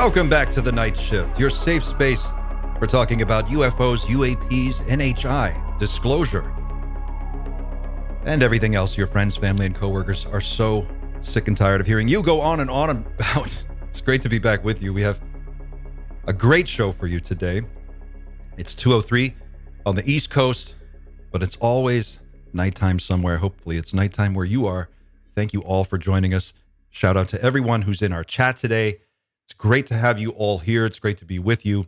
Welcome back to The Night Shift, your safe space for talking about UFOs, UAPs, NHI, disclosure, and everything else your friends, family, and coworkers are so sick and tired of hearing you go on and on about. It's great to be back with you. We have a great show for you today. It's 2:03 on the East Coast, but it's always nighttime somewhere. Hopefully it's nighttime where you are. Thank you all for joining us. Shout out to everyone who's in our chat today. It's great to have you all here. It's great to be with you.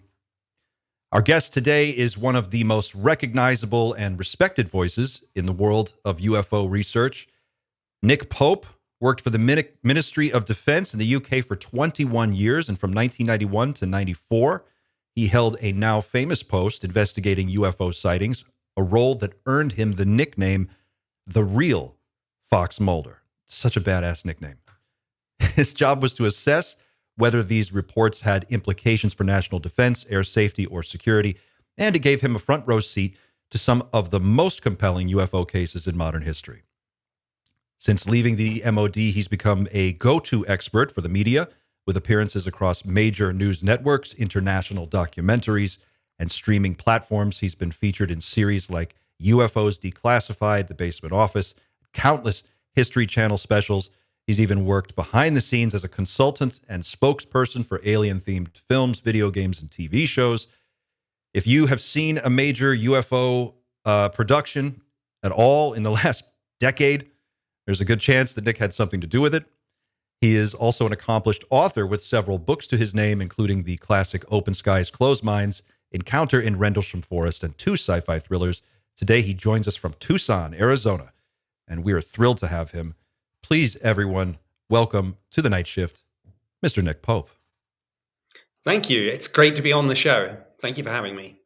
Our guest today is one of the most recognizable and respected voices in the world of UFO research. Nick Pope worked for the Ministry of Defense in the UK for 21 years, and from 1991 to 94, he held a now famous post investigating UFO sightings, a role that earned him the nickname The Real Fox Mulder. Such a badass nickname. His job was to assess whether these reports had implications for national defense, air safety, or security, and it gave him a front row seat to some of the most compelling UFO cases in modern history. Since leaving the MOD, he's become a go-to expert for the media, with appearances across major news networks, international documentaries, and streaming platforms. He's been featured in series like UFOs Declassified, The Basement Office, countless History Channel specials. He's even worked behind the scenes as a consultant and spokesperson for alien-themed films, video games, and TV shows. If you have seen a major UFO production at all in the last decade, there's a good chance that Nick had something to do with it. He is also an accomplished author with several books to his name, including the classic Open Skies, Closed Minds, Encounter in Rendlesham Forest, and 2 sci-fi thrillers. Today, he joins us from Tucson, Arizona, and we are thrilled to have him. Please, everyone, welcome to The Night Shift, Mr. Nick Pope. Thank you. It's great to be on the show. Thank you for having me.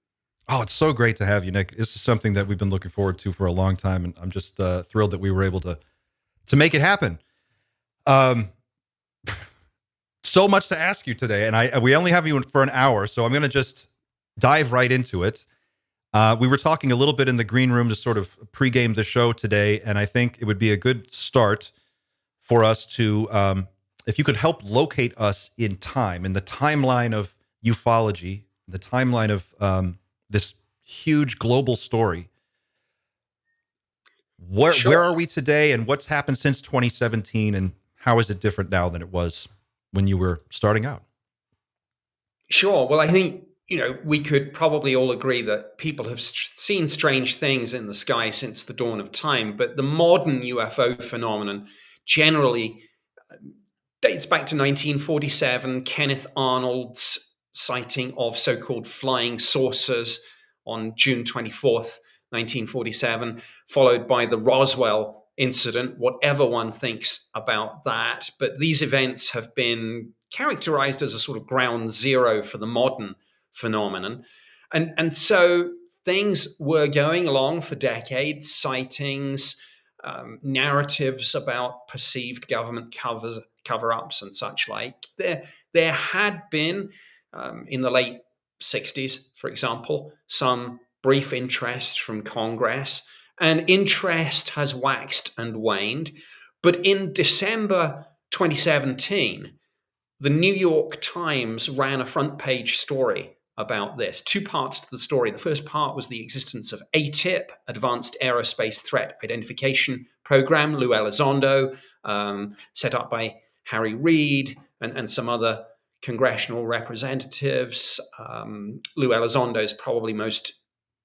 Oh, it's so great to have you, Nick. This is something that we've been looking forward to for a long time, and I'm just thrilled that we were able to make it happen. So much to ask you today, and we only have you for an hour, so I'm going to just dive right into it. We were talking a little bit in the green room to sort of pregame the show today, and I think it would be a good start for us to, if you could help locate us in time, in the timeline of ufology, the timeline of this huge global story. Where are we today, and what's happened since 2017, and how is it different now than it was when you were starting out? Sure. Well, I think, we could probably all agree that people have seen strange things in the sky since the dawn of time, but the modern UFO phenomenon generally dates back to 1947, Kenneth Arnold's sighting of so-called flying saucers on June 24th, 1947, followed by the Roswell incident, whatever one thinks about that. But these events have been characterized as a sort of ground zero for the modern phenomenon. And so things were going along for decades, sightings, narratives about perceived government cover-ups and such like. There had been, in the late 60s, for example, some brief interest from Congress, and interest has waxed and waned. But in December 2017, the New York Times ran a front page story about this. 2 parts to the story. The first part was the existence of ATIP, Advanced Aerospace Threat Identification Program, Lou Elizondo, set up by Harry Reid and some other congressional representatives. Lou Elizondo is probably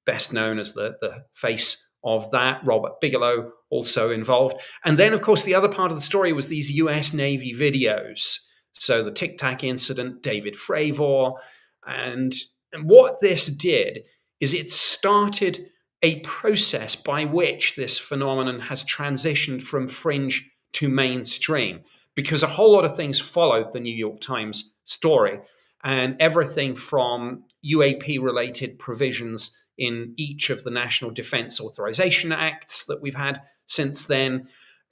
best known as the face of that. Robert Bigelow also involved. And then, of course, the other part of the story was these US Navy videos. So the Tic Tac incident, David Fravor. And what this did is it started a process by which this phenomenon has transitioned from fringe to mainstream, because a whole lot of things followed the New York Times story, and everything from UAP-related provisions in each of the National Defense Authorization Acts that we've had since then,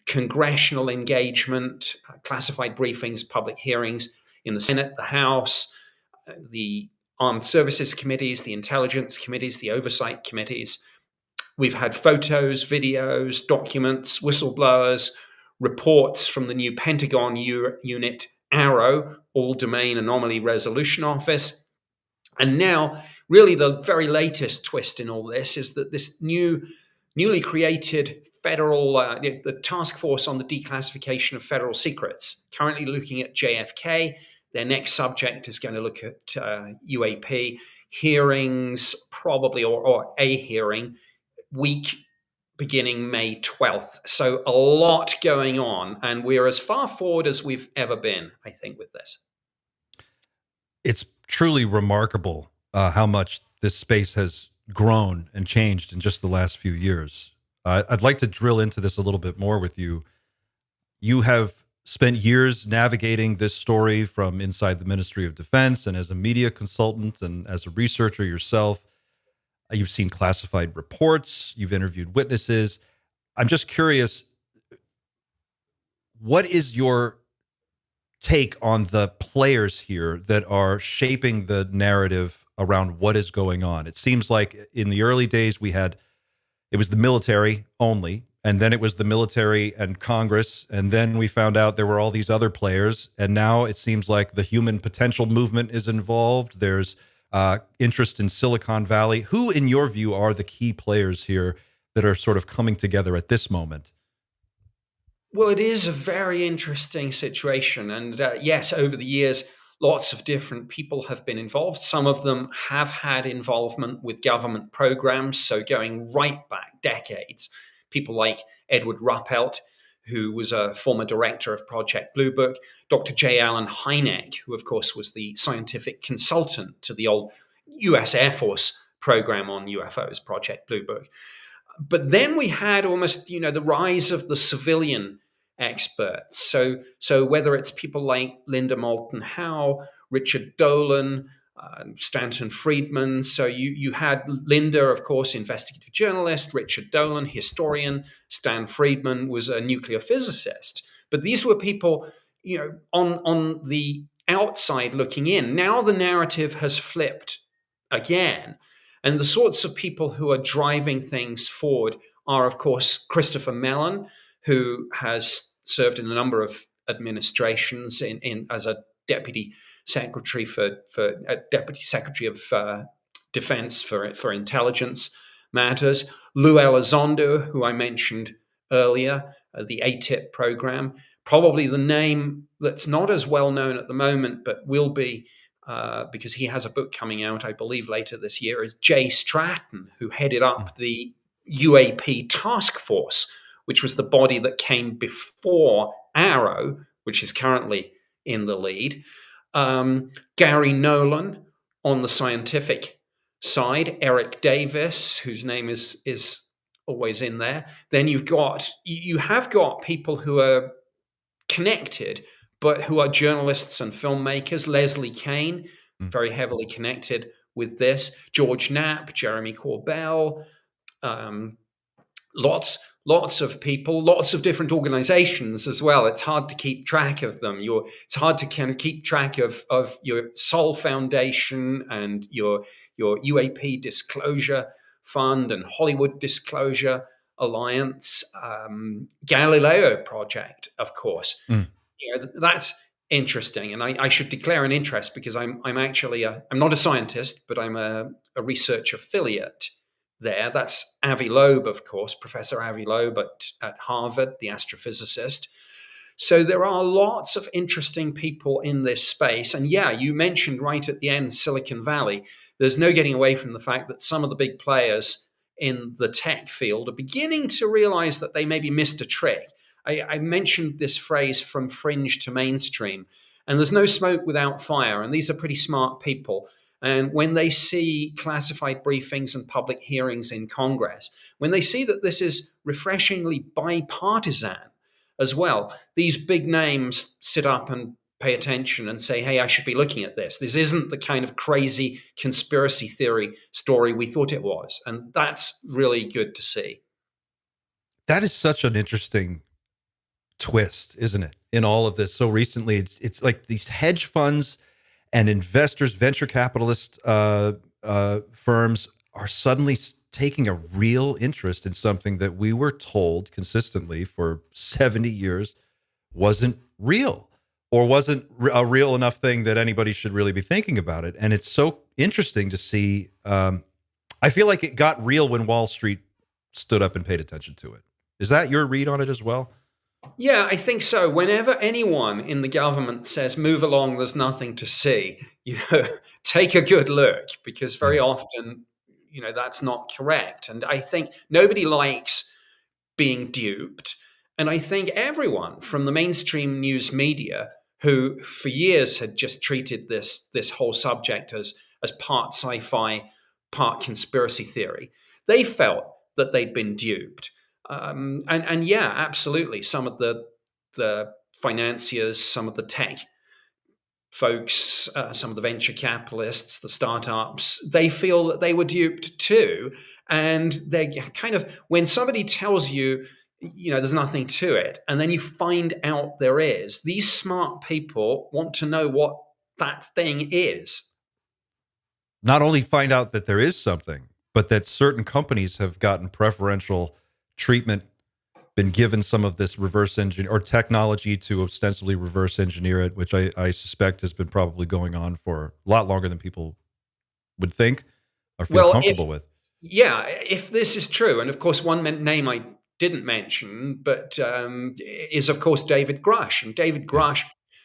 congressional engagement, classified briefings, public hearings in the Senate, the House, the Armed Services Committees, the Intelligence Committees, the Oversight Committees. We've had photos, videos, documents, whistleblowers, reports from the new Pentagon unit AARO, All Domain Anomaly Resolution Office. And now, really, the very latest twist in all this is that this newly created federal, the Task Force on the Declassification of Federal Secrets, currently looking at JFK. Their next subject is going to look at UAP hearings, probably, or a hearing, week beginning May 12th. So a lot going on, and we're as far forward as we've ever been, I think, with this. It's truly remarkable how much this space has grown and changed in just the last few years. I'd like to drill into this a little bit more with you. You have spent years navigating this story from inside the Ministry of Defense and as a media consultant and as a researcher yourself. You've seen classified reports, you've interviewed witnesses. I'm just curious, what is your take on the players here that are shaping the narrative around what is going on? It seems like in the early days it was the military only, and then it was the military and Congress, and then we found out there were all these other players, and now it seems like the human potential movement is involved. There's interest in Silicon Valley. Who, in your view, are the key players here that are sort of coming together at this moment? Well, it is a very interesting situation. And yes, over the years, lots of different people have been involved. Some of them have had involvement with government programs. So going right back decades, people like Edward Ruppelt, who was a former director of Project Blue Book, Dr. J. Allen Hynek, who, of course, was the scientific consultant to the old US Air Force program on UFOs, Project Blue Book. But then we had almost, the rise of the civilian experts. So whether it's people like Linda Moulton Howe, Richard Dolan, Stanton Friedman. So you had Linda, of course, investigative journalist, Richard Dolan, historian, Stan Friedman was a nuclear physicist. But these were people, on the outside looking in. Now the narrative has flipped again. And the sorts of people who are driving things forward are, of course, Christopher Mellon, who has served in a number of administrations in as a deputy secretary deputy secretary of defense for intelligence matters. Lou Elizondo, who I mentioned earlier, the ATIP program, probably the name that's not as well known at the moment, but will be because he has a book coming out, I believe, later this year, is Jay Stratton, who headed up the UAP task force, which was the body that came before AARO, which is currently in the lead. Gary Nolan on the scientific side, Eric Davis, whose name is always in there. Then you have got people who are connected, but who are journalists and filmmakers. Leslie Kane, very heavily connected with this. George Knapp, Jeremy Corbell, lots of people, lots of different organizations as well. It's hard to keep track of them. It's hard to kind of keep track of your Sol Foundation and your UAP Disclosure Fund and Hollywood Disclosure Alliance, Galileo Project, of course. That's interesting, and I should declare an interest because I'm actually I'm not a scientist, but I'm a research affiliate there. That's Avi Loeb, of course, Professor Avi Loeb at Harvard, the astrophysicist. So there are lots of interesting people in this space. And yeah, you mentioned right at the end Silicon Valley. There's no getting away from the fact that some of the big players in the tech field are beginning to realize that they maybe missed a trick. I mentioned this phrase, from fringe to mainstream, and there's no smoke without fire. And these are pretty smart people. And when they see classified briefings and public hearings in Congress, when they see that this is refreshingly bipartisan as well, these big names sit up and pay attention and say, hey, I should be looking at this. This isn't the kind of crazy conspiracy theory story we thought it was. And that's really good to see. That is such an interesting twist, isn't it, in all of this? So recently, it's like these hedge funds and investors, venture capitalist firms are suddenly taking a real interest in something that we were told consistently for 70 years wasn't real. or wasn't a real enough thing that anybody should really be thinking about it. And it's so interesting to see. I feel like it got real when Wall Street stood up and paid attention to it. Is that your read on it as well? Yeah, I think so. Whenever anyone in the government says, move along, there's nothing to see, take a good look, because very Yeah. often, that's not correct. And I think nobody likes being duped. And I think everyone from the mainstream news media, who for years had just treated this whole subject as part sci-fi, part conspiracy theory, they felt that they'd been duped. And yeah, absolutely. Some of the financiers, some of the tech folks, some of the venture capitalists, the startups, they feel that they were duped too. And they kind of, when somebody tells you, there's nothing to it, and then you find out there is, these smart people want to know what that thing is. Not only find out that there is something, but that certain companies have gotten preferential treatment, been given some of this reverse engineer or technology to ostensibly reverse engineer it, which I suspect has been probably going on for a lot longer than people would think or feel Well, if comfortable with. Yeah, if this is true, and of course, one name I didn't mention, but is of course David Grush. And David Yeah. Grush,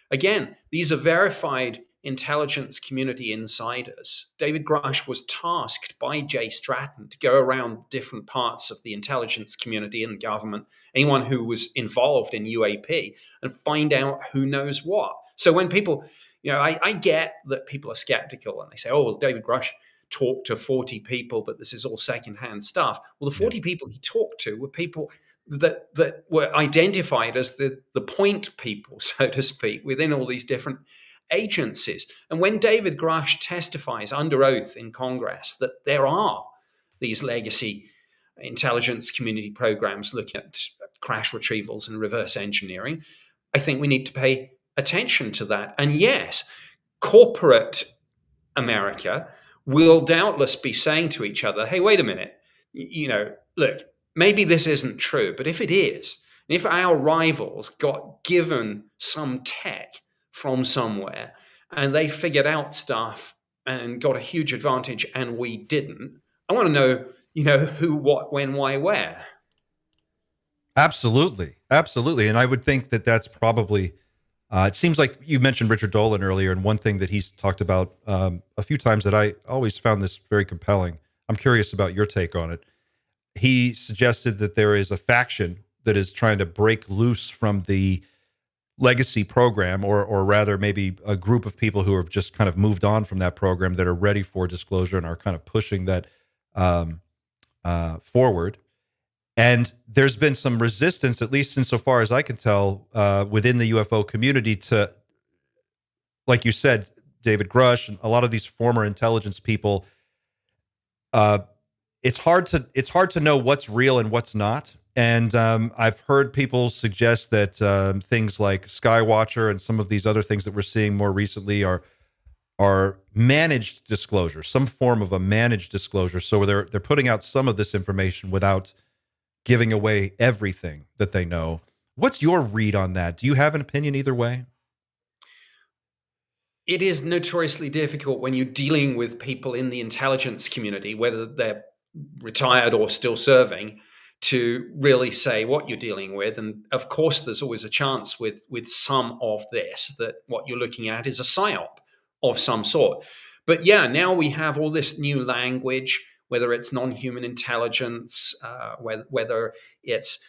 again, these are verified intelligence community insiders. David Grush was tasked by Jay Stratton to go around different parts of the intelligence community and government, anyone who was involved in UAP, and find out who knows what. So when people, I get that people are skeptical and they say, oh, well, David Grush talked to 40 people, but this is all secondhand stuff. Well, the 40 people he talked to were people that were identified as the point people, so to speak, within all these different agencies. And when David Grush testifies under oath in Congress that there are these legacy intelligence community programs looking at crash retrievals and reverse engineering, I think we need to pay attention to that. And yes, corporate America will doubtless be saying to each other, hey, wait a minute, look, maybe this isn't true, but if it is, and if our rivals got given some tech from somewhere and they figured out stuff and got a huge advantage and we didn't, I want to know, who, what, when, why, where. Absolutely. Absolutely. And I would think that that's probably, it seems like you mentioned Richard Dolan earlier, and one thing that he's talked about a few times that I always found this very compelling. I'm curious about your take on it. He suggested that there is a faction that is trying to break loose from the legacy program, or rather maybe a group of people who have just kind of moved on from that program that are ready for disclosure and are kind of pushing that forward. And there's been some resistance, at least insofar as I can tell, within the UFO community to, like you said, David Grush and a lot of these former intelligence people. It's hard to know what's real and what's not. And I've heard people suggest that things like Skywatcher and some of these other things that we're seeing more recently are managed disclosure, some form of a managed disclosure. So they're putting out some of this information without giving away everything that they know. What's your read on that? Do you have an opinion either way? It is notoriously difficult when you're dealing with people in the intelligence community, whether they're retired or still serving, to really say what you're dealing with. And of course, there's always a chance with some of this that what you're looking at is a psyop of some sort. But yeah, now we have all this new language, whether it's non-human intelligence, whether it's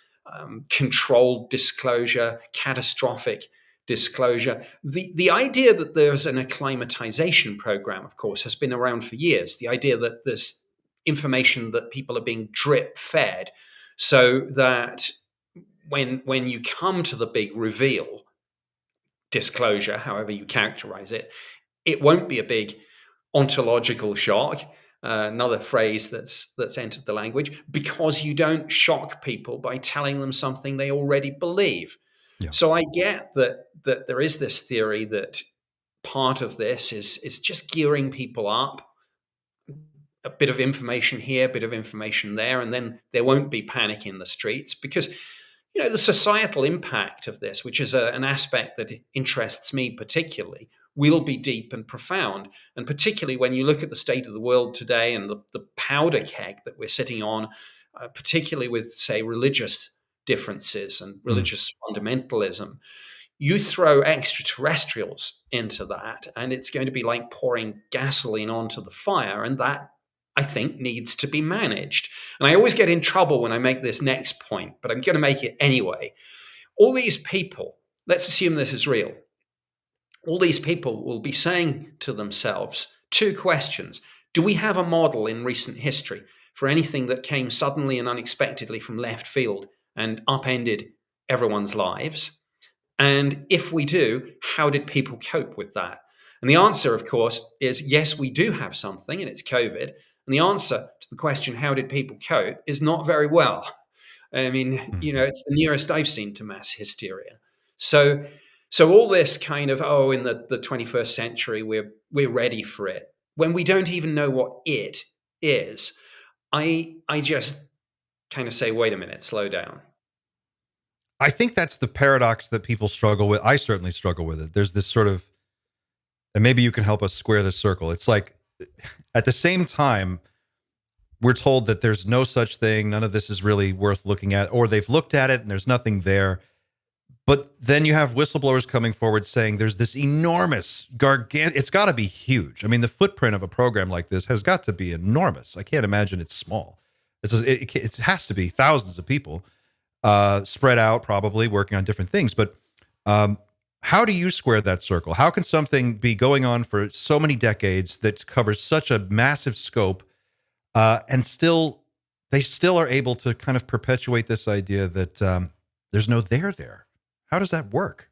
controlled disclosure, catastrophic disclosure. The idea that there's an acclimatization program, of course, has been around for years. The idea that there's information that people are being drip fed, so that when you come to the big reveal, disclosure, however you characterize it, it won't be a big ontological shock. Another phrase that's entered the language, because you don't shock people by telling them something they already believe. Yeah. So I get that there is this theory that part of this is just gearing people up, a bit of information here, a bit of information there, and then there won't be panic in the streets, because the societal impact of this, which is an aspect that interests me particularly, will be deep and profound. And particularly when you look at the state of the world today and the powder keg that we're sitting on, particularly with, say, religious differences and religious fundamentalism, you throw extraterrestrials into that, and it's going to be like pouring gasoline onto the fire. And that, I think, needs to be managed. And I always get in trouble when I make this next point, but I'm going to make it anyway. All these people, let's assume this is real, all these people will be saying to themselves two questions. Do we have a model in recent history for anything that came suddenly and unexpectedly from left field and upended everyone's lives? And if we do, how did people cope with that? And the answer, of course, is yes, we do have something, and it's COVID. And the answer to the question, how did people cope, is not very well. I mean, it's the nearest I've seen to mass hysteria. So all this kind of, in the 21st century, we're ready for it, when we don't even know what it is. I just kind of say, wait a minute, slow down. I think that's the paradox that people struggle with. I certainly struggle with it. There's this sort of, and maybe you can help us square this circle. It's like, at the same time, we're told that there's no such thing, none of this is really worth looking at, or they've looked at it and there's nothing there. But then you have whistleblowers coming forward saying there's this enormous, it's got to be huge. I mean, the footprint of a program like this has got to be enormous. I can't imagine it's small. It has to be thousands of people spread out, probably working on different things. But how do you square that circle? How can something be going on for so many decades that covers such a massive scope, and they still are able to kind of perpetuate this idea that there's no there? How does that work?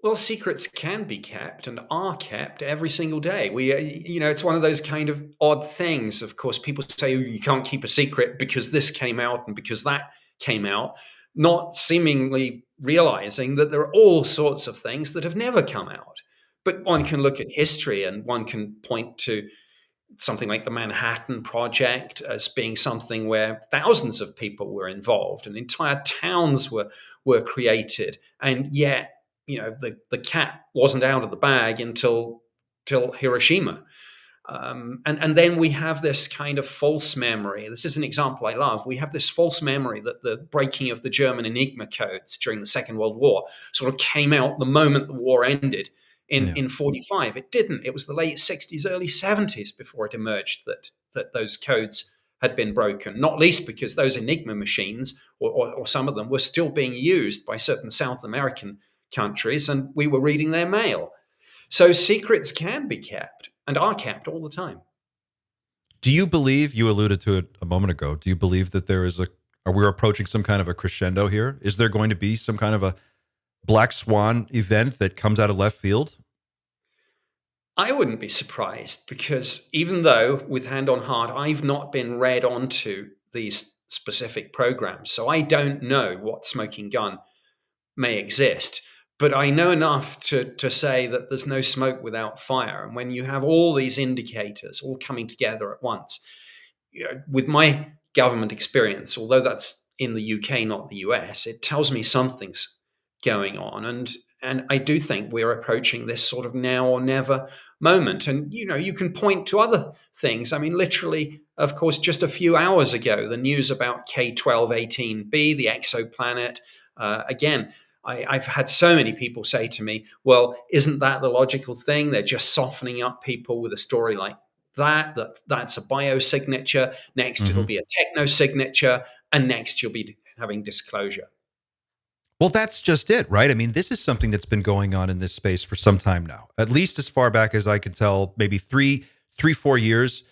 Well, secrets can be kept and are kept every single day. It's one of those kind of odd things. Of course, people say you can't keep a secret because this came out and because that came out, not seemingly realizing that there are all sorts of things that have never come out. But one can look at history and one can point to something like the Manhattan Project as being something where thousands of people were involved and entire towns were created. And yet, the cat wasn't out of the bag until Hiroshima. And then we have this kind of false memory. This is an example I love. We have this false memory that the breaking of the German Enigma codes during the Second World War sort of came out the moment the war ended in 45. It didn't. It was the late 60s, early 70s before it emerged that those codes had been broken, not least because those Enigma machines, or some of them, were still being used by certain South American countries, and we were reading their mail. So secrets can be kept and are kept all the time. Do you believe, you alluded to it a moment ago, do you believe that are we approaching some kind of a crescendo here? Is there going to be some kind of a black swan event that comes out of left field? I wouldn't be surprised, because even though, with hand on heart, I've not been read onto these specific programs, so I don't know what smoking gun may exist. But I know enough to say that there's no smoke without fire. And when you have all these indicators all coming together at once, with my government experience, although that's in the UK, not the US, it tells me something's going on. And I do think we're approaching this sort of now or never moment. And, you can point to other things. I mean, literally, of course, just a few hours ago, the news about K1218b, the exoplanet, again, I've had so many people say to me, well, isn't that the logical thing? They're just softening up people with a story like that's a biosignature. Next, it'll be a technosignature. And next, you'll be having disclosure. Well, that's just it, right? I mean, this is something that's been going on in this space for some time now, at least as far back as I can tell, maybe 4 years.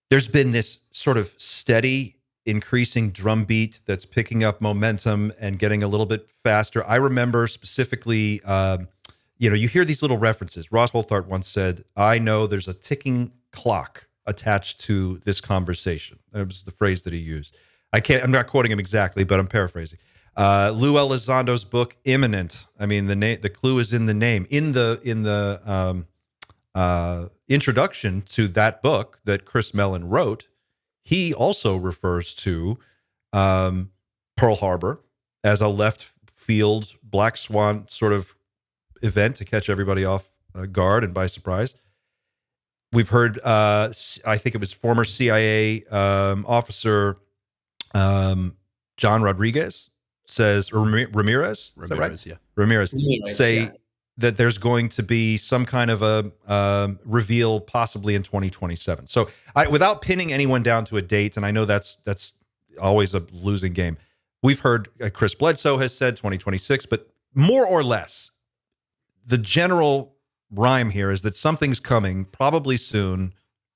There's been this sort of steady increasing drumbeat that's picking up momentum and getting a little bit faster. I remember specifically, you hear these little references. Ross Coulthart once said, I know there's a ticking clock attached to this conversation. That was the phrase that he used. I'm not quoting him exactly, but I'm paraphrasing. Lou Elizondo's book, Imminent. I mean, the clue is in the name. In the introduction to that book that Chris Mellon wrote, he also refers to Pearl Harbor as a left field black swan sort of event to catch everybody off guard and by surprise. We've heard, I think it was former CIA officer John Rodriguez says, or Ramirez, is that right? Yeah. Ramirez say yeah. that there's going to be some kind of a reveal possibly in 2027. So without pinning anyone down to a date, and I know that's always a losing game, we've heard Chris Bledsoe has said 2026, but more or less, the general rhyme here is that something's coming probably soon,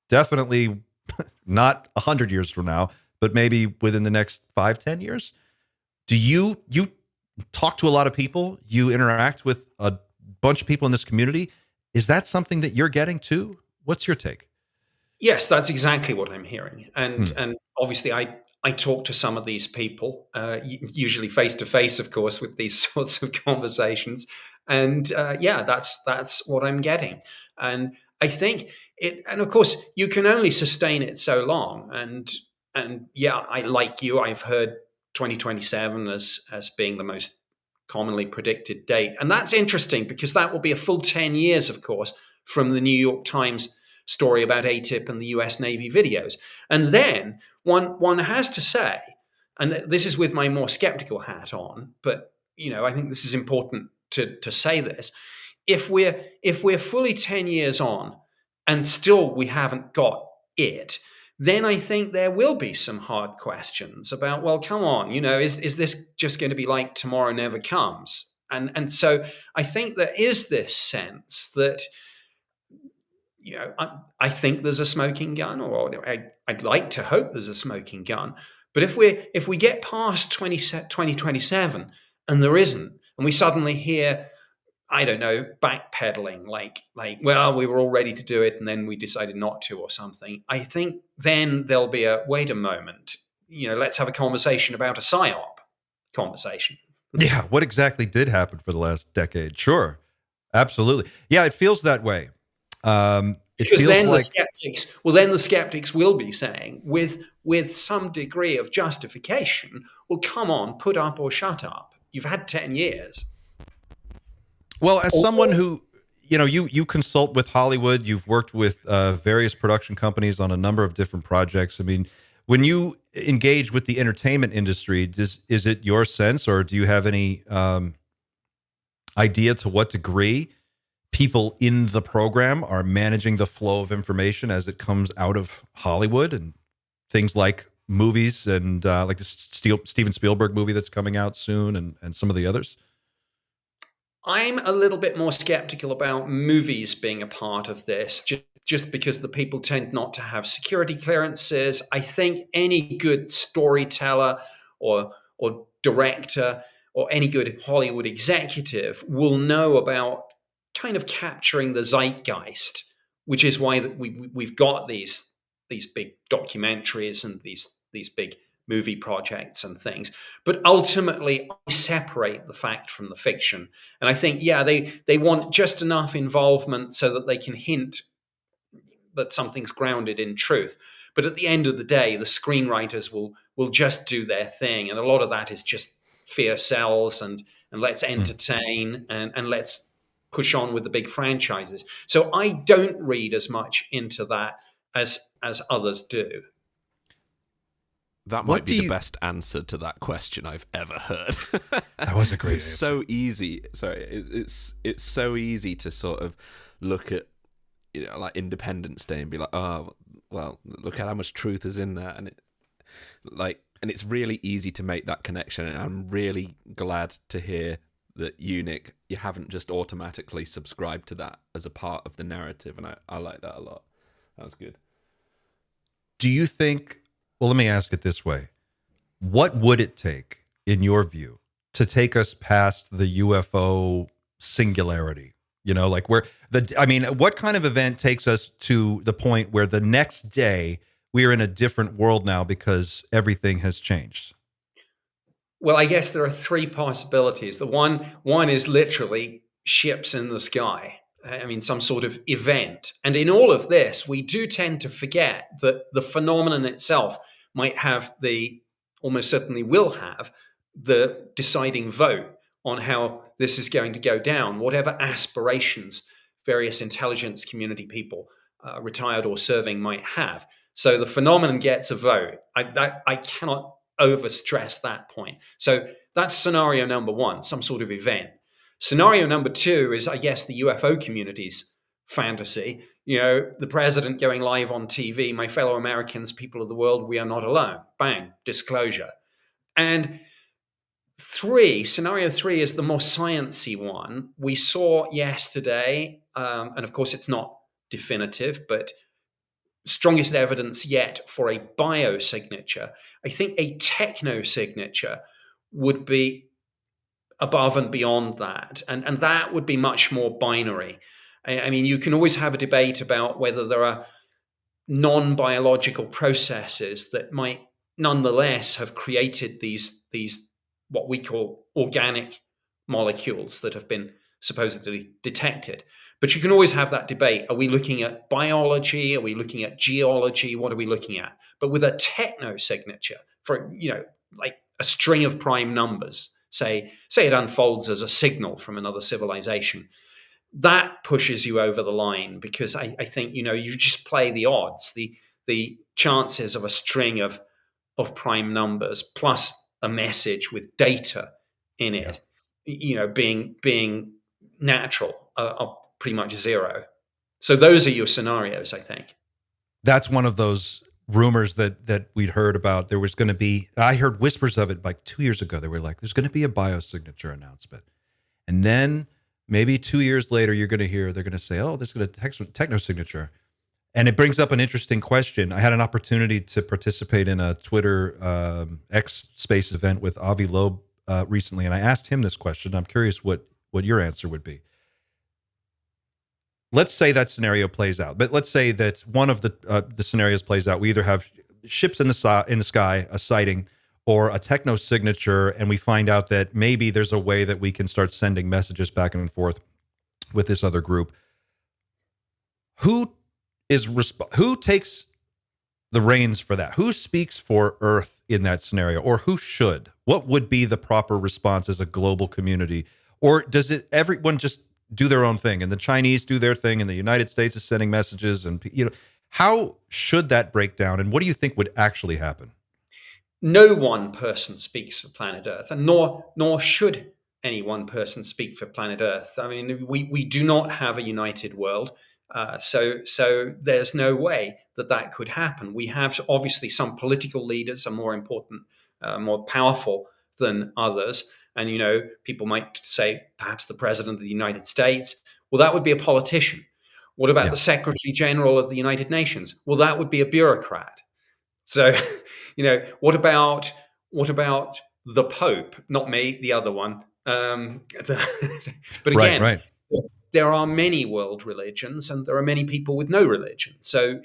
definitely not 100 years from now, but maybe within the next 5-10 years. Do you talk to a lot of people? You interact with a bunch of people in this community. Is that something that you're getting too? What's your take? Yes, that's exactly what I'm hearing. And obviously I talk to some of these people, usually face to face, of course, with these sorts of conversations. And that's what I'm getting. And I think and of course, you can only sustain it so long. And yeah, I've heard 2027 as being the most commonly predicted date. And that's interesting because that will be a full 10 years, of course, from the New York Times story about ATIP and the US Navy videos. And then one has to say, and this is with my more skeptical hat on, but I think this is important to say this. If we're fully 10 years on and still we haven't got it, then I think there will be some hard questions about, well, come on, is this just going to be like tomorrow never comes? And so I think there is this sense that I think there's a smoking gun, or I'd like to hope there's a smoking gun. But if we get past 2027 and there isn't, and we suddenly hear, I don't know, backpedaling, like, well, we were all ready to do it and then we decided not to or something, I think then there'll be wait a moment, let's have a conversation about a PSYOP conversation. Yeah, what exactly did happen for the last decade? Sure, absolutely. Yeah, it feels that way. Because then the skeptics will be saying, with some degree of justification, well, come on, put up or shut up. You've had 10 years. Well, as someone who, you consult with Hollywood, you've worked with various production companies on a number of different projects. I mean, when you engage with the entertainment industry, is it your sense, or do you have any idea to what degree people in the program are managing the flow of information as it comes out of Hollywood and things like movies and like the Steven Spielberg movie that's coming out soon and some of the others? I'm a little bit more skeptical about movies being a part of this, just because the people tend not to have security clearances. I think any good storyteller or director or any good Hollywood executive will know about kind of capturing the zeitgeist, which is why we've got these big documentaries and these big movie projects and things. But ultimately, I separate the fact from the fiction. And I think, they want just enough involvement so that they can hint that something's grounded in truth. But at the end of the day, the screenwriters will just do their thing. And a lot of that is just fear sells and let's entertain and let's push on with the big franchises. So I don't read as much into that as others do. That might be the best answer to that question I've ever heard. That was a great answer. So easy. Sorry, it's so easy to sort of look at like Independence Day and be like, oh, well, look at how much truth is in that, and it's really easy to make that connection. And I'm really glad to hear that you, Nick, you haven't just automatically subscribed to that as a part of the narrative, and I like that a lot. That was good. Do you think? Well, let me ask it this way. What would it take, in your view, to take us past the UFO singularity? What kind of event takes us to the point where the next day we are in a different world now because everything has changed? Well, I guess there are three possibilities. The one is literally ships in the sky. I mean, some sort of event. And in all of this, we do tend to forget that the phenomenon itself might have almost certainly will have the deciding vote on how this is going to go down, whatever aspirations various intelligence community people, retired or serving, might have. So the phenomenon gets a vote. I cannot overstress that point. So that's scenario number one, some sort of event. Scenario number two is, I guess, the UFO community's fantasy. The president going live on TV, my fellow Americans, people of the world, we are not alone. Bang, disclosure. And scenario three is the more sciencey one. We saw yesterday, and of course it's not definitive, but strongest evidence yet for a biosignature. I think a technosignature would be above and beyond that, and that would be much more binary. I mean, you can always have a debate about whether there are non-biological processes that might nonetheless have created these what we call organic molecules that have been supposedly detected. But you can always have that debate. Are we looking at biology? Are we looking at geology? What are we looking at? But with a technosignature, for like a string of prime numbers, say it unfolds as a signal from another civilization, that pushes you over the line, because I think you just play the odds, the chances of a string of prime numbers plus a message with data in it, being natural, are pretty much zero. So those are your scenarios, I think. That's one of those rumors that we'd heard about. There was going to be, I heard whispers of it like 2 years ago. They were like, there's going to be a biosignature announcement. And then maybe 2 years later, you're going to hear, they're going to say, oh, there's going to technosignature. And it brings up an interesting question. I had an opportunity to participate in a Twitter X Space event with Avi Loeb recently, and I asked him this question. I'm curious what your answer would be. Let's say that scenario plays out, but let's say that one of the scenarios plays out. We either have ships in the sky, a sighting, or a technosignature, and we find out that maybe there's a way that we can start sending messages back and forth with this other group. Who takes the reins for that? Who speaks for Earth in that scenario, or who should? What would be the proper response as a global community? Or does everyone just do their own thing, and the Chinese do their thing, and the United States is sending messages, and how should that break down, and what do you think would actually happen? No one person speaks for planet Earth, and nor should any one person speak for planet Earth. I mean, we do not have a united world. So there's no way that could happen. We have obviously some political leaders are more important, more powerful than others. And, people might say perhaps the president of the United States. Well, that would be a politician. What about the Secretary General of the United Nations? Well, that would be a bureaucrat. So, what about the Pope? Not me, the other one. But again, right. There are many world religions, and there are many people with no religion. So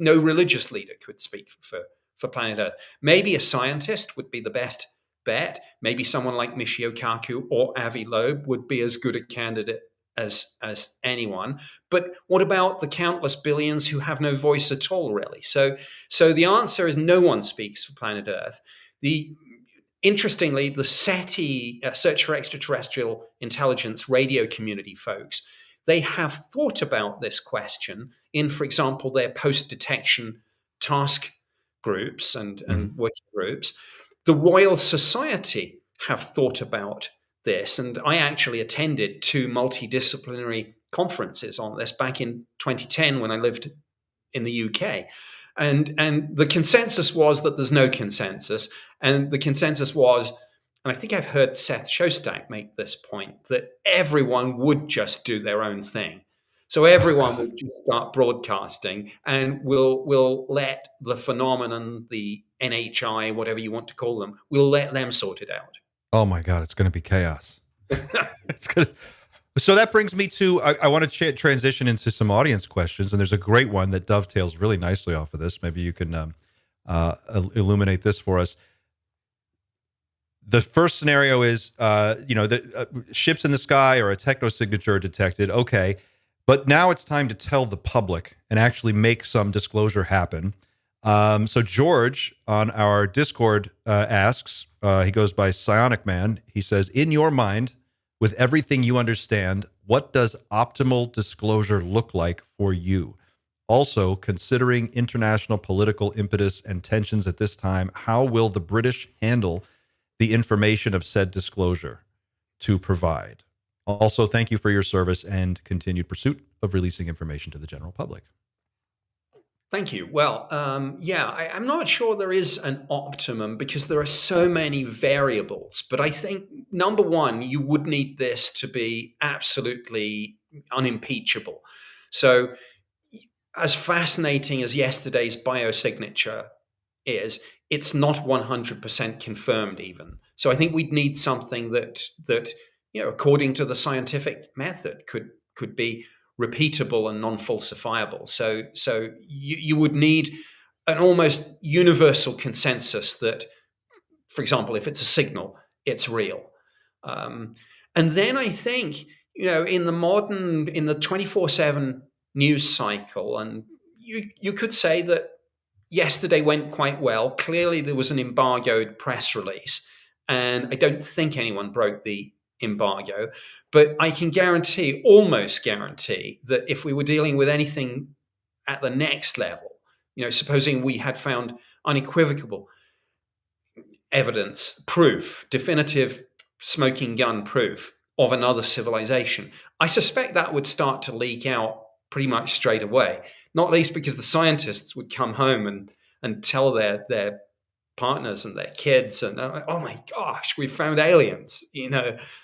no religious leader could speak for planet Earth. Maybe a scientist would be the best bet. Maybe someone like Michio Kaku or Avi Loeb would be as good a candidate as anyone. But what about the countless billions who have no voice at all, really? So the answer is no one speaks for planet Earth. Interestingly, the SETI, Search for Extraterrestrial Intelligence radio community folks, they have thought about this question in, for example, their post-detection task groups and working groups. The Royal Society have thought about this, and I actually attended 2 multidisciplinary conferences on this back in 2010 when I lived in the UK. And the consensus was that there's no consensus. And the consensus was, and I think I've heard Seth Shostak make this point, that everyone would just do their own thing. So everyone would just start broadcasting, and we'll let the phenomenon, the NHI, whatever you want to call them, we'll let them sort it out. Oh my God, it's going to be chaos. So that brings me to, I want to transition into some audience questions, and there's a great one that dovetails really nicely off of this. Maybe you can illuminate this for us. The first scenario is, ships in the sky or a technosignature detected. Okay, but now it's time to tell the public and actually make some disclosure happen. So George on our Discord asks, he goes by Psionic Man. He says, in your mind, with everything you understand, what does optimal disclosure look like for you? Also, considering international political impetus and tensions at this time, how will the British handle the information of said disclosure to provide? Also, thank you for your service and continued pursuit of releasing information to the general public. Thank you. Well, I'm not sure there is an optimum because there are so many variables. But I think, number one, you would need this to be absolutely unimpeachable. So as fascinating as yesterday's biosignature is, it's not 100% confirmed even. So I think we'd need something that according to the scientific method, could be repeatable and non-falsifiable. So you would need an almost universal consensus that, for example, if it's a signal, it's real. And then I think, in the 24/7 news cycle, and you could say that yesterday went quite well. Clearly, there was an embargoed press release, and I don't think anyone broke the embargo. But I can almost guarantee, that if we were dealing with anything at the next level, supposing we had found unequivocal evidence, proof, definitive smoking gun proof of another civilization, I suspect that would start to leak out pretty much straight away, not least because the scientists would come home and tell their partners and their kids, and oh my gosh, we found aliens.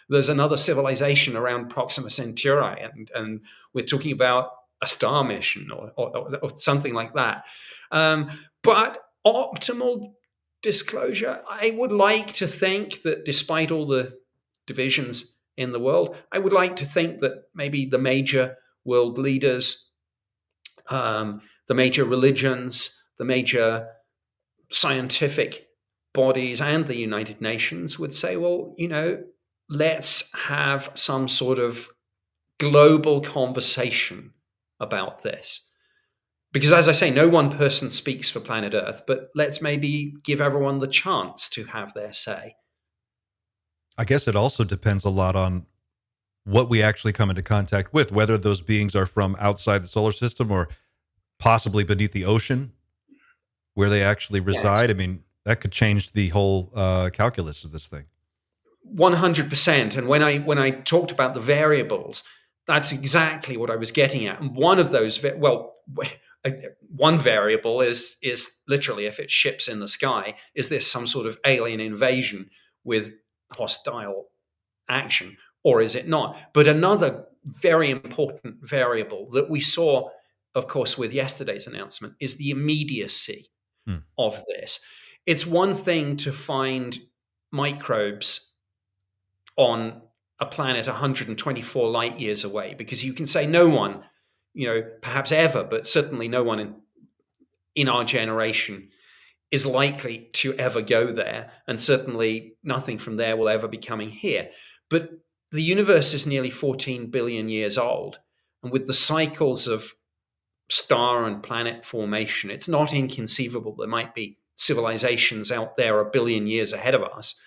There's another civilization around Proxima Centauri, and we're talking about a star mission or something like that. But optimal disclosure, I would like to think that despite all the divisions in the world, I would like to think that maybe the major world leaders, the major religions, the major scientific bodies, and the United Nations would say, well, let's have some sort of global conversation about this. Because as I say, no one person speaks for planet Earth, but let's maybe give everyone the chance to have their say. I guess it also depends a lot on what we actually come into contact with, whether those beings are from outside the solar system or possibly beneath the ocean, where they actually reside. Yes. I mean, that could change the whole calculus of this thing. 100%. And when I talked about the variables, that's exactly what I was getting at. And one of those, one variable is literally, if it ships in the sky, is this some sort of alien invasion with hostile action, or is it not? But another very important variable that we saw, of course, with yesterday's announcement is the immediacy of this. It's one thing to find microbes on a planet 124 light years away, because you can say no one, perhaps ever, but certainly no one in our generation is likely to ever go there, and certainly nothing from there will ever be coming here. But the universe is nearly 14 billion years old, and with the cycles of star and planet formation, it's not inconceivable there might be civilizations out there a billion years ahead of us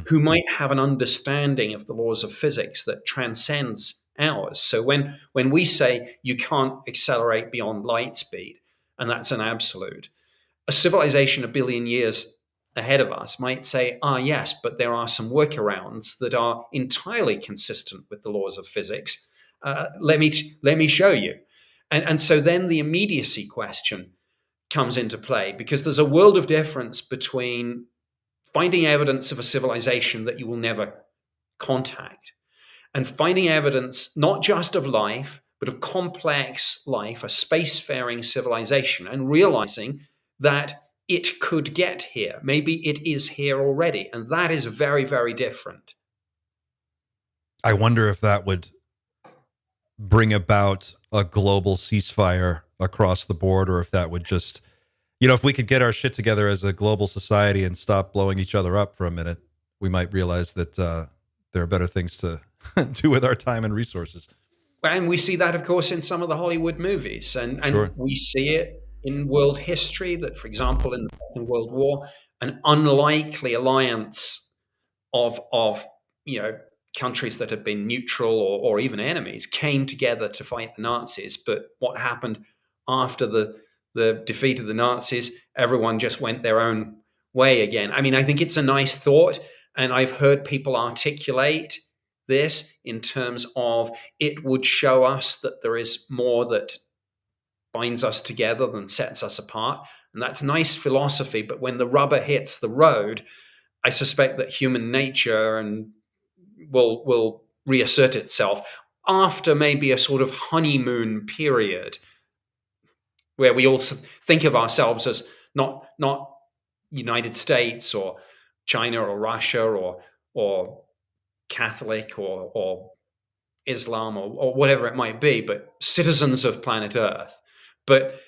who might have an understanding of the laws of physics that transcends ours. So when we say you can't accelerate beyond light speed, and that's an absolute, a civilization a billion years ahead of us might say, yes, but there are some workarounds that are entirely consistent with the laws of physics. Let me show you. And so then the immediacy question comes into play, because there's a world of difference between finding evidence of a civilization that you will never contact and finding evidence not just of life, but of complex life, a spacefaring civilization, and realizing that it could get here. Maybe it is here already. And that is very, very different. I wonder if that would bring about a global ceasefire across the board, or if that would just, if we could get our shit together as a global society and stop blowing each other up for a minute, we might realize that there are better things to do with our time and resources. And we see that, of course, in some of the Hollywood movies, and Sure. we see it in world history that, for example, in the Second World War, an unlikely alliance of countries that had been neutral or even enemies came together to fight the Nazis. But what happened after the defeat of the Nazis? Everyone just went their own way again. I mean, I think it's a nice thought, and I've heard people articulate this in terms of it would show us that there is more that binds us together than sets us apart. And that's nice philosophy, but when the rubber hits the road, I suspect that human nature will reassert itself after maybe a sort of honeymoon period where we also think of ourselves as not United States or China or Russia or Catholic or Islam or whatever it might be, but citizens of planet Earth. But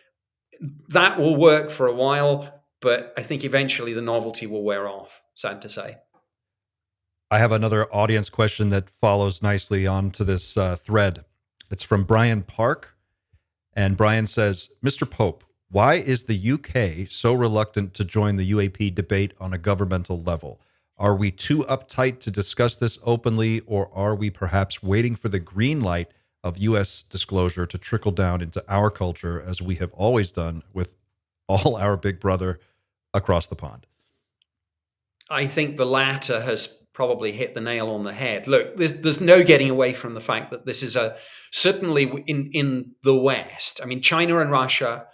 that will work for a while, but I think eventually the novelty will wear off, sad to say. I have another audience question that follows nicely onto this thread. It's from Brian Park. And Brian says, Mr. Pope, why is the UK so reluctant to join the UAP debate on a governmental level? Are we too uptight to discuss this openly, or are we perhaps waiting for the green light of U.S. disclosure to trickle down into our culture, as we have always done with all our big brother across the pond? I think the latter has probably hit the nail on the head. Look, there's no getting away from the fact that this is certainly in the West. I mean, China and Russia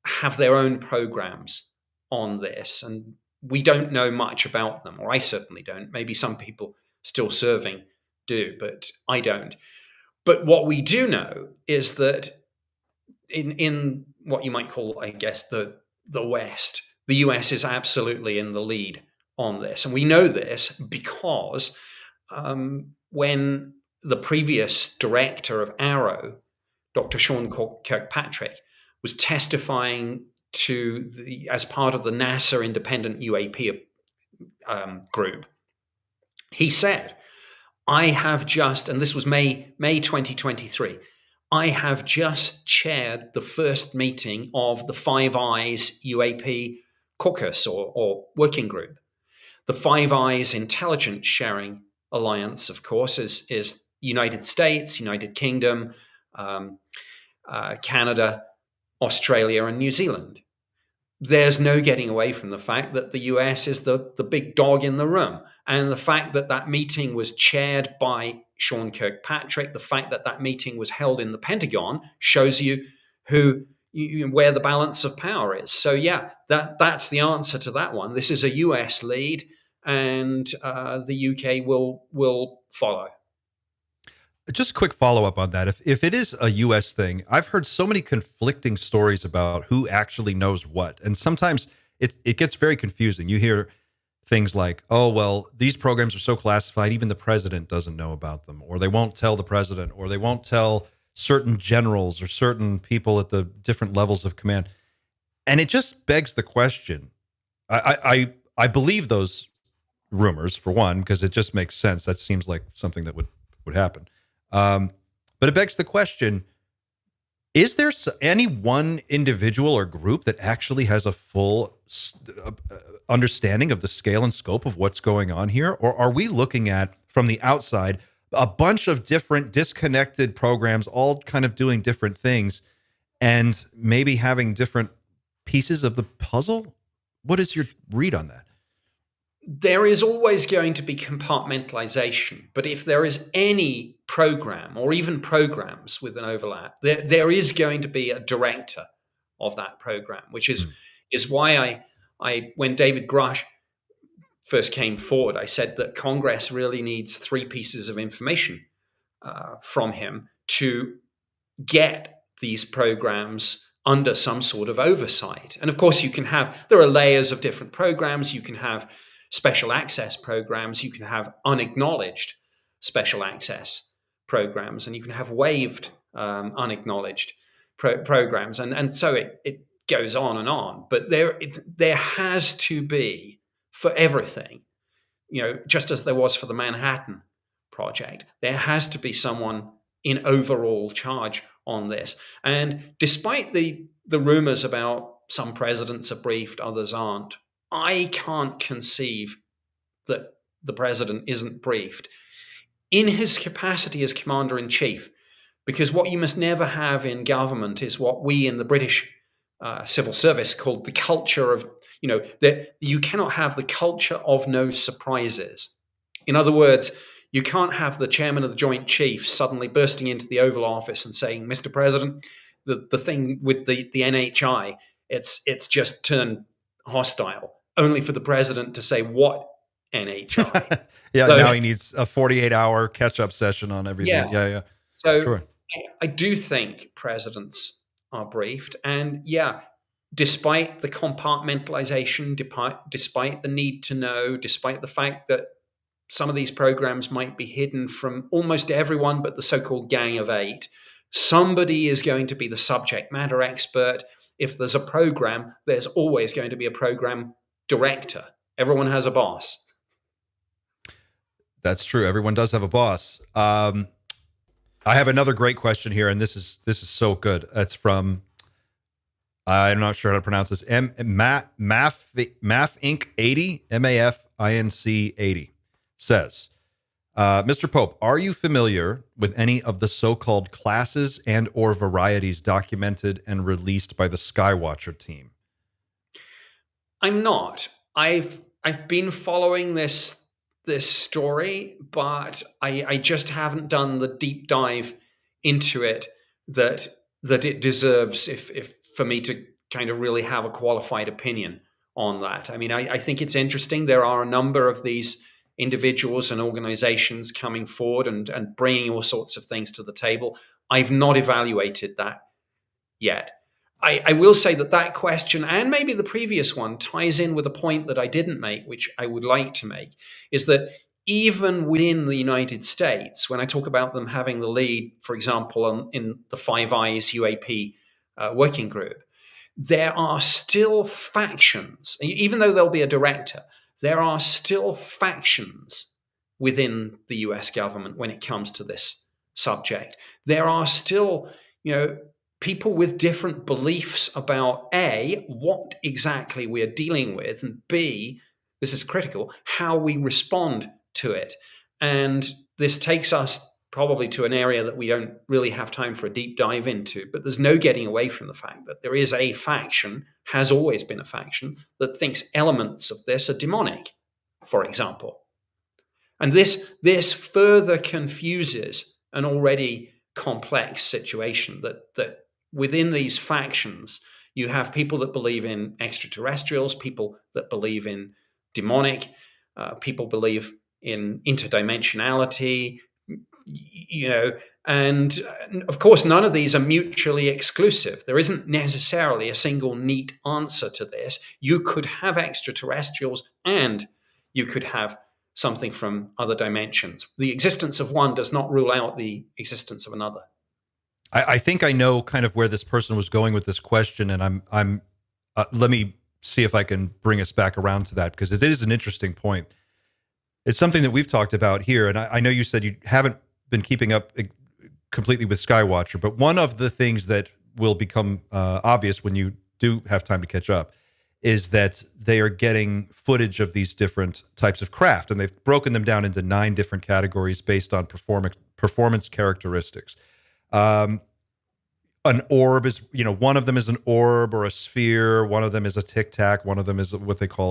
have their own programs on this, and we don't know much about them, or I certainly don't. Maybe some people still serving do, but I don't. But what we do know is that in what you might call, I guess, the West, the US is absolutely in the lead on this. And we know this because when the previous director of Arrow, Dr. Sean Kirkpatrick, was testifying as part of the NASA independent UAP group, he said, I have just, and this was May 2023, I have just chaired the first meeting of the Five Eyes UAP caucus or working group. The Five Eyes Intelligence Sharing Alliance, of course, is United States, United Kingdom, Canada, Australia, and New Zealand. There's no getting away from the fact that the US is the big dog in the room. And the fact that that meeting was chaired by Sean Kirkpatrick, the fact that that meeting was held in the Pentagon, shows you where the balance of power is. So yeah, that's the answer to that one. This is a US lead, and the UK will follow. Just a quick follow-up on that. If it is a U.S. thing, I've heard so many conflicting stories about who actually knows what. And sometimes it gets very confusing. You hear things like, oh, well, these programs are so classified, even the president doesn't know about them, or they won't tell the president, or they won't tell certain generals or certain people at the different levels of command. And it just begs the question. I believe those rumors, for one, because it just makes sense. That seems like something that would happen. But it begs the question, is there any one individual or group that actually has a full understanding of the scale and scope of what's going on here? Or are we looking at, from the outside, a bunch of different disconnected programs, all kind of doing different things and maybe having different pieces of the puzzle? What is your read on that? There is always going to be compartmentalization, but if there is any program or even programs with an overlap, there is going to be a director of that program, which is why I when David Grush first came forward, I said that Congress really needs three pieces of information from him to get these programs under some sort of oversight. And of course, there are layers of different programs. You can have special access programs, you can have unacknowledged special access programs, and you can have waived unacknowledged programs, and so it goes on and on. But there has to be, for everything, just as there was for the Manhattan Project, there has to be someone in overall charge on this. And despite the rumors about some presidents are briefed, others aren't, I can't conceive that the president isn't briefed in his capacity as commander-in-chief, because what you must never have in government is what we in the British civil service called the culture of, that you cannot have the culture of no surprises. In other words, you can't have the chairman of the Joint Chiefs suddenly bursting into the Oval Office and saying, "Mr. President, the thing with the NHI, it's just turned hostile," only for the president to say, "What NHI?" Yeah, So, now he needs a 48-hour catch-up session on everything. Yeah. So Sure. I do think presidents are briefed. And yeah, despite the compartmentalization, despite the need to know, despite the fact that some of these programs might be hidden from almost everyone but the so-called Gang of Eight, somebody is going to be the subject matter expert. If there's a program, there's always going to be a program director. Everyone has a boss. That's true. Everyone does have a boss. I have another great question here, and this is so good. It's from I'm not sure how to pronounce this. Maf Inc. 80 MAFINC 80 says, Mr. Pope, are you familiar with any of the so-called classes and or varieties documented and released by the Skywatcher team? I'm not. I've been following this story, but I just haven't done the deep dive into it that it deserves if for me to kind of really have a qualified opinion on that. I mean, I think it's interesting. There are a number of these individuals and organizations coming forward and bringing all sorts of things to the table. I've not evaluated that yet. I will say that question, and maybe the previous one, ties in with a point that I didn't make, which I would like to make, is that even within the United States, when I talk about them having the lead, for example, in the Five Eyes UAP working group, there are still factions. Even though there'll be a director, there are still factions within the US government when it comes to this subject. There are still, people with different beliefs about A, what exactly we are dealing with, and B, this is critical, how we respond to it. And this takes us probably to an area that we don't really have time for a deep dive into, but there's no getting away from the fact that there is a faction, has always been a faction, that thinks elements of this are demonic, for example. And this further confuses an already complex situation that within these factions, you have people that believe in extraterrestrials, people that believe in demonic, people believe in interdimensionality, and of course, none of these are mutually exclusive. There isn't necessarily a single neat answer to this. You could have extraterrestrials and you could have something from other dimensions. The existence of one does not rule out the existence of another. I think I know kind of where this person was going with this question, and I'm let me see if I can bring us back around to that, because it is an interesting point. It's something that we've talked about here, and I know you said you haven't been keeping up completely with Skywatcher, but one of the things that will become obvious when you do have time to catch up is that they are getting footage of these different types of craft, and they've broken them down into 9 different categories based on performance characteristics. An orb is, one of them is an orb or a sphere. One of them is a tic tac. One of them is what they call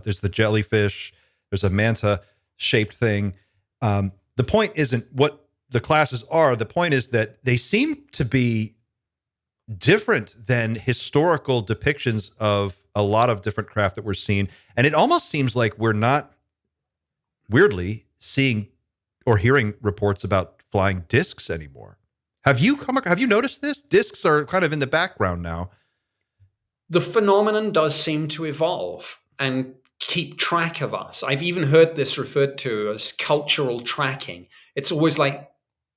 there's the jellyfish. There's a manta shaped thing. The point isn't what the classes are. The point is that they seem to be different than historical depictions of a lot of different craft that we're seeing. And it almost seems like we're not, weirdly, seeing or hearing reports about flying discs anymore. Have you noticed this? Discs are kind of in the background now. The phenomenon does seem to evolve and keep track of us. I've even heard this referred to as cultural tracking. It's always like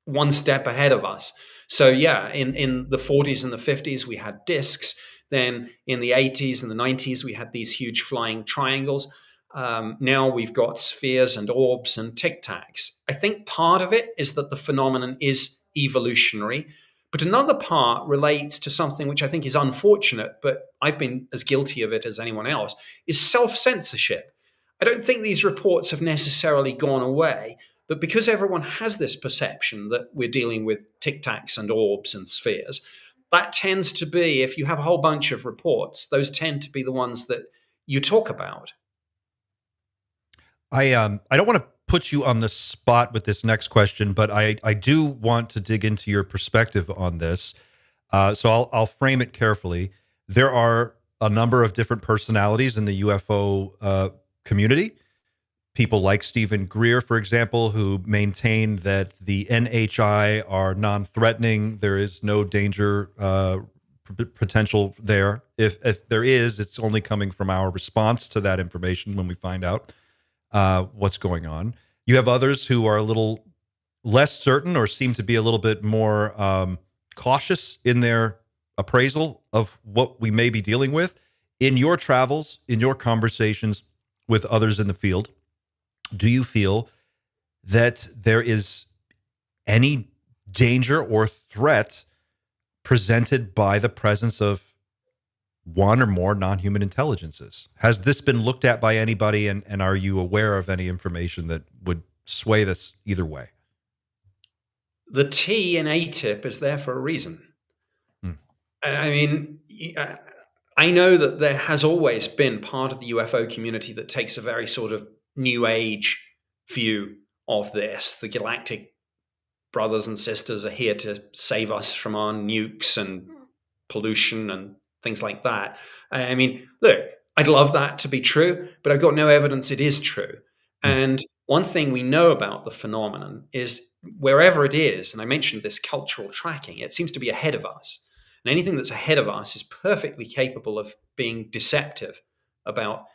one step ahead of us. So yeah, in the 40s and the 50s, we had discs. Then in the 80s and the 90s, we had these huge flying triangles. Now we've got spheres and orbs and tic tacs. I think part of it is that the phenomenon is evolutionary. But another part relates to something which I think is unfortunate, but I've been as guilty of it as anyone else, is self-censorship. I don't think these reports have necessarily gone away, but because everyone has this perception that we're dealing with tic-tacs and orbs and spheres, that tends to be, if you have a whole bunch of reports, those tend to be the ones that you talk about. I don't want to put you on the spot with this next question, but I do want to dig into your perspective on this. So I'll frame it carefully. There are a number of different personalities in the UFO community. People like Stephen Greer, for example, who maintain that the NHI are non-threatening. There is no danger potential there. If there is, it's only coming from our response to that information when we find out what's going on. You have others who are a little less certain or seem to be a little bit more cautious in their appraisal of what we may be dealing with. In your travels, in your conversations with others in the field, do you feel that there is any danger or threat presented by the presence of one or more non-human intelligences? Has this been looked at by anybody, and are you aware of any information that would sway this either way? The T in ATIP is there for a reason. I mean, I know that there has always been part of the UFO community that takes a very sort of new age view of this. The galactic brothers and sisters are here to save us from our nukes and pollution and things like that. I mean, look, I'd love that to be true, but I've got no evidence it is true. And one thing we know about the phenomenon is wherever it is, and I mentioned this cultural tracking, it seems to be ahead of us. And anything that's ahead of us is perfectly capable of being deceptive about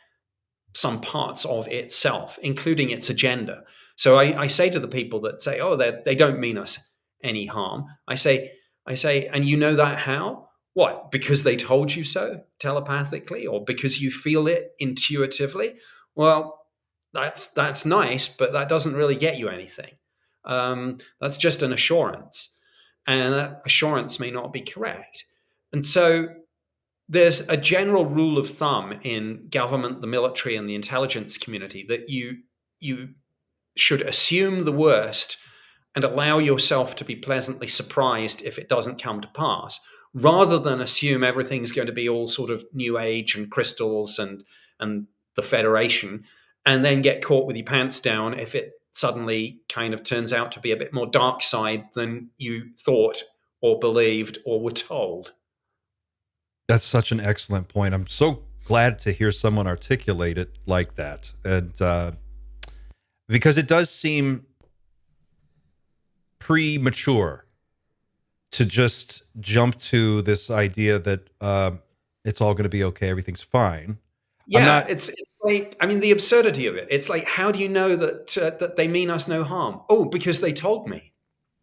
some parts of itself, including its agenda. So I say to the people that say, oh, they don't mean us any harm. I say, and you know that how? What? Because they told you so telepathically, or because you feel it intuitively? Well, that's nice, but that doesn't really get you anything. That's just an assurance, and that assurance may not be correct. And so there's a general rule of thumb in government, the military, and the intelligence community that you should assume the worst and allow yourself to be pleasantly surprised if it doesn't come to pass, rather than assume everything's going to be all sort of new age and crystals and the Federation, and then get caught with your pants down if it suddenly kind of turns out to be a bit more dark side than you thought or believed or were told. That's such an excellent point. I'm so glad to hear someone articulate it like that. And because it does seem premature to just jump to this idea that it's all going to be okay, everything's fine. Yeah, it's like, I mean, the absurdity of it. It's like, how do you know that they mean us no harm? Oh, because they told me.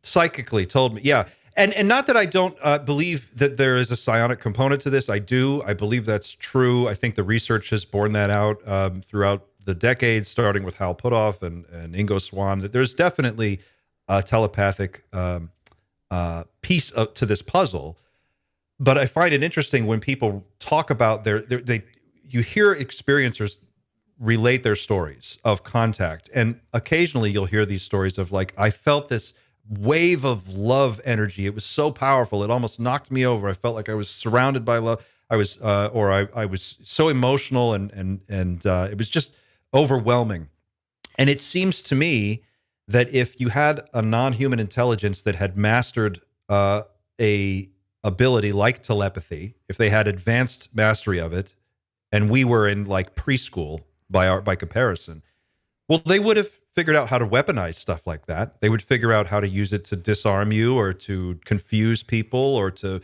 Psychically told me, yeah. And not that I don't believe that there is a psionic component to this. I do. I believe that's true. I think the research has borne that out throughout the decades, starting with Hal Puthoff and Ingo Swann. That there's definitely a telepathic piece to this puzzle. But I find it interesting when people talk about you hear experiencers relate their stories of contact, and occasionally you'll hear these stories of like, I felt this wave of love energy. It was so powerful. It almost knocked me over. I felt like I was surrounded by love. I was so emotional and it was just overwhelming. And it seems to me that if you had a non-human intelligence that had mastered a ability like telepathy, if they had advanced mastery of it, and we were in like preschool by comparison, well, they would have figured out how to weaponize stuff like that. They would figure out how to use it to disarm you or to confuse people or to,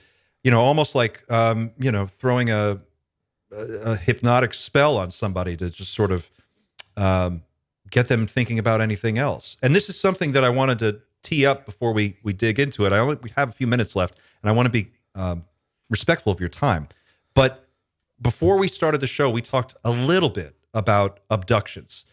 almost like, throwing a hypnotic spell on somebody to just sort of get them thinking about anything else. And this is something that I wanted to tee up before we dig into it. We have a few minutes left, and I want to be respectful of your time. But before we started the show, we talked a little bit about abductions.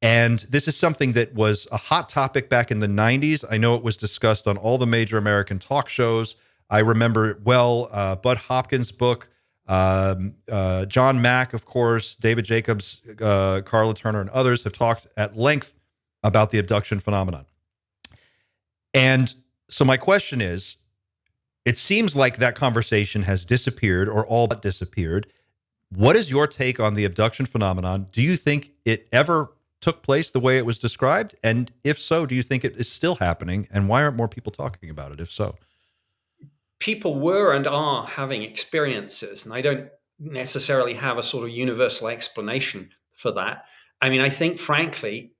And this is something that was a hot topic back in the 90s. I know it was discussed on all the major American talk shows. I remember Bud Hopkins' book, John Mack, of course, David Jacobs, Carla Turner, and others have talked at length about the abduction phenomenon. And so my question is, it seems like that conversation has disappeared or all but disappeared. What is your take on the abduction phenomenon? Do you think it ever took place the way it was described? And if so, do you think it is still happening? And why aren't more people talking about it, if so? People were and are having experiences, and I don't necessarily have a sort of universal explanation for that. I mean, I think, frankly,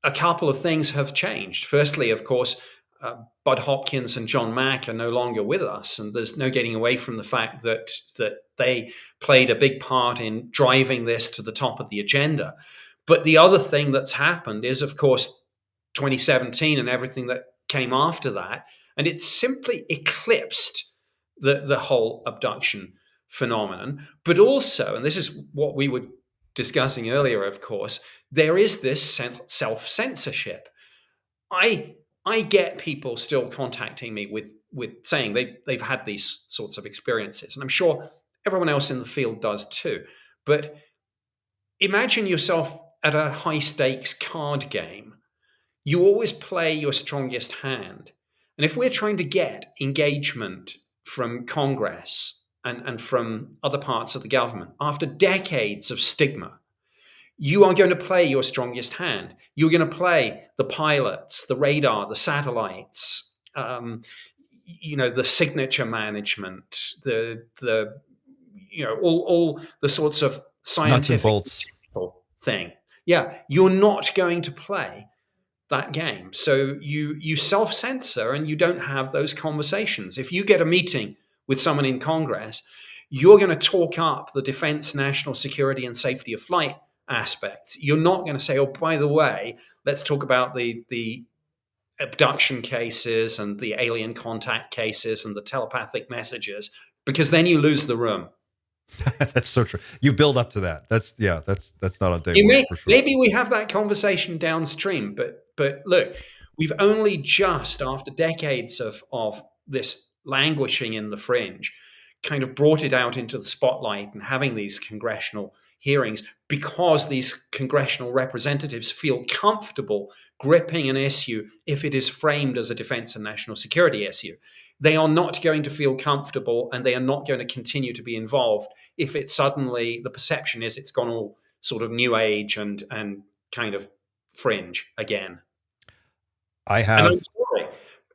a couple of things have changed. Firstly, of course, Bud Hopkins and John Mack are no longer with us, and there's no getting away from the fact that they played a big part in driving this to the top of the agenda. But the other thing that's happened is, of course, 2017 and everything that came after that, and it simply eclipsed the whole abduction phenomenon. But also, and this is what we were discussing earlier, of course, there is this self-censorship. I get people still contacting me with saying they've had these sorts of experiences, and I'm sure everyone else in the field does too. But imagine yourself at a high stakes card game. You always play your strongest hand, and if we're trying to get engagement from Congress and from other parts of the government after decades of stigma, you are going to play your strongest hand. You're going to play the pilots, the radar, the satellites, the signature management, all the sorts of scientific nuts and bolts thing. Yeah, you're not going to play that game. So you self-censor and you don't have those conversations. If you get a meeting with someone in Congress, you're going to talk up the defense, national security, and safety of flight aspects. You're not going to say, oh, by the way, let's talk about the abduction cases and the alien contact cases and the telepathic messages, because then you lose the room. That's so true. You build up to that. That's not on day one for sure. Maybe we have that conversation downstream, but look, we've only just, after decades of this languishing in the fringe, kind of brought it out into the spotlight and having these congressional hearings, because these congressional representatives feel comfortable gripping an issue if it is framed as a defense and national security issue. They are not going to feel comfortable, and they are not going to continue to be involved if it suddenly, the perception is it's gone all sort of new age and kind of fringe again. And I'm sorry.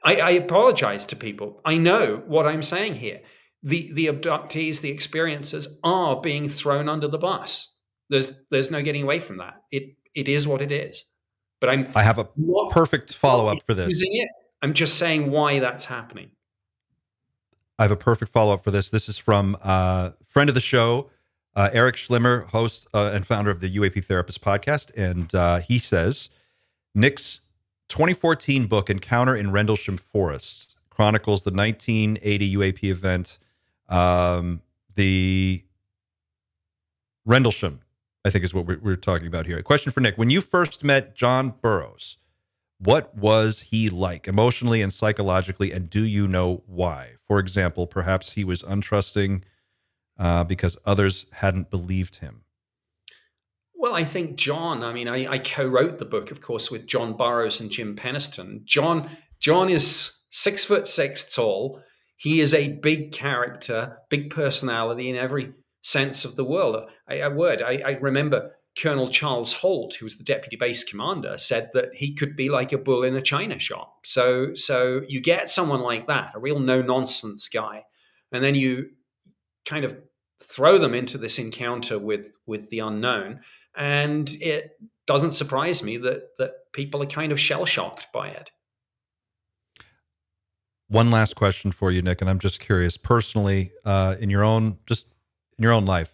I apologize to people. I know what I'm saying here. The abductees, the experiencers are being thrown under the bus. There's no getting away from that. It is what it is. But I have a perfect follow-up for this. I'm just saying why that's happening. I have a perfect follow-up for this. This is from friend of the show, Eric Schlimmer, host and founder of the UAP Therapist podcast. And he says, Nick's 2014 book, Encounter in Rendlesham Forest, chronicles the 1980 UAP event. The Rendlesham, I think, is what we're talking about here. A question for Nick. When you first met John Burroughs, what was he like emotionally and psychologically, and do you know why? For example, perhaps he was untrusting because others hadn't believed him. Well, I think John, I co-wrote the book, of course, with John Burroughs and Jim Penniston. John is 6'6" tall. He is a big character, big personality in every sense of the word. I remember Colonel Charles Holt, who was the deputy base commander, said that he could be like a bull in a china shop. So you get someone like that, a real no-nonsense guy, and then you kind of throw them into this encounter with the unknown, and it doesn't surprise me that people are kind of shell-shocked by it. One last question for you, Nick, and I'm just curious, personally, in your own life,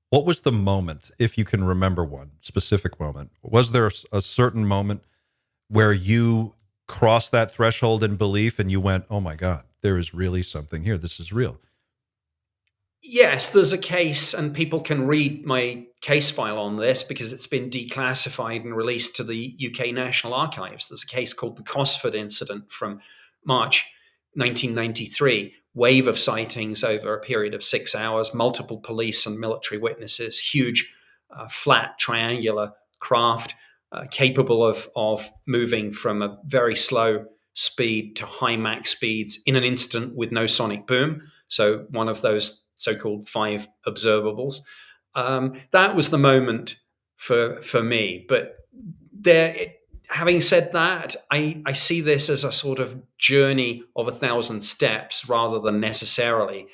what was the moment, if you can remember one specific moment? Was there a certain moment where you crossed that threshold in belief and you went, oh my God, there is really something here. This is real. Yes, there's a case, and people can read my case file on this because it's been declassified and released to the UK National Archives. There's a case called the Cosford Incident from March 1993, wave of sightings over a period of 6 hours, multiple police and military witnesses, huge flat triangular craft capable of moving from a very slow speed to high Mach speeds in an instant with no sonic boom. So one of those so-called 5 observables. That was the moment for me. But having said that, I see this as a sort of journey of 1,000 steps rather than necessarily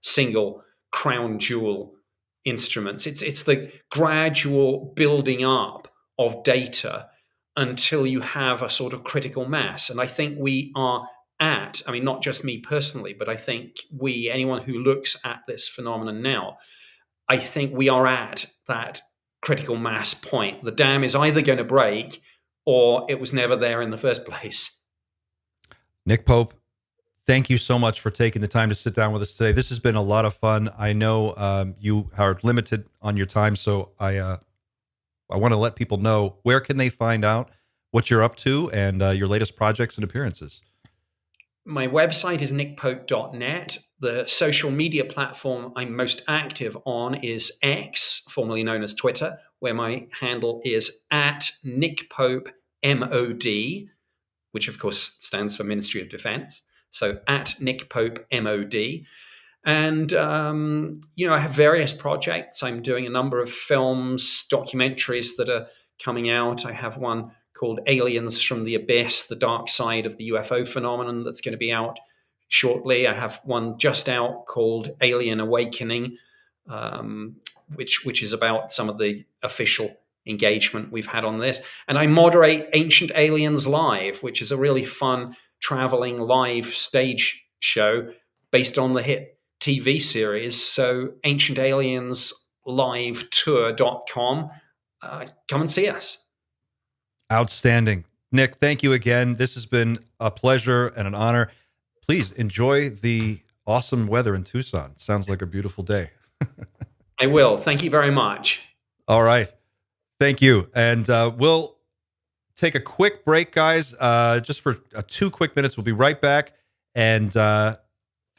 single crown jewel instruments. It's the gradual building up of data until you have a sort of critical mass. And I think we are not just me personally, but I think anyone who looks at this phenomenon now, I think we are at that critical mass point. The dam is either going to break or it was never there in the first place. Nick Pope, thank you so much for taking the time to sit down with us today. This has been a lot of fun. I know you are limited on your time, so I want to let people know, where can they find out what you're up to and your latest projects and appearances? My website is nickpope.net. The social media platform I'm most active on is X, formerly known as Twitter, where my handle is @NickPopeMOD, which of course stands for Ministry of Defense. So @NickPopeMOD. And, I have various projects. I'm doing a number of films, documentaries that are coming out. I have one called Aliens from the Abyss, the Dark Side of the UFO Phenomenon, that's going to be out shortly. I have one just out called Alien Awakening, which is about some of the official engagement we've had on this. And I moderate Ancient Aliens Live, which is a really fun traveling live stage show based on the hit TV series. So ancientalienslive.tour.com. Come and see us. Outstanding. Nick, thank you again. This has been a pleasure and an honor. Please enjoy the awesome weather in Tucson. Sounds like a beautiful day. I will. Thank you very much. All right. Thank you. And we'll take a quick break, guys, just for 2 quick minutes. We'll be right back. And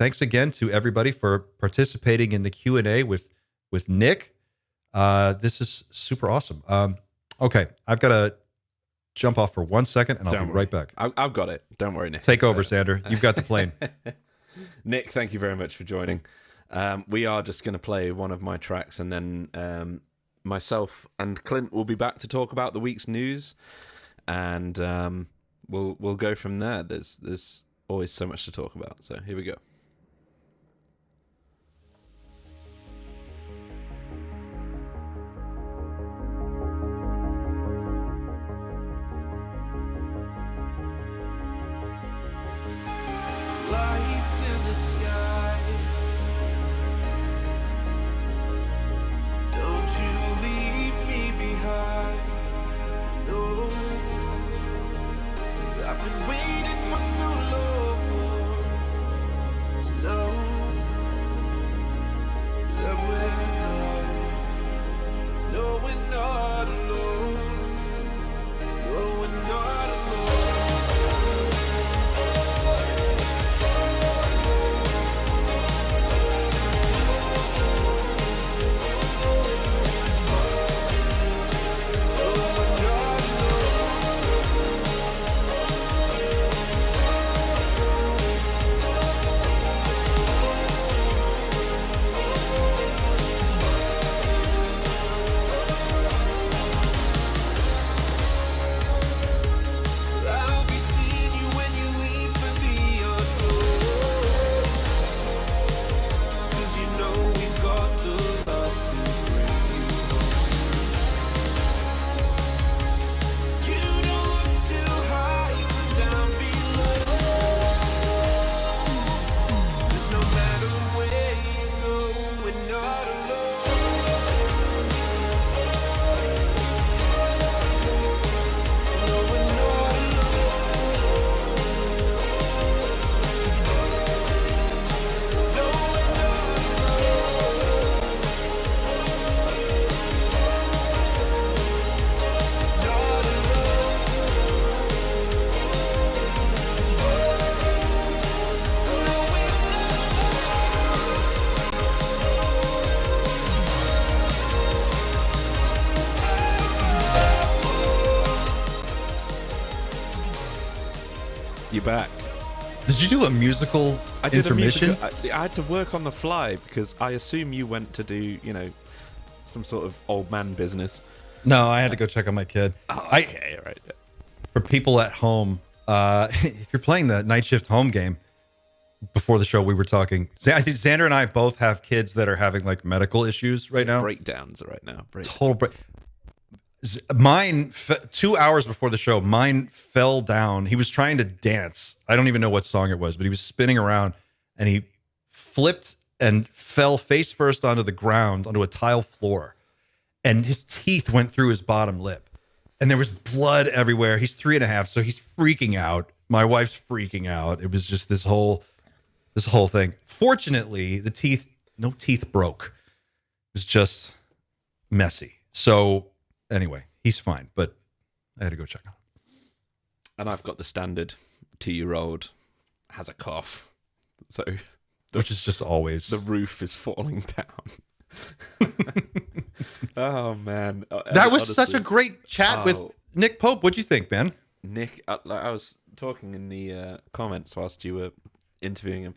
thanks again to everybody for participating in the Q&A with Nick. This is super awesome. Okay, I've got to jump off for 1 second, and I'll be right back. I've got it. Don't worry, Nick. Take over, Sander. You've got the plane. Nick, thank you very much for joining. We are just going to play one of my tracks, and then myself and Clint will be back to talk about the week's news, and we'll go from there. There's always so much to talk about. So here we go. Lights in the sky, don't you leave me behind. No, I've been waiting for so long You're back. Did you do a musical I did intermission? I had to work on the fly because I assume you went to do, some sort of old man business. No, I had to go check on my kid. Oh, okay, right. For people at home, if you're playing the night shift home game, before the show we were talking, I think Xander and I both have kids that are having like medical issues right now. Breakdowns right now. Total break. Mine, 2 hours before the show, mine fell down. He was trying to dance. I don't even know what song it was, but he was spinning around and he flipped and fell face first onto the ground, onto a tile floor. And his teeth went through his bottom lip. And there was blood everywhere. He's 3.5, so he's freaking out. My wife's freaking out. It was just this whole thing. Fortunately, no teeth broke. It was just messy. So anyway, he's fine, but I had to go check on him. And I've got the standard 2-year-old has a cough. So Which is just always. The roof is falling down. Oh, man. That was such a great chat with Nick Pope. What'd you think, Ben? Nick, I was talking in the comments whilst you were interviewing him.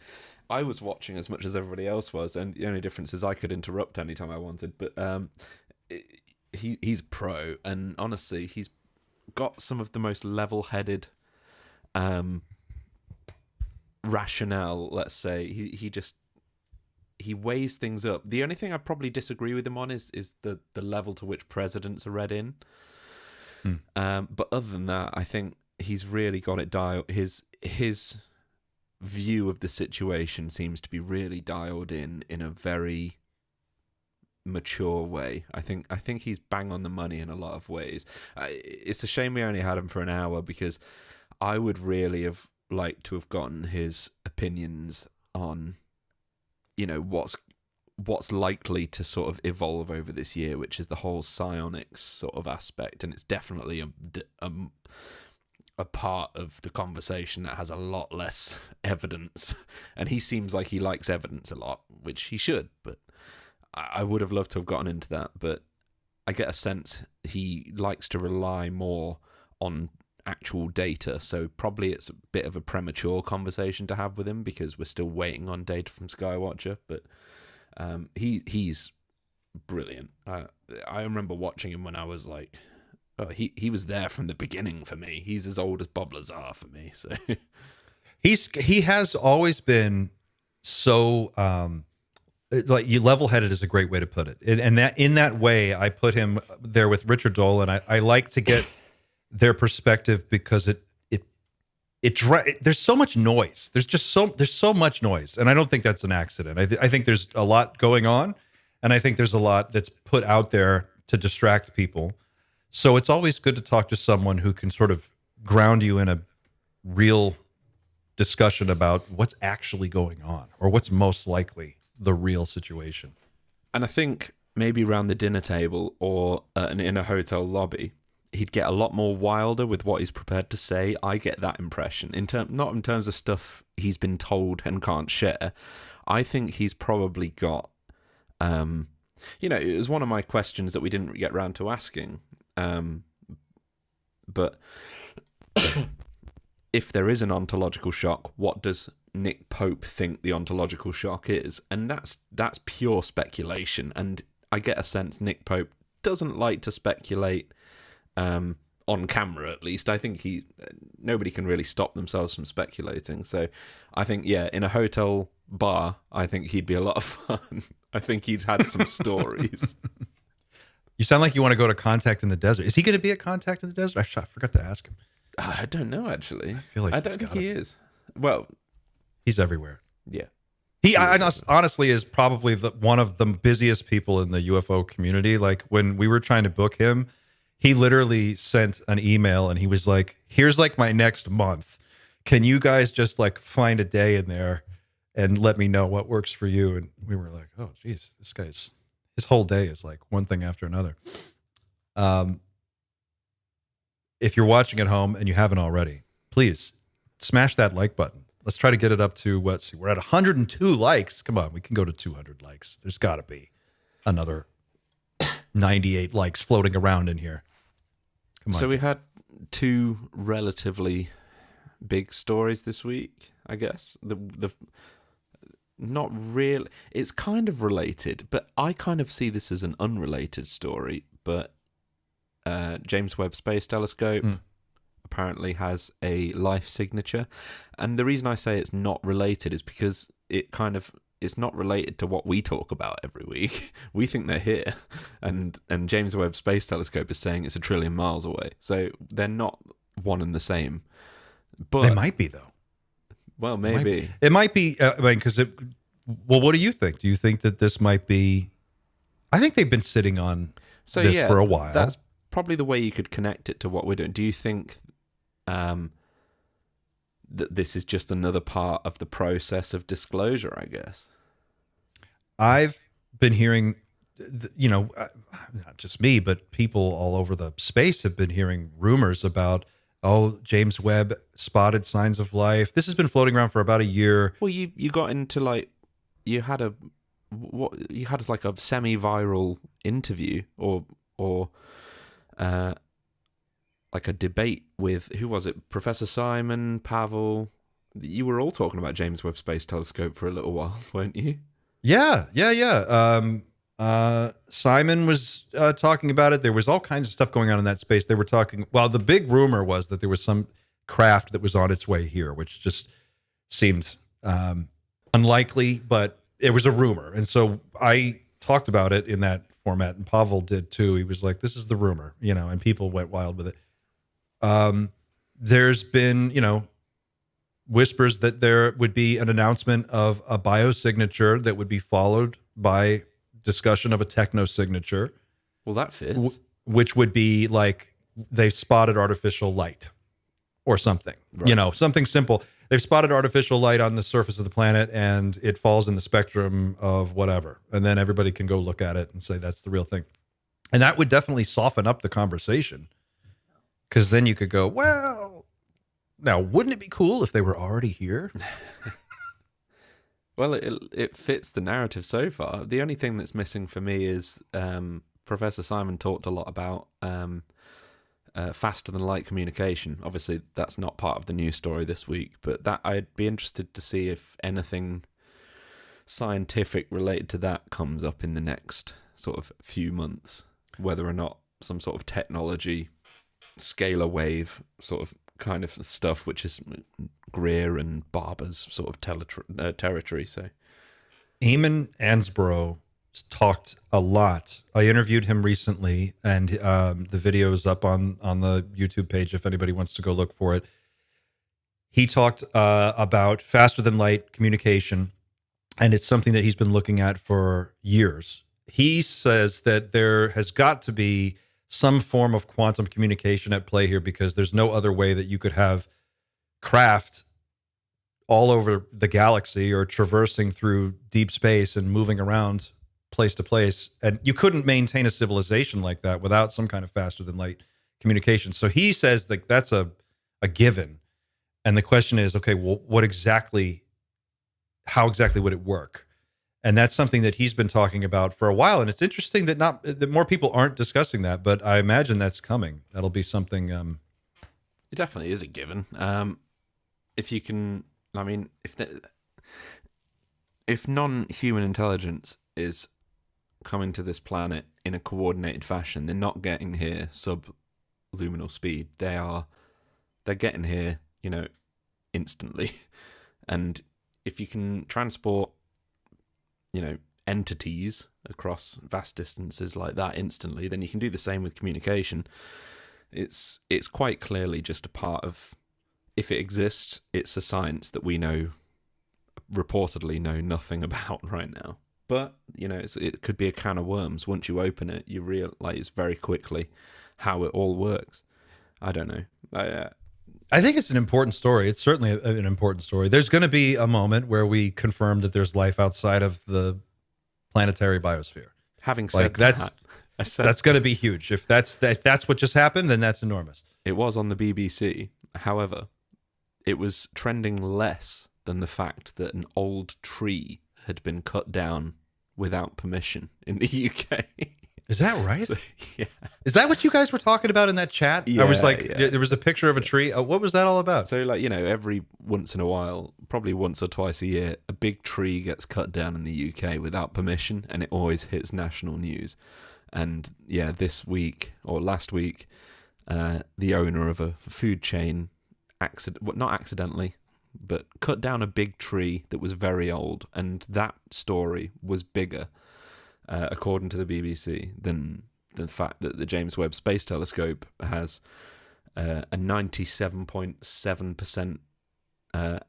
I was watching as much as everybody else was, and the only difference is I could interrupt anytime I wanted. But he's a pro, and honestly, he's got some of the most level-headed rationale. Let's say he weighs things up. The only thing I probably disagree with him on is the level to which presidents are read in. But other than that, I think he's really got it dialed. His view of the situation seems to be really dialed in a very mature way. I think he's bang on the money in a lot of ways. It's a shame we only had him for an hour because I would really have liked to have gotten his opinions on, what's likely to sort of evolve over this year, which is the whole psionics sort of aspect, and it's definitely a part of the conversation that has a lot less evidence, and he seems like he likes evidence a lot, which he should, but I would have loved to have gotten into that, but I get a sense he likes to rely more on actual data, so probably it's a bit of a premature conversation to have with him because we're still waiting on data from Skywatcher, but he's brilliant. I remember watching him when I was like, he was there from the beginning for me. He's as old as Bob Lazar for me. So he has always been so like you level-headed is a great way to put it. And that in that way, I put him there with Richard Dolan. I like to get their perspective because there's so much noise. There's so much noise, and I don't think that's an accident. I think there's a lot going on, and I think there's a lot that's put out there to distract people. So it's always good to talk to someone who can sort of ground you in a real discussion about what's actually going on or what's most likely the real situation. And I think maybe around the dinner table or in a hotel lobby, he'd get a lot more wilder with what he's prepared to say. I get that impression. Not in terms of stuff he's been told and can't share. I think he's probably got, it was one of my questions that we didn't get round to asking. But if there is an ontological shock, what does Nick Pope think the ontological shock is? And that's pure speculation. And I get a sense Nick Pope doesn't like to speculate on camera, at least. I think nobody can really stop themselves from speculating. So I think, in a hotel bar, I think he'd be a lot of fun. I think he'd had some stories. You sound like you want to go to Contact in the Desert. Is he going to be at Contact in the Desert? I forgot to ask him. I don't know, actually. I don't think he is. Well, he's everywhere. Yeah. He honestly is probably one of the busiest people in the UFO community. Like when we were trying to book him, he literally sent an email and he was like, here's like my next month. Can you guys just like find a day in there and let me know what works for you? And we were like, oh, geez, his whole day is like one thing after another. If you're watching at home and you haven't already, please smash that like button. Let's try to get it up to, we're at 102 likes. Come on, we can go to 200 likes. There's got to be another 98 likes floating around in here. Come on. So we had two relatively big stories this week, I guess. The not really. It's kind of related, but I kind of see this as an unrelated story. But James Webb Space Telescope apparently has a life signature, and the reason I say it's not related is because it's not related to what we talk about every week. We think they're here, and James Webb Space Telescope is saying it's 1 trillion miles away. So they're not one and the same. But They might be, though. Well, maybe. It might be, because well, what do you think? Do you think that this might be, I think they've been sitting on this for a while. That's probably the way you could connect it to what we're doing. Do you think that this is just another part of the process of disclosure, I guess? I've been hearing, not just me, but people all over the space have been hearing rumors about, James Webb spotted signs of life. This has been floating around for about a year. Well, you got into you had a semi-viral interview or like a debate with, who was it? Professor Simon, Pavel. You were all talking about James Webb Space Telescope for a little while, weren't you? Yeah. Simon was talking about it. There was all kinds of stuff going on in that space. They were talking. Well, the big rumor was that there was some craft that was on its way here, which just seemed unlikely, but it was a rumor. And so I talked about it in that format, and Pavel did too. He was like, "This is the rumor," and people went wild with it. There's been, whispers that there would be an announcement of a biosignature that would be followed by discussion of a technosignature. Well, that fits. Which would be like they've spotted artificial light or something, Right. Something simple. They've spotted artificial light on the surface of the planet and it falls in the spectrum of whatever. And then everybody can go look at it and say that's the real thing. And that would definitely soften up the conversation, because then you could go, well, now, wouldn't it be cool if they were already here? Well, it fits the narrative so far. The only thing that's missing for me is Professor Simon talked a lot about faster than light communication. Obviously, that's not part of the news story this week, but that I'd be interested to see if anything scientific related to that comes up in the next sort of few months, whether or not some sort of technology, scalar wave sort of kind of stuff, which is Greer and Barber's sort of territory. So Eamon Ansbro talked a lot. I interviewed him recently, and the video is up on the YouTube page if anybody wants to go look for it. He talked about faster than light communication, and it's something that he's been looking at for years. He says that there has got to be some form of quantum communication at play here, because there's no other way that you could have craft all over the galaxy or traversing through deep space and moving around place to place. And you couldn't maintain a civilization like that without some kind of faster than light communication. So he says that that's a given. And the question is, okay, well, how exactly would it work? And that's something that he's been talking about for a while. And it's interesting that more people aren't discussing that, but I imagine that's coming. That'll be something. it definitely is a given. If you can, I mean, if non-human intelligence is coming to this planet in a coordinated fashion, they're not getting here sub-luminal speed. They're getting here, instantly. And if you can transport, entities across vast distances like that instantly, then you can do the same with communication. It's quite clearly just a part of, if it exists, it's a science that we reportedly know nothing about right now. But, it could be a can of worms. Once you open it, you realize very quickly how it all works. I don't know. I think it's an important story. It's certainly an important story. There's going to be a moment where we confirm that there's life outside of the planetary biosphere. Having said that's going to be huge. If that's what just happened, then that's enormous. It was on the BBC. However, it was trending less than the fact that an old tree had been cut down without permission in the UK. Is that right? So, yeah. Is that what you guys were talking about in that chat? I was Yeah, like, yeah. there was a picture of a tree. What was that all about? So, like, every once in a while, probably once or twice a year, a big tree gets cut down in the UK without permission, and it always hits national news. And yeah, this week or last week, the owner of a food chain, not accidentally, but cut down a big tree that was very old, and that story was bigger, according to the BBC, than the fact that the James Webb Space Telescope has a 97.7%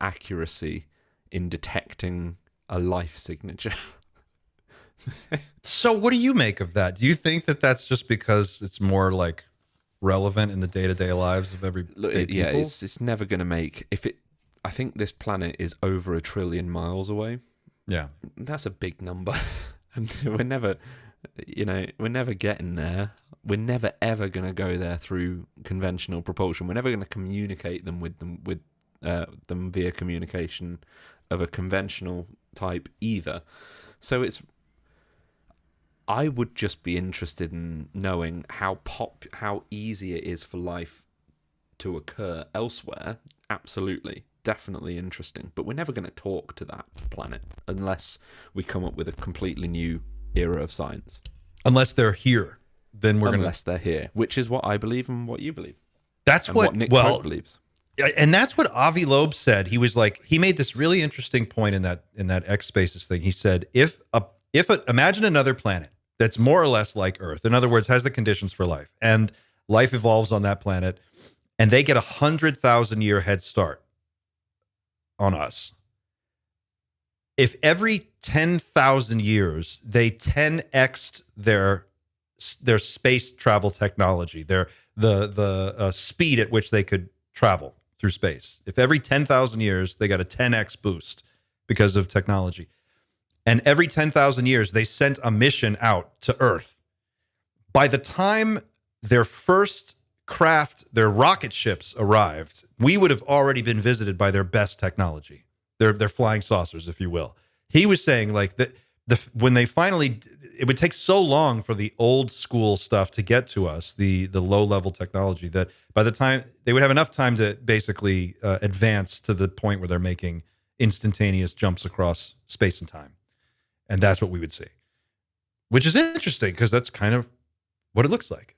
accuracy in detecting a life signature. So what do you make of that? Do you think that that's just because it's more like relevant in the day-to-day lives of everyday people? Yeah, it's never going to make... I think this planet is over 1 trillion miles away. Yeah. That's a big number. And we're never getting there. We're never ever going to go there through conventional propulsion. We're never going to communicate them with them via communication of a conventional type either. So I would just be interested in knowing how easy it is for life to occur elsewhere. Absolutely. Definitely interesting. But we're never going to talk to that planet unless we come up with a completely new era of science. Unless they're here, then Unless they're here, which is what I believe and what you believe. That's and what Nick Pope believes. And that's what Avi Loeb said. He was like, he made this really interesting point in that X Spaces thing. He said, imagine another planet that's more or less like Earth. In other words, has the conditions for life, and life evolves on that planet, and they get 100,000-year head start on us. If every 10,000 years they 10x'd their space travel technology, the speed at which they could travel through space, if every 10,000 years they got a 10x boost because of technology, and every 10,000 years they sent a mission out to Earth, by the time their first craft, their rocket ships arrived, we would have already been visited by their best technology, their flying saucers, if you will. He was saying like that when they finally, it would take so long for the old school stuff to get to us, the low level technology, that by the time they would have enough time to basically advance to the point where they're making instantaneous jumps across space and time. And that's what we would see, which is interesting because that's kind of what it looks like.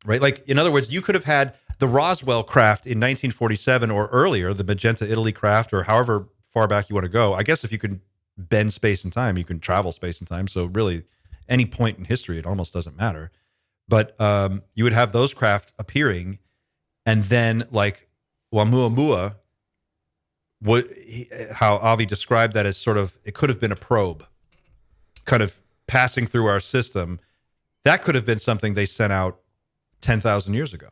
Right? Like, in other words, you could have had the Roswell craft in 1947 or earlier, the Magenta Italy craft, or however far back you want to go. I guess if you can bend space and time, you can travel space and time. So really, any point in history, it almost doesn't matter. But you would have those craft appearing, and then like Oumuamua, how Avi described that as sort of, it could have been a probe kind of passing through our system. That could have been something they sent out 10,000 years ago,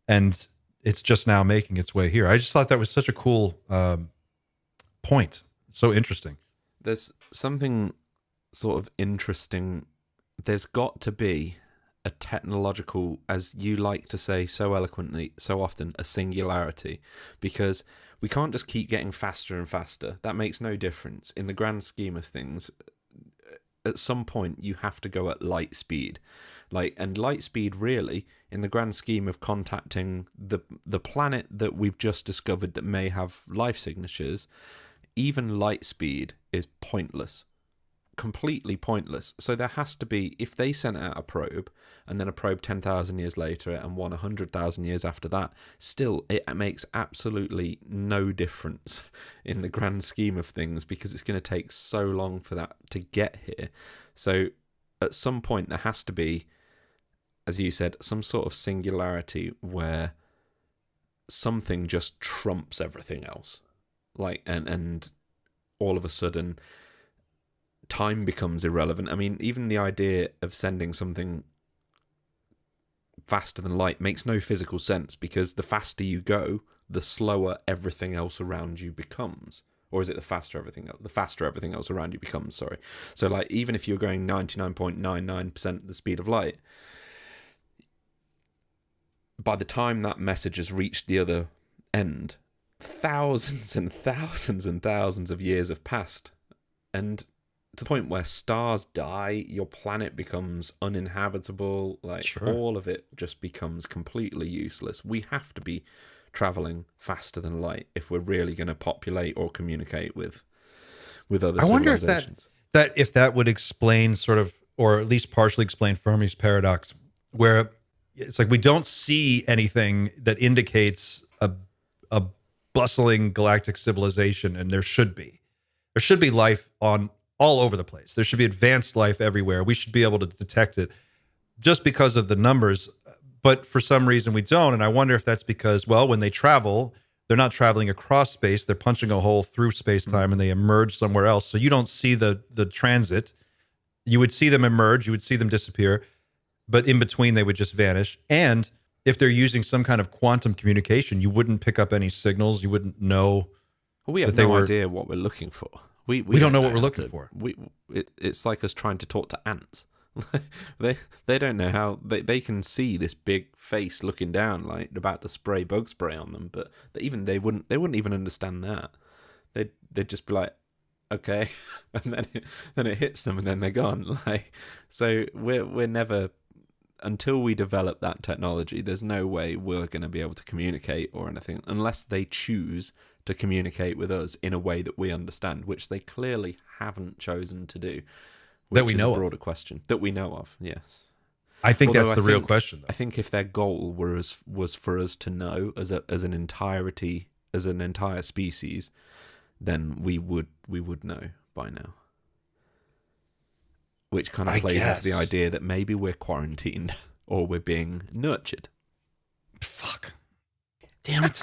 and it's just now making its way here. I just thought that was such a cool point. So interesting. There's something sort of interesting. There's got to be a technological, as you like to say so eloquently, so often, a singularity, because we can't just keep getting faster and faster. That makes no difference in the grand scheme of things. At some point, you have to go at light speed. And light speed, really, in the grand scheme of contacting the planet that we've just discovered that may have life signatures, even light speed is pointless. Completely pointless. So there has to be, if they sent out a probe, and then a probe 10,000 years later, and one 100,000 years after that, still, it makes absolutely no difference in the grand scheme of things, because it's going to take so long for that to get here. So at some point, there has to be, as you said, some sort of singularity where something just trumps everything else. And all of a sudden, time becomes irrelevant. I mean, even the idea of sending something faster than light makes no physical sense, because the faster you go, the slower everything else around you becomes. Or is it the faster everything else? The faster everything else around you becomes, sorry. So, even if you're going 99.99% the speed of light, by the time that message has reached the other end, thousands and thousands and thousands of years have passed. And to the point where stars die, your planet becomes uninhabitable, like all of it just becomes completely useless. We have to be traveling faster than light if we're really going to populate or communicate with other I wonder civilizations. if that would explain sort of, or at least partially explain Fermi's paradox, where it's like we don't see anything that indicates a bustling galactic civilization, and there should be life on all over the place. There should be advanced life everywhere. We should be able to detect it just because of the numbers. But for some reason we don't. And I wonder if that's because, well, when they travel, they're not traveling across space. They're punching a hole through space-time and they emerge somewhere else. So you don't see the transit. You would see them emerge. You would see them disappear. But in between, they would just vanish. And if they're using some kind of quantum communication, you wouldn't pick up any signals. You wouldn't know. Well, we have no idea what we're looking for. We don't know what we're looking for. It's like us trying to talk to ants. they don't know how they can see this big face looking down, like about to spray bug spray on them, but they wouldn't even understand that. They'd just be like, okay, and then it hits them and then they're gone. Like, so we're never, until we develop that technology, there's no way we're going to be able to communicate or anything unless they choose to communicate with us in a way that we understand, which they clearly haven't chosen to do. That we know of. A broader question that we know of, yes. I think that's the real question, though. I think if their goal was for us to know as an entirety, as an entire species, then we would know by now. Which kind of plays into the idea that maybe we're quarantined or we're being nurtured. Fuck. Damn it.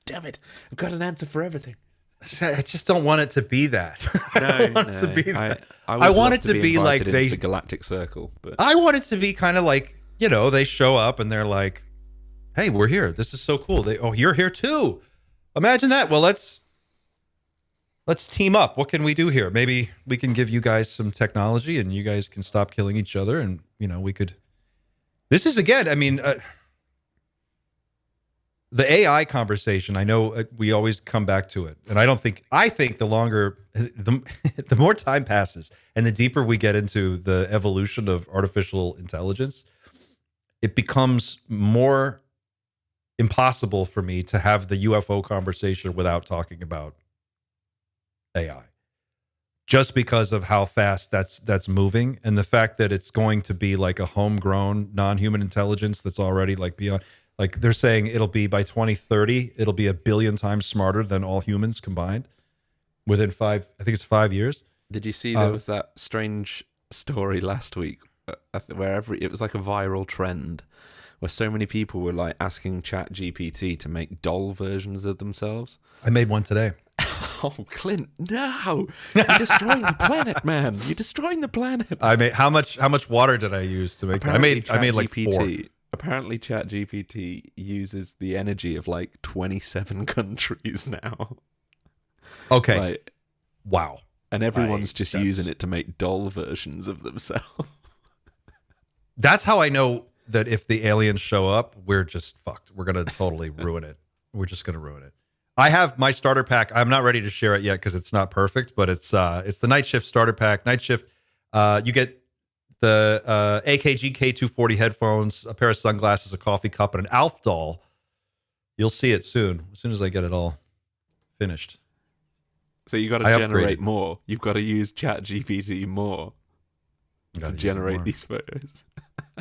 Damn it. I've got an answer for everything. I just don't want it to be that. I want it to be like the galactic circle, but I want it to be kind of like, they show up and they're like, "Hey, we're here. This is so cool." You're here too. Imagine that. Well, let's team up. What can we do here? Maybe we can give you guys some technology and you guys can stop killing each other, and we could. This is again, I mean, the AI conversation, I know we always come back to it. And I think the longer, the more time passes and the deeper we get into the evolution of artificial intelligence, it becomes more impossible for me to have the UFO conversation without talking about AI. Just because of how fast that's moving, and the fact that it's going to be like a homegrown non-human intelligence that's already like beyond. Like they're saying it'll be by 2030, it'll be 1 billion times smarter than all humans combined within 5 years. Did you see there was that strange story last week where it was like a viral trend where so many people were like asking ChatGPT to make doll versions of themselves? I made one today. Oh, Clint, no. You're destroying the planet, man. You're destroying the planet. I made how much water did I use to make it? I made like 4. Apparently ChatGPT uses the energy of like 27 countries now. Okay. Like, wow. And everyone's just using it to make doll versions of themselves. That's how I know that if the aliens show up, we're just fucked. We're going to totally ruin it. We're just going to ruin it. I have my starter pack. I'm not ready to share it yet because it's not perfect, but it's the Night Shift starter pack. Night Shift, you get the AKG K240 headphones, a pair of sunglasses, a coffee cup, and an Alf doll. You'll see it soon as I get it all finished. So you got to generate more. You've got to use ChatGPT more to generate these photos.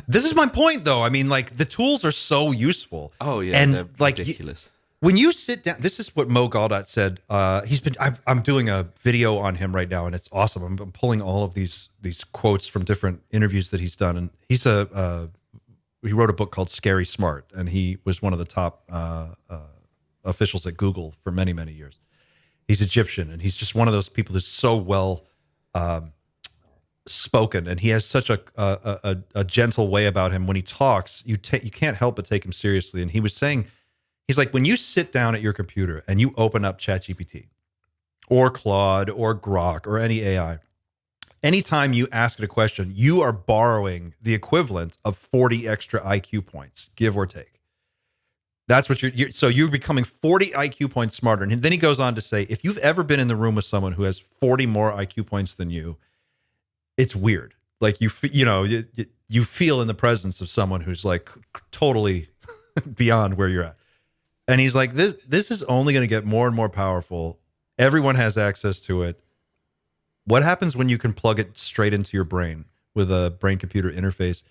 This is my point, though. I mean, like, the tools are so useful. Oh, yeah, and they're like, ridiculous. When you sit down, this is what Mo Gaudat said. I'm doing a video on him right now, and it's awesome. I'm pulling all of these quotes from different interviews that he's done, and he wrote a book called Scary Smart, and he was one of the top officials at Google for many, many years. He's Egyptian, and he's just one of those people that's so well spoken, and he has such a gentle way about him. When he talks, you can't help but take him seriously. And he was saying, he's like, when you sit down at your computer and you open up ChatGPT or Claude or Grok or any AI, anytime you ask it a question, you are borrowing the equivalent of 40 extra IQ points, give or take. That's what so you're becoming 40 IQ points smarter. And then he goes on to say, if you've ever been in the room with someone who has 40 more IQ points than you, it's weird. Like you feel in the presence of someone who's like totally beyond where you're at. And he's like, this is only going to get more and more powerful. Everyone has access to it. What happens when you can plug it straight into your brain with a brain-computer interface?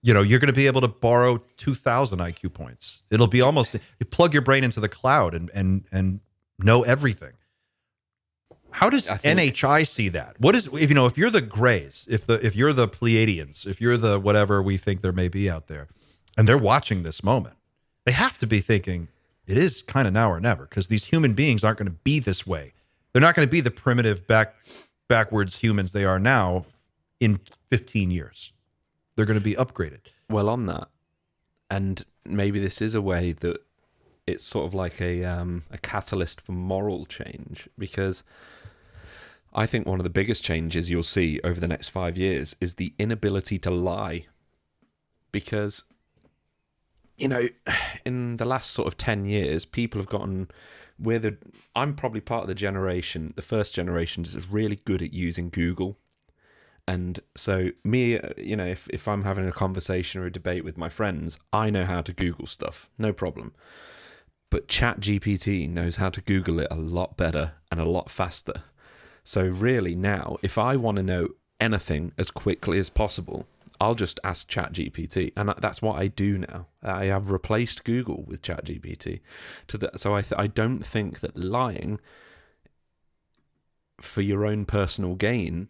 You're going to be able to borrow 2,000 IQ points. It'll be almost, you plug your brain into the cloud and know everything. How does NHI see that? What is, if you're the Greys, if you're the Pleiadians, if you're the whatever we think there may be out there, and they're watching this moment, they have to be thinking it is kind of now or never, because these human beings aren't going to be this way. They're not going to be the primitive backwards humans they are now in 15 years. They're going to be upgraded. Well, on that, and maybe this is a way that it's sort of like a catalyst for moral change, because I think one of the biggest changes you'll see over the next 5 years is the inability to lie. Because, in the last sort of 10 years, people have gotten... I'm probably part of the first generation is really good at using Google. And so me, if I'm having a conversation or a debate with my friends, I know how to Google stuff, no problem. But ChatGPT knows how to Google it a lot better and a lot faster. So really now, if I want to know anything as quickly as possible, I'll just ask ChatGPT, and that's what I do now. I have replaced Google with ChatGPT. So I don't think that lying for your own personal gain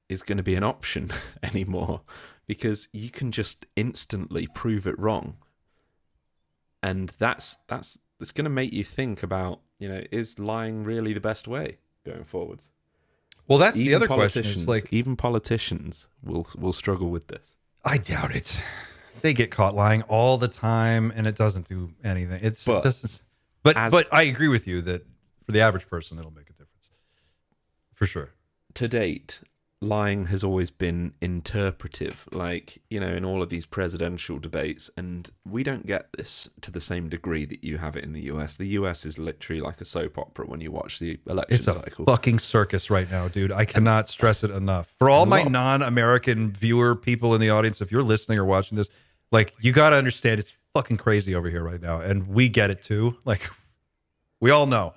is going to be an option anymore, because you can just instantly prove it wrong, and that's going to make you think about, is lying really the best way going forwards? Well, that's Even the other question. It's like even politicians will struggle with this. I doubt it. They get caught lying all the time, and it doesn't do anything. But I agree with you that for the average person, it'll make a difference for sure. To date, lying has always been interpretive, in all of these presidential debates, and we don't get this to the same degree that you have it in the US. The US is literally like a soap opera when you watch the election cycle. It's a fucking circus right now, dude. I cannot stress it enough. For all my non-American viewer people in the audience, if you're listening or watching this, you got to understand it's fucking crazy over here right now, and we get it too. We all know.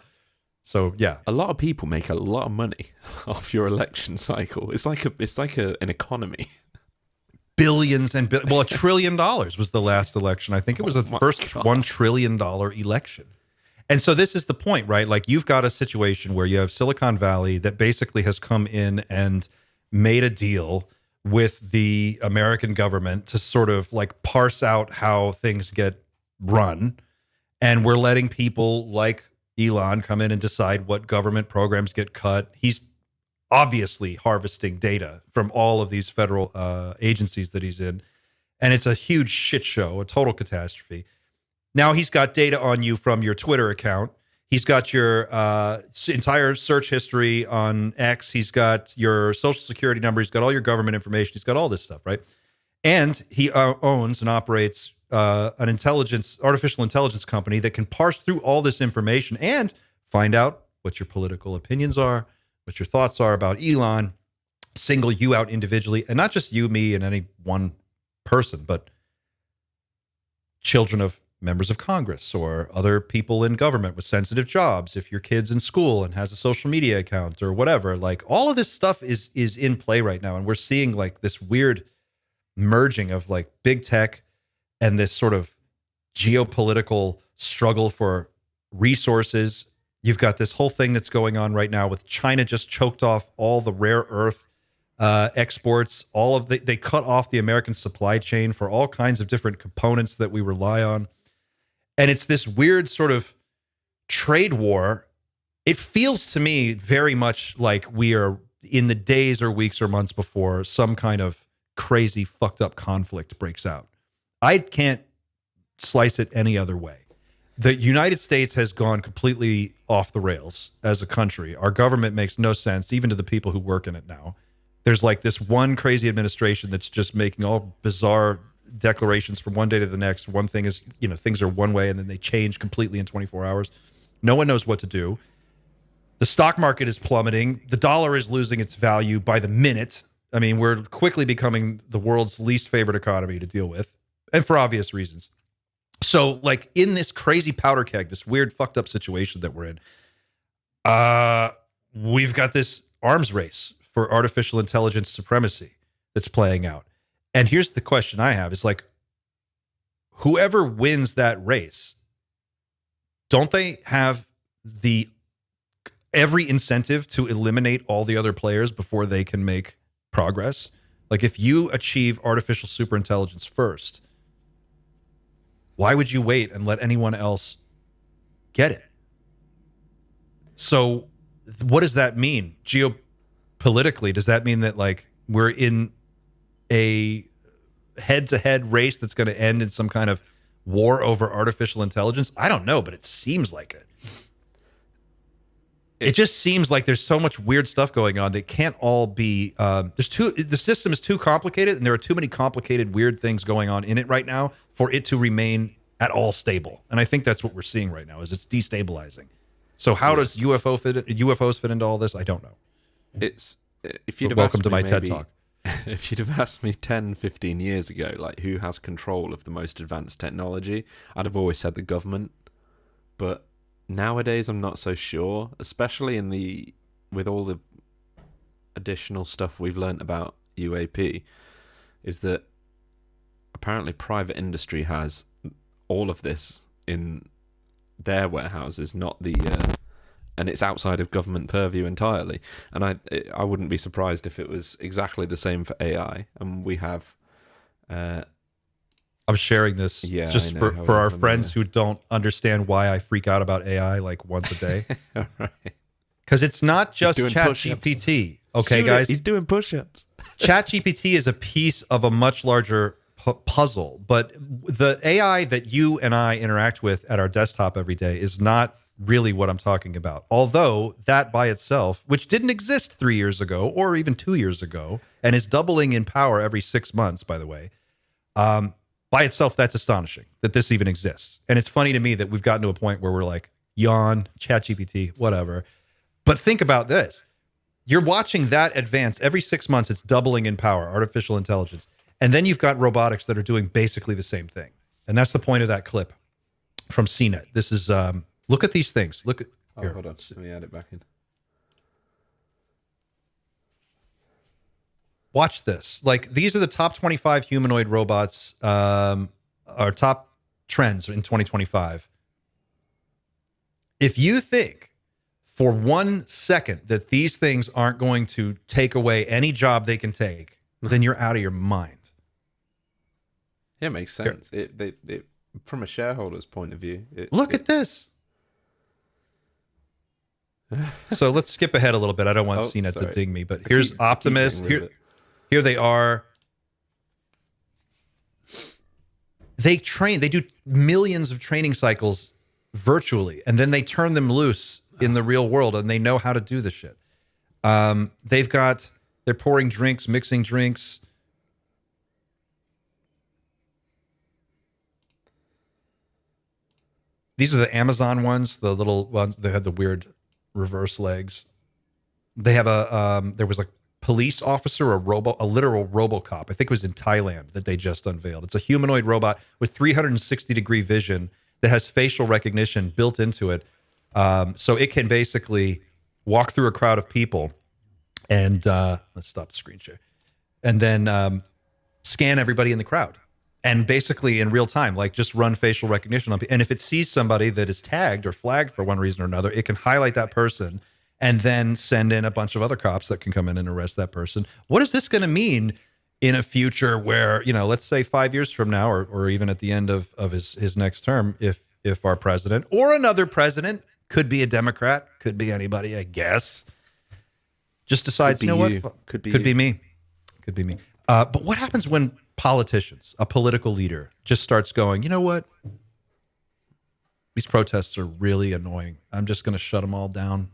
So yeah, a lot of people make a lot of money off your election cycle. It's like an economy. Billions and $1 trillion was the last election. I think it was the first $1 trillion election. And so this is the point, right? You've got a situation where you have Silicon Valley that basically has come in and made a deal with the American government to sort of parse out how things get run, and we're letting people like Elon come in and decide what government programs get cut. He's obviously harvesting data from all of these federal agencies that he's in. And it's a huge shit show, a total catastrophe. Now he's got data on you from your Twitter account. He's got your entire search history on X. He's got your social security number. He's got all your government information. He's got all this stuff, right? And he owns and operates an artificial intelligence company that can parse through all this information and find out what your political opinions are, what your thoughts are about Elon, single you out individually, and not just you, me, and any one person, but children of members of Congress or other people in government with sensitive jobs, if your kid's in school and has a social media account or whatever. All of this stuff is in play right now, and we're seeing this weird merging of big tech and this sort of geopolitical struggle for resources. You've got this whole thing that's going on right now with China just choked off all the rare earth exports. They cut off the American supply chain for all kinds of different components that we rely on. And it's this weird sort of trade war. It feels to me very much like we are in the days or weeks or months before some kind of crazy fucked up conflict breaks out. I can't slice it any other way. The United States has gone completely off the rails as a country. Our government makes no sense, even to the people who work in it now. There's this one crazy administration that's just making all bizarre declarations from one day to the next. One thing is, things are one way and then they change completely in 24 hours. No one knows what to do. The stock market is plummeting. The dollar is losing its value by the minute. I mean, we're quickly becoming the world's least favorite economy to deal with, and for obvious reasons. So, like, in this crazy powder keg, this weird fucked up situation that we're in, we've got this arms race for artificial intelligence supremacy that's playing out. And here's the question I have is like, whoever wins that race, don't they have every incentive to eliminate all the other players before they can make progress? Like, if you achieve artificial superintelligence first, why would you wait and let anyone else get it? So what does that mean geopolitically? Does that mean that, like, we're in a head-to-head race that's going to end in some kind of war over artificial intelligence? I don't know, but it seems like it. It just seems like there's so much weird stuff going on that can't all be. The system is too complicated, and there are too many complicated, weird things going on in it right now for it to remain at all stable. And I think that's what we're seeing right now. Is it's destabilizing. So how does UFOs fit into all this? I don't know. It's if you'd have welcome asked to me my TED Talk. If you'd have asked me 10, 15 years ago, like, who has control of the most advanced technology, I'd have always said the government. But nowadays, I'm not so sure, especially with all the additional stuff we've learnt about UAP, is that apparently private industry has all of this in their warehouses, not and it's outside of government purview entirely. And I wouldn't be surprised if it was exactly the same for AI. And we have. I'm sharing this just for our friends who don't understand why I freak out about AI like once a day. Because it's not just ChatGPT. Okay, guys? He's doing push-ups. ChatGPT is a piece of a much larger puzzle. But the AI that you and I interact with at our desktop every day is not really what I'm talking about. Although that by itself, which didn't exist 3 years ago or even 2 years ago, and is doubling in power every 6 months, by the way, by itself, that's astonishing that this even exists. And it's funny to me that we've gotten to a point where we're like, yawn, ChatGPT, whatever. But think about this. You're watching that advance. Every 6 months, it's doubling in power, artificial intelligence. And then you've got robotics that are doing basically the same thing. And that's the point of that clip from CNET. This is, look at these things. Look at, here. Hold on. Let me add it back in. Watch this. Like, these are the top 25 humanoid robots, our top trends in 2025. If you think for 1 second that these things aren't going to take away any job they can take, then you're out of your mind. Yeah, it makes sense. It from a shareholder's point of view. Look at this. So let's skip ahead a little bit. I don't want CNET to ding me, but here's Optimus. Here they are. They do millions of training cycles virtually, and then they turn them loose in the real world, and they know how to do the shit. They're pouring drinks, mixing drinks. These are the Amazon ones, the little ones that had the weird reverse legs. They have there was a police officer, a literal RoboCop. I think it was in Thailand that they just unveiled. It's a humanoid robot with 360-degree vision that has facial recognition built into it. So it can basically walk through a crowd of people and let's stop the screen share. And then scan everybody in the crowd. And basically in real time, like, just run facial recognition on people. And if it sees somebody that is tagged or flagged for one reason or another, it can highlight that person and then send in a bunch of other cops that can come in and arrest that person. What is this going to mean in a future where, let's say 5 years from now, or even at the end of his next term, if our president or another president, could be a Democrat, could be anybody, I guess, just decides, what? Could be me. But what happens when politicians, a political leader, just starts going, you know what? These protests are really annoying. I'm just going to shut them all down.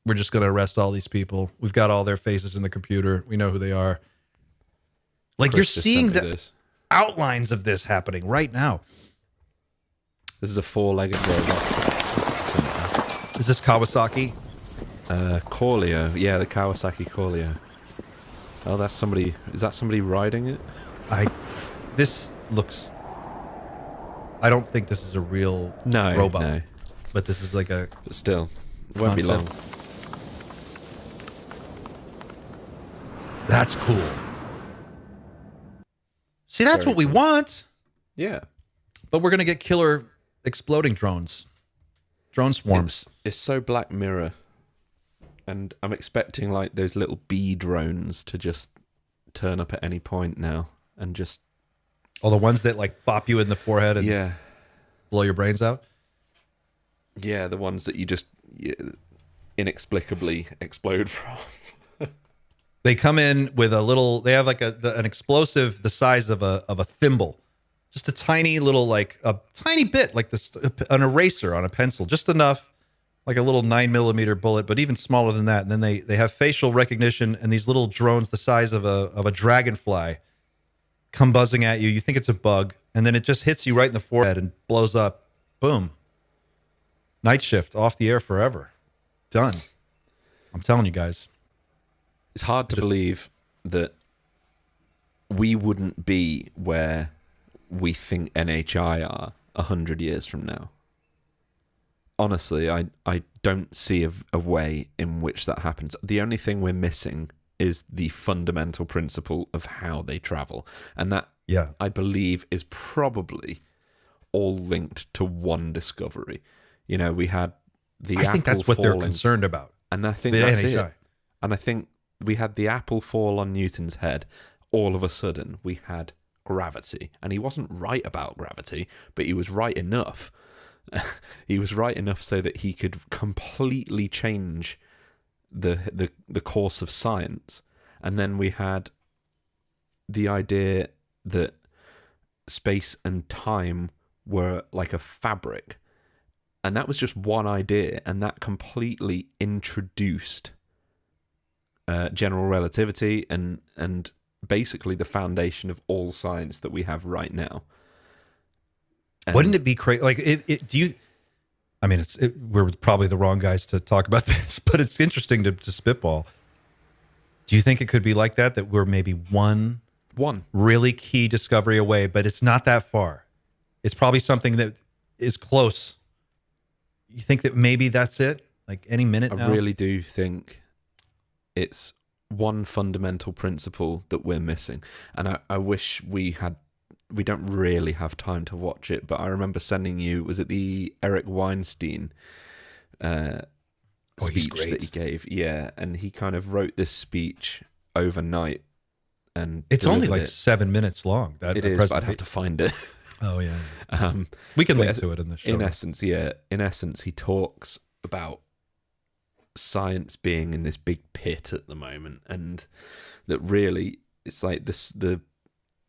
We're just going to arrest all these people. We've got all their faces in the computer. We know who they are. Like, Chris, you're seeing the outlines of this happening right now. This is a 4-legged robot. Is this Kawasaki? Corleo. Yeah, the Kawasaki Corleo. Oh, that's somebody. Is that somebody riding it? This looks. I don't think this is a real robot. No. But this is like a. But still, it won't be long. That's cool. See, that's what we want. Yeah. But we're gonna get killer exploding drones. Drone swarms. It's so Black Mirror. And I'm expecting like those little bee drones to just turn up at any point now and just. Oh, the ones that like bop you in the forehead and blow your brains out? Yeah, the ones that you just inexplicably explode from. They come in with a little. They have like an explosive the size of a thimble, just a tiny little like a tiny bit like this an eraser on a pencil, just enough, like a little 9mm bullet, but even smaller than that. And then they have facial recognition, and these little drones the size of a dragonfly come buzzing at you. You think it's a bug, and then it just hits you right in the forehead and blows up. Boom. Night shift off the air forever. Done. I'm telling you guys. It's hard to believe that we wouldn't be where we think NHI are 100 years from now. Honestly, I don't see a way in which that happens. The only thing we're missing is the fundamental principle of how they travel. And that, I believe, is probably all linked to one discovery. You know, we had the apple I think that's what falling, they're concerned about. And I think the that's NHI. it. And I think we had the apple fall on Newton's head. All of a sudden, we had gravity. And he wasn't right about gravity, but he was right enough. He was right enough so that he could completely change the course of science. And then we had the idea that space and time were like a fabric. And that was just one idea, and that completely introduced general relativity and basically the foundation of all science that we have right now. And wouldn't it be crazy? Like, do you? I mean, we're probably the wrong guys to talk about this, but it's interesting to spitball. Do you think it could be like that? That we're maybe one really key discovery away, but it's not that far. It's probably something that is close. You think that maybe that's it? Like any minute now? I really do think it's one fundamental principle that we're missing. And I wish we don't really have time to watch it, but I remember sending you, was it the Eric Weinstein speech that he gave? Yeah, and he kind of wrote this speech overnight. And it's only like 7 minutes long. It is, but I'd have to find it. Oh, yeah. We can link to it in the show. In essence, he talks about science being in this big pit at the moment, and that really it's like this.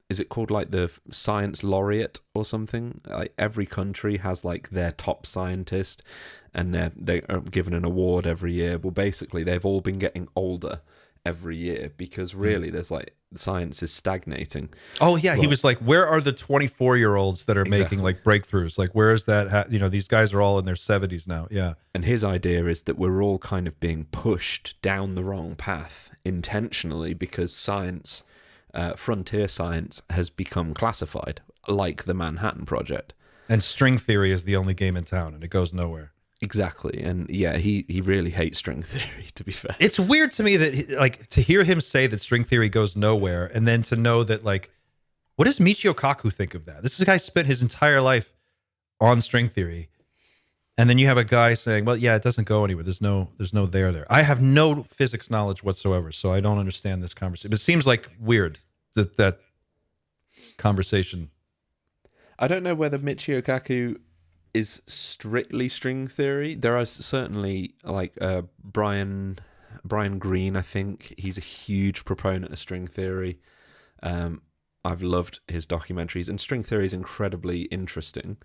Is it called like the science laureate or something? Like every country has like their top scientist, and they are given an award every year. Well, basically, they've all been getting older every year because really there's like science is stagnating. Oh yeah, he was like, where are the 24-year-olds that are making like breakthroughs? Like, where is that? These guys are all in their 70s now. Yeah. And his idea is that we're all kind of being pushed down the wrong path intentionally because science, frontier science, has become classified like the Manhattan Project. And string theory is the only game in town, and it goes nowhere. Exactly. And yeah, he really hates string theory, to be fair. It's weird to me that to hear him say that string theory goes nowhere, and then to know that like, what does Michio Kaku think of that? This is a guy spent his entire life on string theory. And then you have a guy saying, well, yeah, it doesn't go anywhere. There's no there. I have no physics knowledge whatsoever, so I don't understand this conversation. But it seems like weird that conversation. I don't know whether Michio Kaku is strictly string theory. There are certainly like Brian Greene, I think. He's a huge proponent of string theory. I've loved his documentaries, and string theory is incredibly interesting.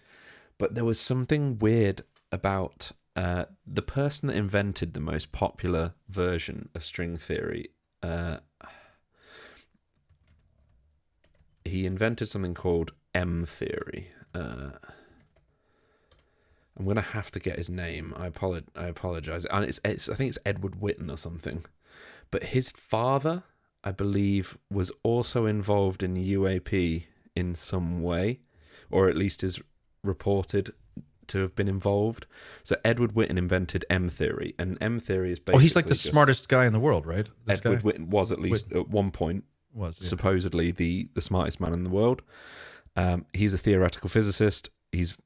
But there was something weird about the person that invented the most popular version of string theory. He invented something called M theory. I'm gonna have to get his name. I apologize. And it's I think it's Edward Whitten or something. But his father, I believe, was also involved in UAP in some way, or at least is reported to have been involved. So Edward Whitten invented M theory, and M theory is basically he's like the smartest guy in the world, right? Edward Whitten was, at least at one point, supposedly the smartest man in the world. He's a theoretical physicist. He's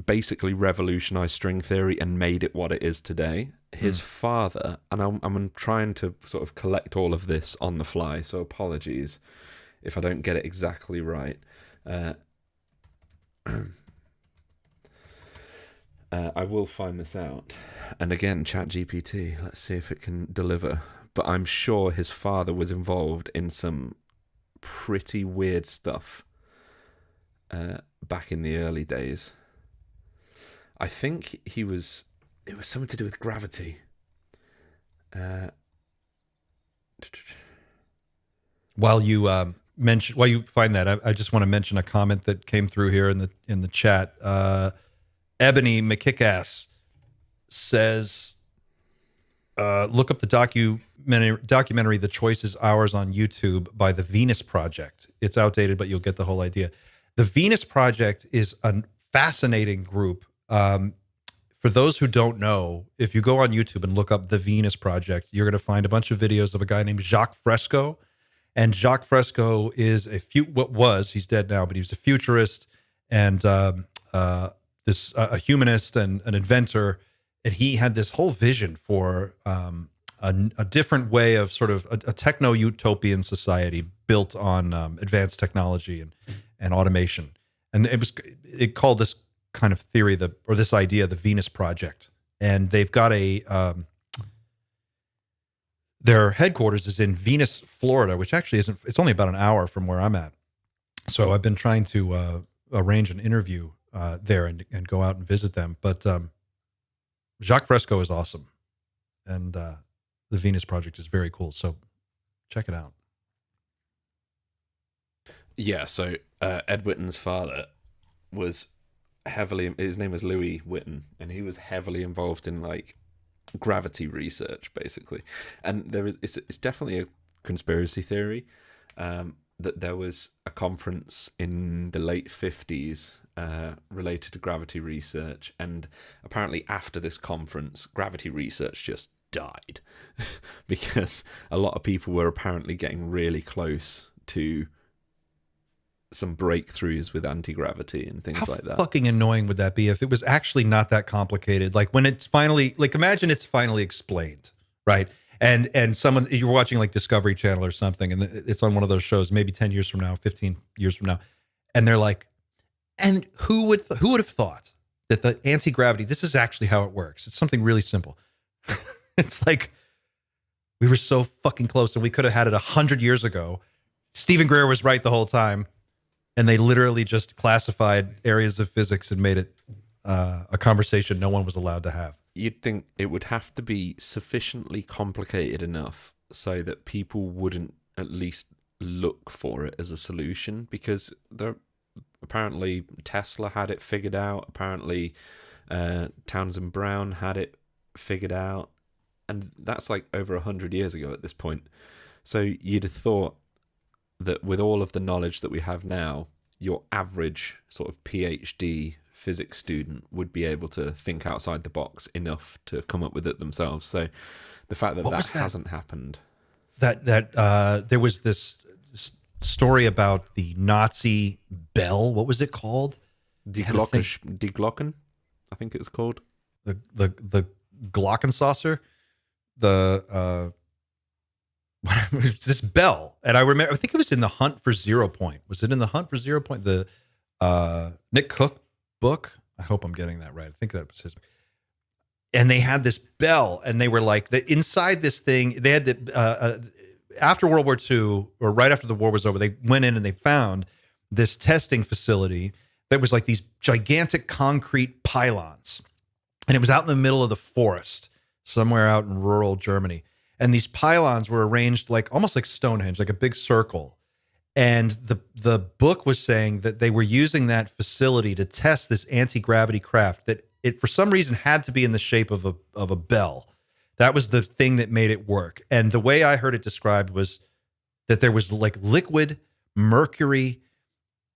basically revolutionized string theory and made it what it is today. His father, and I'm trying to sort of collect all of this on the fly, so apologies if I don't get it exactly right. I will find this out. And again, ChatGPT, let's see if it can deliver. But I'm sure his father was involved in some pretty weird stuff back in the early days. I think it was something to do with gravity. While you find that, I just want to mention a comment that came through here in the chat. Ebony McKickass says, look up the documentary The Choice is Ours on YouTube by the Venus Project. It's outdated, but you'll get the whole idea. The Venus Project is a fascinating group. For those who don't know, if you go on YouTube and look up the Venus Project, you're going to find a bunch of videos of a guy named Jacques Fresco. And Jacques Fresco is he's dead now, but he was a futurist and a humanist and an inventor. And he had this whole vision for a different way of sort of a techno-utopian society built on advanced technology and automation. And it called this kind of theory, this idea, the Venus Project. And they've got their headquarters is in Venus, Florida, which actually it's only about an hour from where I'm at. So I've been trying to arrange an interview there and go out and visit them. But Jacques Fresco is awesome. And the Venus Project is very cool. So check it out. Yeah, so Ed Whitten's father was his name was Louis Whitten, and he was heavily involved in like gravity research, basically. And it's definitely a conspiracy theory that there was a conference in the late 50s related to gravity research, and apparently after this conference, gravity research just died because a lot of people were apparently getting really close to some breakthroughs with anti-gravity and things like that. How fucking annoying would that be if it was actually not that complicated? Like when it's finally, like imagine it's finally explained, right? And someone, you're watching like Discovery Channel or something, and it's on one of those shows, maybe 10 years from now, 15 years from now, and they're like, and who would have thought that the anti-gravity, this is actually how it works. It's something really simple. It's like, we were so fucking close and we could have had it 100 years ago. Stephen Greer was right the whole time. And they literally just classified areas of physics and made it a conversation no one was allowed to have. You'd think it would have to be sufficiently complicated enough so that people wouldn't at least look for it as a solution, because apparently Tesla had it figured out. Apparently Townsend Brown had it figured out. And that's like over 100 years ago at this point. So you'd have thought that with all of the knowledge that we have now, your average sort of PhD physics student would be able to think outside the box enough to come up with it themselves. So the fact that that hasn't happened. That there was this story about the Nazi bell. What was it called? Die Glocken, I think it's called. The Glockensaucer. This bell, and I think it was in The Hunt for Zero Point. Was it in The Hunt for Zero Point? The Nick Cook book? I hope I'm getting that right. I think that was his. And they had this bell, and they were like, inside this thing, they had after World War II, or right after the war was over, they went in and they found this testing facility that was like these gigantic concrete pylons. And it was out in the middle of the forest, somewhere out in rural Germany. And these pylons were arranged like almost like Stonehenge, like a big circle. And the book was saying that they were using that facility to test this anti-gravity craft that it for some reason had to be in the shape of a bell. That was the thing that made it work. And the way I heard it described was that there was like liquid mercury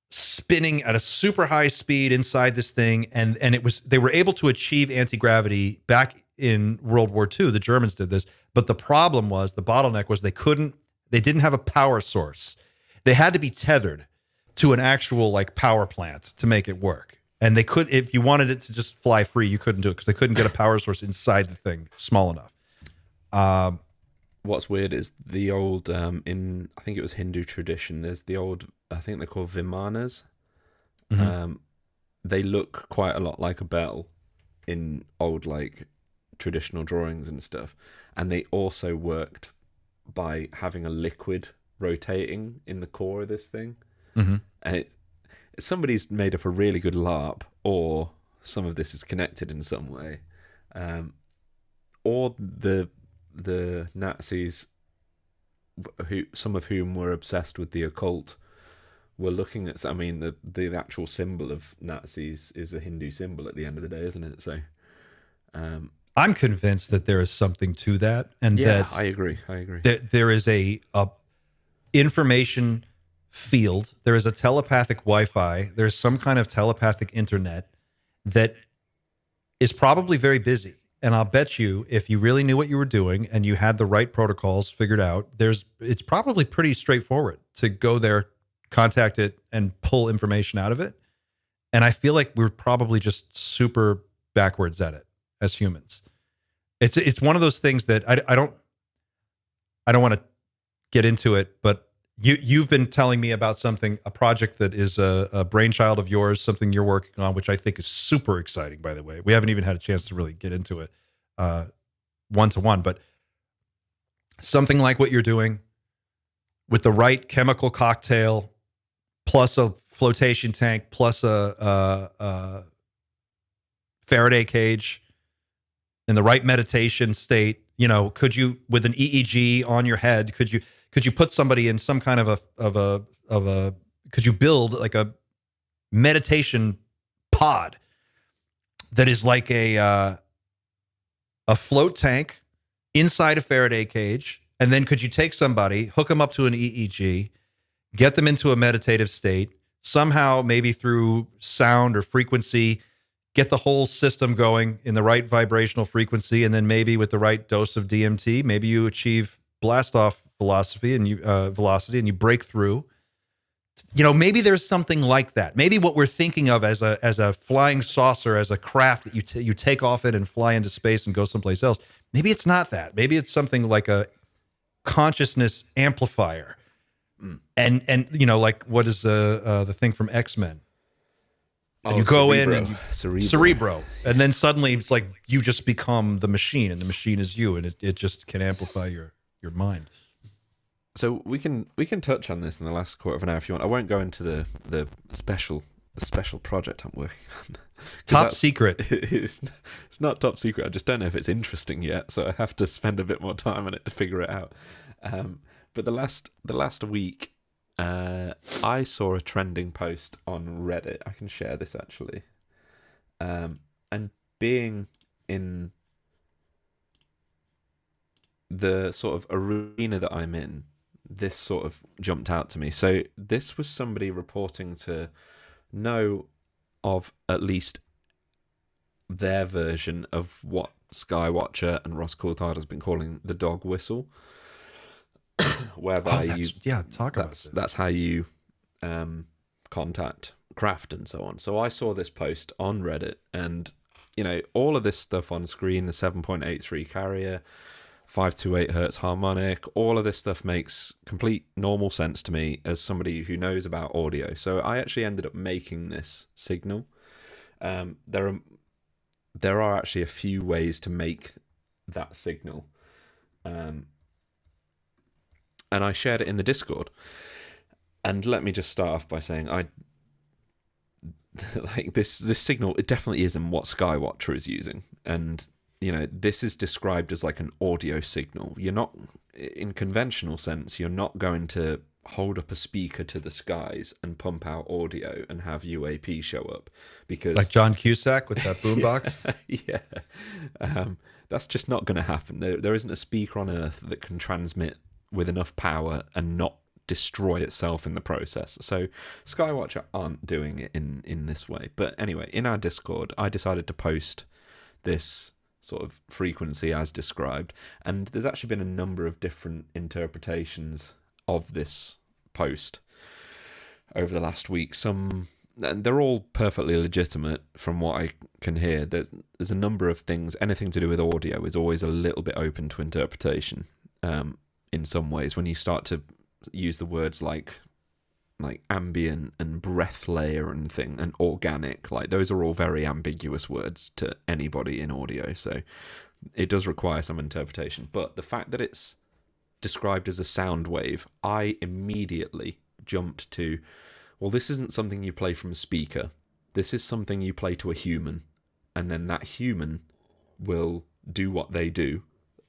spinning at a super high speed inside this thing, and they were able to achieve anti-gravity back in World War II. The Germans did this, but the bottleneck was they didn't have a power source. They had to be tethered to an actual like power plant to make it work. And they could, if you wanted it to just fly free, you couldn't do it because they couldn't get a power source inside the thing small enough. What's weird is the old, in I think it was Hindu tradition, there's the old, I think they're called vimanas. Mm-hmm. They look quite a lot like a bell in old like traditional drawings and stuff. And they also worked by having a liquid rotating in the core of this thing. Mm-hmm. And somebody's made up a really good LARP, or some of this is connected in some way, or the Nazis, some of whom were obsessed with the occult, were looking at. I mean, the actual symbol of Nazis is a Hindu symbol at the end of the day, isn't it? So, I'm convinced that there is something to that, and yeah, that I agree. That there is a information field. There is a telepathic Wi-Fi. There's some kind of telepathic internet that is probably very busy. And I'll bet you, if you really knew what you were doing and you had the right protocols figured out, it's probably pretty straightforward to go there, contact it, and pull information out of it. And I feel like we're probably just super backwards at it as humans. It's one of those things that I don't want to get into it, but you've been telling me about a project that is a brainchild of yours, something you're working on, which I think is super exciting, by the way. We haven't even had a chance to really get into it one-to-one, but something like what you're doing with the right chemical cocktail, plus a flotation tank, plus a Faraday cage, in the right meditation state. Could you, with an EEG on your head, could you put somebody in some kind of a could you build like a meditation pod that is like a float tank inside a Faraday cage, and then could you take somebody, hook them up to an EEG, get them into a meditative state, somehow maybe through sound or frequency, get the whole system going in the right vibrational frequency, and then maybe with the right dose of DMT, maybe you achieve blast off velocity and you break through. Maybe there's something like that. Maybe what we're thinking of as a flying saucer, as a craft that you take off it and fly into space and go someplace else. Maybe it's not that. Maybe it's something like a consciousness amplifier. And like what is the thing from X-Men? And you go Cerebro. in and Cerebro, and then suddenly it's like you just become the machine, and the machine is you, and it just can amplify your mind. So we can touch on this in the last quarter of an hour if you want. I won't go into the special project I'm working on. Top secret. It's not top secret. I just don't know if it's interesting yet, so I have to spend a bit more time on it to figure it out. But the last week, I saw a trending post on Reddit. I can share this actually. And being in the sort of arena that I'm in, this sort of jumped out to me. So this was somebody reporting to know of at least their version of what Skywatcher and Ross Coulthard has been calling the dog whistle. Whereby that's how you contact craft and so on. So I saw this post on Reddit, and all of this stuff on screen, the 7.83 carrier, 528 hertz harmonic, all of this stuff makes complete normal sense to me as somebody who knows about audio. So I actually ended up making this signal. There are actually a few ways to make that signal. And I shared it in the Discord. And let me just start off by saying this signal, it definitely isn't what Skywatcher is using. And this is described as like an audio signal. You're not, in conventional sense, you're not going to hold up a speaker to the skies and pump out audio and have UAP show up, because Like John Cusack with that boombox. yeah, that's just not going to happen. There isn't a speaker on Earth that can transmit with enough power and not destroy itself in the process. So Skywatcher aren't doing it in this way. But anyway, in our Discord, I decided to post this sort of frequency as described, and there's actually been a number of different interpretations of this post over the last week. Some, and they're all perfectly legitimate from what I can hear. There's a number of things. Anything to do with audio is always a little bit open to interpretation. In some ways, when you start to use the words like ambient and breath layer and organic, like those are all very ambiguous words to anybody in audio. So it does require some interpretation. But the fact that it's described as a sound wave, I immediately jumped to, well, this isn't something you play from a speaker. This is something you play to a human, and then that human will do what they do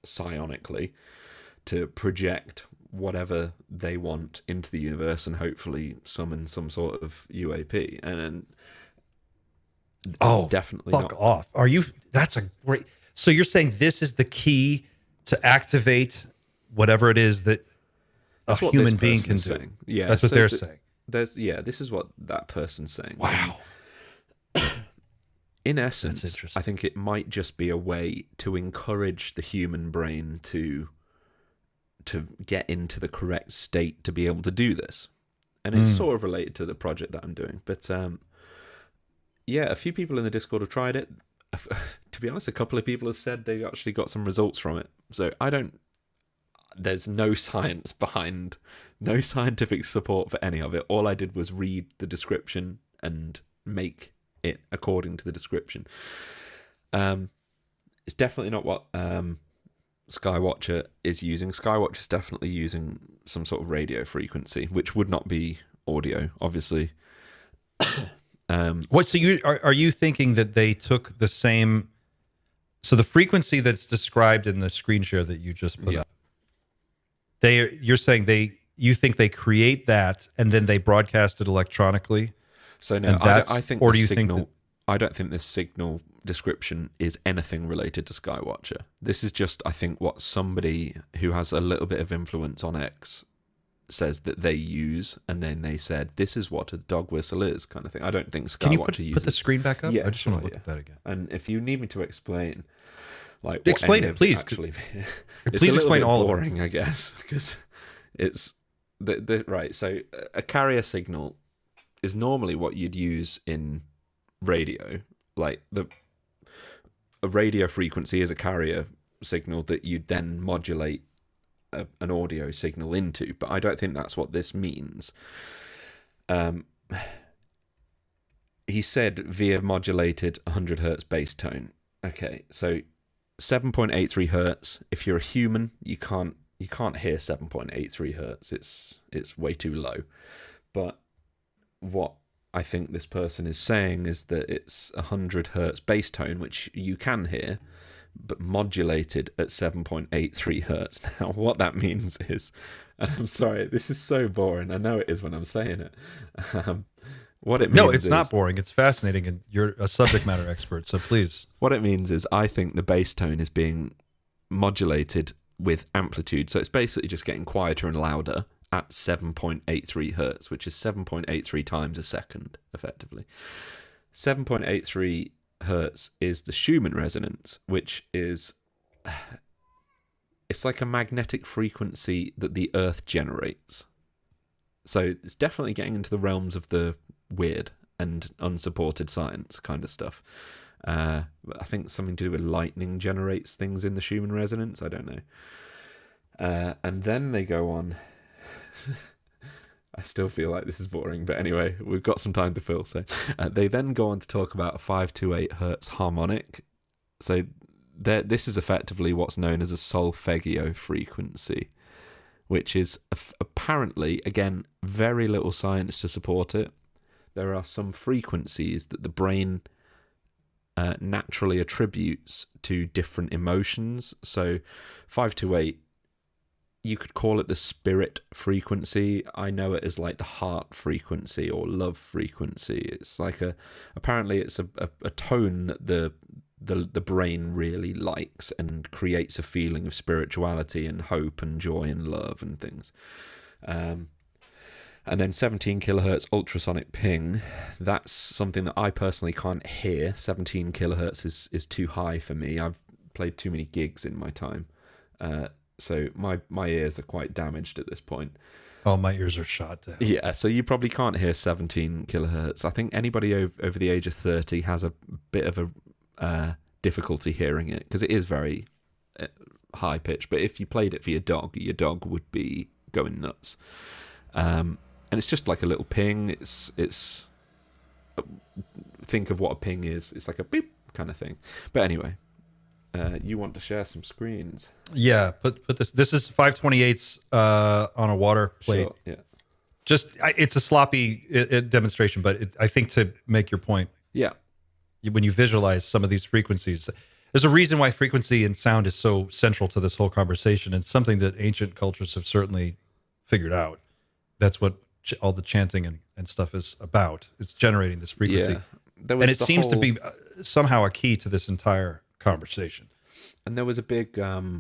psionically to project whatever they want into the universe and hopefully summon some sort of UAP. And definitely fuck off. Are you? That's a great. So you're saying this is the key to activate whatever it is that a human being can do. Saying. Yeah, that's what they're saying. This is what that person's saying. Wow. In essence, I think it might just be a way to encourage the human brain to get into the correct state to be able to do this. And it's sort of related to the project that I'm doing. But yeah, a few people in the Discord have tried it. To be honest, a couple of people have said they actually got some results from it. So there's no science behind, no scientific support for any of it. All I did was read the description and make it according to the description. It's definitely not what Skywatcher is using. Skywatcher's definitely using some sort of radio frequency, which would not be audio, obviously. What? So are you thinking that they took the same? So the frequency that's described in the screen share that you just put up, you're saying you think they create that and then they broadcast it electronically? So no, I think, or do you think that, I don't think this signal description is anything related to Skywatcher. This is just, I think, what somebody who has a little bit of influence on X says that they use, and then they said, this is what a dog whistle is, kind of thing. I don't think Skywatcher Can you uses. put the screen back up? Yeah, I just want to look at that again. And if you need me to explain, like, explain it, please. Actually, please explain all boring, I guess, because it's right. So a carrier signal is normally what you'd use in radio, like a radio frequency is a carrier signal that you'd then modulate an audio signal into, but I don't think that's what this means. He said via modulated 100 hertz bass tone. Okay, so 7.83 hertz. If you're a human, you can't hear 7.83 hertz. It's way too low. But what I think this person is saying is that it's 100 hertz bass tone, which you can hear, but modulated at 7.83 hertz. Now, what that means is, and I'm sorry, this is so boring. I know it is when I'm saying it. What it means? No, it's not boring. It's fascinating, and you're a subject matter expert, so please. What it means is, I think the bass tone is being modulated with amplitude, so it's basically just getting quieter and louder at 7.83 hertz, which is 7.83 times a second, effectively. 7.83 hertz is the Schumann resonance, which is, it's like a magnetic frequency that the Earth generates. So it's definitely getting into the realms of the weird and unsupported science kind of stuff. I think something to do with lightning generates things in the Schumann resonance. I don't know. And then they go on. I still feel like this is boring, but anyway, we've got some time to fill. So they then go on to talk about a 528 hertz harmonic. So this is effectively what's known as a solfeggio frequency, which is apparently, again, very little science to support it. There are some frequencies that the brain naturally attributes to different emotions. So 528 you could call it the spirit frequency. I know it as like the heart frequency or love frequency. It's like apparently it's a tone that the brain really likes and creates a feeling of spirituality and hope and joy and love and things. And then 17 kilohertz ultrasonic ping, that's something that I personally can't hear. 17 kilohertz is too high for me. I've played too many gigs in my time. So my ears are quite damaged at this point. Oh, my ears are shot down. Yeah, so you probably can't hear 17 kilohertz. I think anybody over the age of 30 has a bit of a difficulty hearing it because it is very high pitched. But if you played it for your dog would be going nuts. And it's just like a little ping. It's think of what a ping is. It's like a beep kind of thing. But anyway. You want to share some screens? Yeah, put this. This is 528s on a water plate. Sure, yeah. It's a sloppy demonstration, but I think to make your point. Yeah. When you visualize some of these frequencies, there's a reason why frequency and sound is so central to this whole conversation. It's something that ancient cultures have certainly figured out. That's what all the chanting and stuff is about. It's generating this frequency. Yeah. And it seems to be somehow a key to this entire conversation. And there was a big there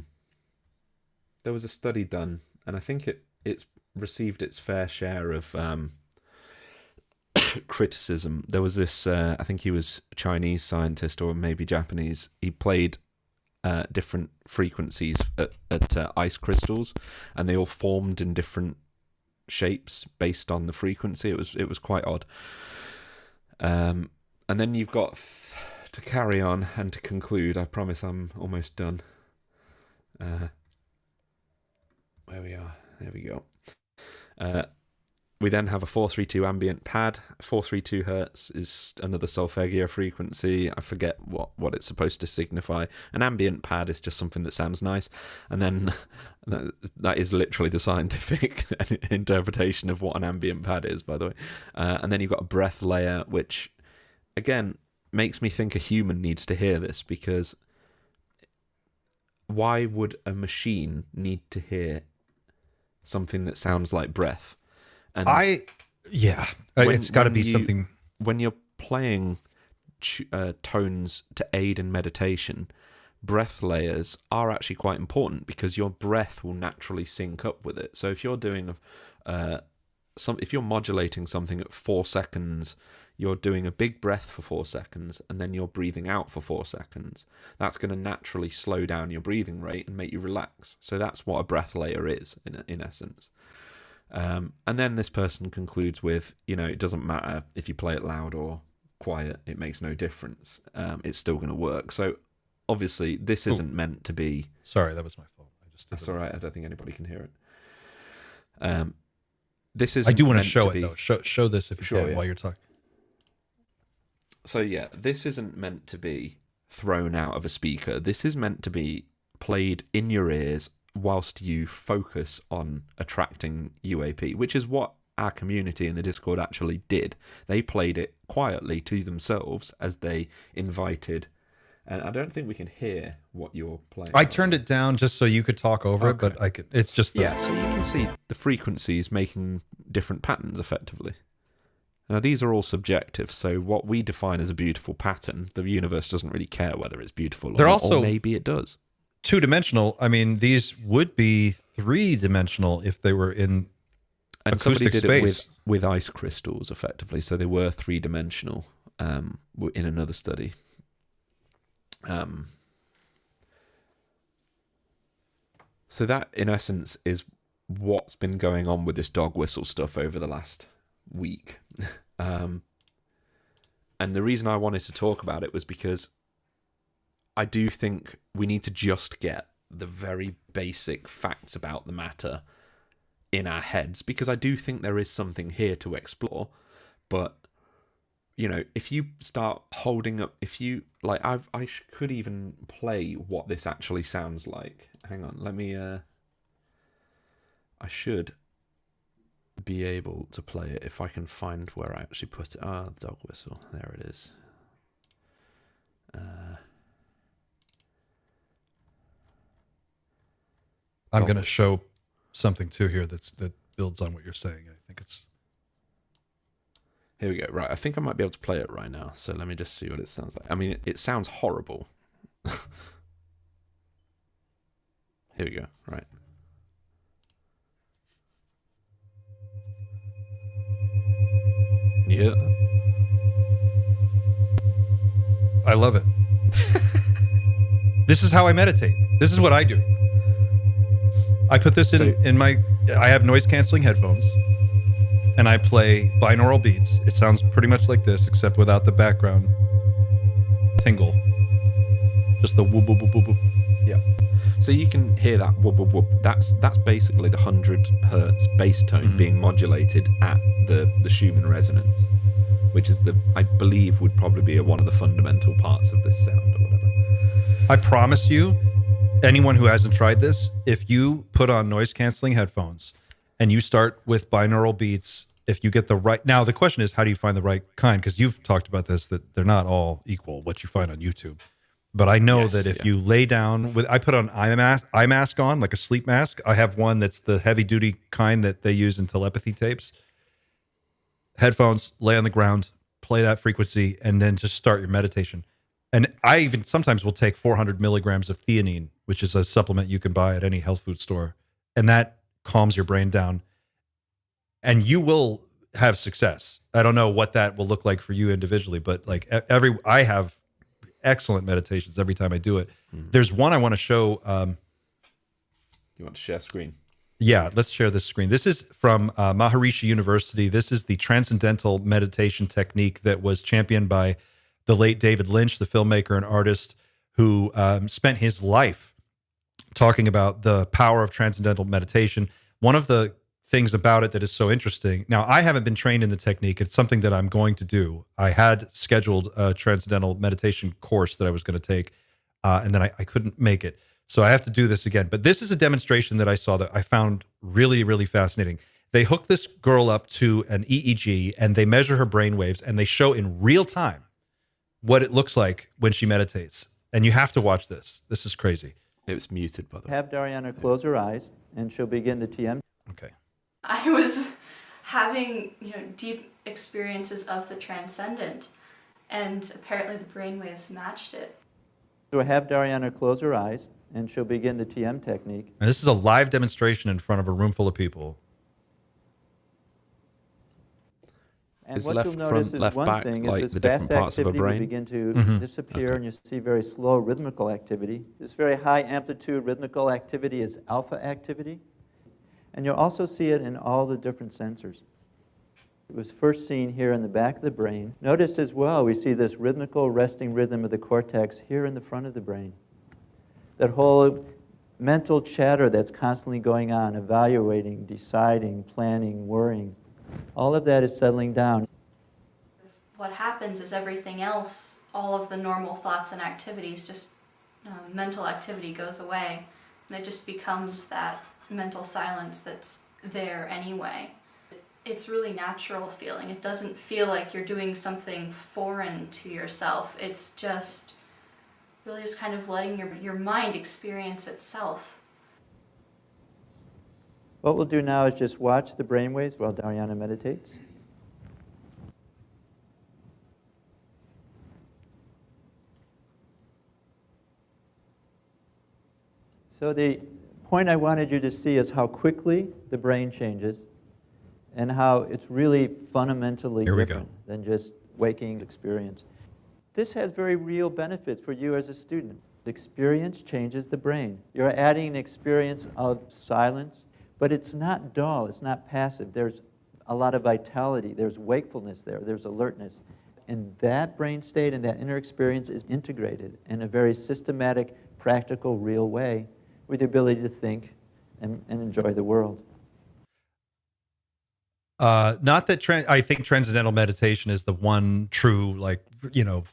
was a study done, and I think it's received its fair share of criticism. There was this I think he was a Chinese scientist or maybe Japanese. He played different frequencies at ice crystals, and they all formed in different shapes based on the frequency. It was quite odd. And then you've got to carry on and to conclude, I promise I'm almost done. Where we are, there we go. We then have a 432 ambient pad. 432 hertz is another solfeggio frequency. I forget what it's supposed to signify. An ambient pad is just something that sounds nice. And then that is literally the scientific interpretation of what an ambient pad is, by the way. And then you've got a breath layer, which, again, makes me think a human needs to hear this, because why would a machine need to hear something that sounds like breath? And it's got to be something. When you're playing tones to aid in meditation, breath layers are actually quite important because your breath will naturally sync up with it. So if you're doing if you're modulating something at 4 seconds, you're doing a big breath for 4 seconds and then you're breathing out for 4 seconds. That's going to naturally slow down your breathing rate and make you relax. So that's what a breath layer is in essence. And then this person concludes with, it doesn't matter if you play it loud or quiet, it makes no difference. It's still going to work. So obviously this isn't meant to be... Sorry, that was my fault. That's all right. I don't think anybody can hear it. This is. I do want to show it though. Show this if you can yeah. while you're talking. So yeah, this isn't meant to be thrown out of a speaker. This is meant to be played in your ears whilst you focus on attracting UAP, which is what our community in the Discord actually did. They played it quietly to themselves as they invited. And I don't think we can hear what you're playing. I turned it down just so you could talk over it, but I could. It's just so you can see the frequencies making different patterns effectively. Now these are all subjective, so what we define as a beautiful pattern, the universe doesn't really care whether it's beautiful or not, or maybe it does. Two-dimensional. I mean, these would be three-dimensional if they were in and acoustic somebody did space. it with ice crystals effectively, so they were three-dimensional in another study. So that in essence is what's been going on with this dog whistle stuff over the last week. And the reason I wanted to talk about it was because I do think we need to just get the very basic facts about the matter in our heads, because I do think there is something here to explore. But if you start holding up, I could even play what this actually sounds like. Hang on, let me, I should be able to play it if I can find where I actually put it. The dog whistle, there it is. I'm going to show something too here that builds on what you're saying. I think it's. Here we go. Right, I think I might be able to play it right now. So let me just see what it sounds like. I mean, it sounds horrible. Here we go. Right. Can you hear that? I love it. This is how I meditate. This is what I do. I put this in my. I have noise canceling headphones, and I play binaural beats. It sounds pretty much like this, except without the background tingle. Just the whoop whoop whoop whoop whoop. Yeah. So you can hear that whoop whoop whoop. That's basically the 100 hertz bass tone being modulated at the Schumann resonance, which is I believe would probably be one of the fundamental parts of this sound or whatever. I promise you, anyone who hasn't tried this, if you put on noise canceling headphones and you start with binaural beats, if you get the right, now the question is, how do you find the right kind? Because you've talked about this, that they're not all equal, what you find on YouTube. But I know that if you lay down I put on eye mask on, like a sleep mask. I have one that's the heavy duty kind that they use in telepathy tapes. Headphones, lay on the ground, play that frequency, and then just start your meditation. And I even sometimes will take 400 milligrams of theanine, which is a supplement you can buy at any health food store. And that calms your brain down. And you will have success. I don't know what that will look like for you individually, but like I have excellent meditations every time I do it. There's one I want to show. You want to share screen? Yeah, let's share this screen. This is from Maharishi University. This is the transcendental meditation technique that was championed by the late David Lynch, the filmmaker and artist who spent his life talking about the power of transcendental meditation. One of the things about it that is so interesting. Now, I haven't been trained in the technique. It's something that I'm going to do. I had scheduled a transcendental meditation course that I was going to take, and then I couldn't make it. So I have to do this again. But this is a demonstration that I saw that I found really, really fascinating. They hook this girl up to an EEG, and they measure her brain waves, and they show in real time what it looks like when she meditates. And you have to watch this. This is crazy. It was muted, by the way. Have Dariana close her eyes, and she'll begin the TM. Okay. I was having, deep experiences of the transcendent, and apparently the brainwaves matched it. So have Dariana close her eyes, and she'll begin the TM technique. And this is a live demonstration in front of a room full of people. And Is what left you'll notice front, is left one back, thing like is the this different fast parts of a activity will brain? begin to disappear, and you'll see very slow rhythmical activity. This very high amplitude rhythmical activity is alpha activity. And you'll also see it in all the different sensors. It was first seen here in the back of the brain. Notice as well, we see this rhythmical resting rhythm of the cortex here in the front of the brain. That whole mental chatter that's constantly going on, evaluating, deciding, planning, worrying, all of that is settling down. What happens is everything else, all of the normal thoughts and activities, just mental activity goes away, and it just becomes that mental silence that's there anyway. It's really natural feeling. It doesn't feel like you're doing something foreign to yourself. It's just really just kind of letting your mind experience itself. What we'll do now is just watch the brainwaves while Dariana meditates. So the point I wanted you to see is how quickly the brain changes and how it's really fundamentally different than just waking experience. This has very real benefits for you as a student. Experience changes the brain. You're adding an experience of silence, but it's not dull, it's not passive. There's a lot of vitality, there's wakefulness there, there's alertness. And that brain state and that inner experience is integrated in a very systematic, practical, real way with the ability to think and enjoy the world. Not that I think transcendental meditation is the one true,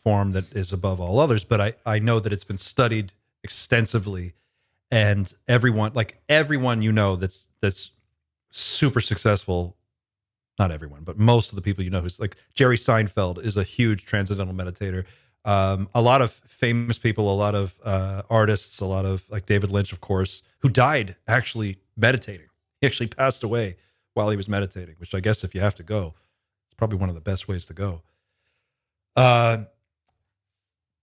form that is above all others, but I know that it's been studied extensively, and everyone that's super successful, not everyone, but most of the people who's like Jerry Seinfeld is a huge transcendental meditator. A lot of famous people, a lot of artists, a lot of like David Lynch, of course, who died actually meditating. He actually passed away while he was meditating, which I guess if you have to go, it's probably one of the best ways to go. But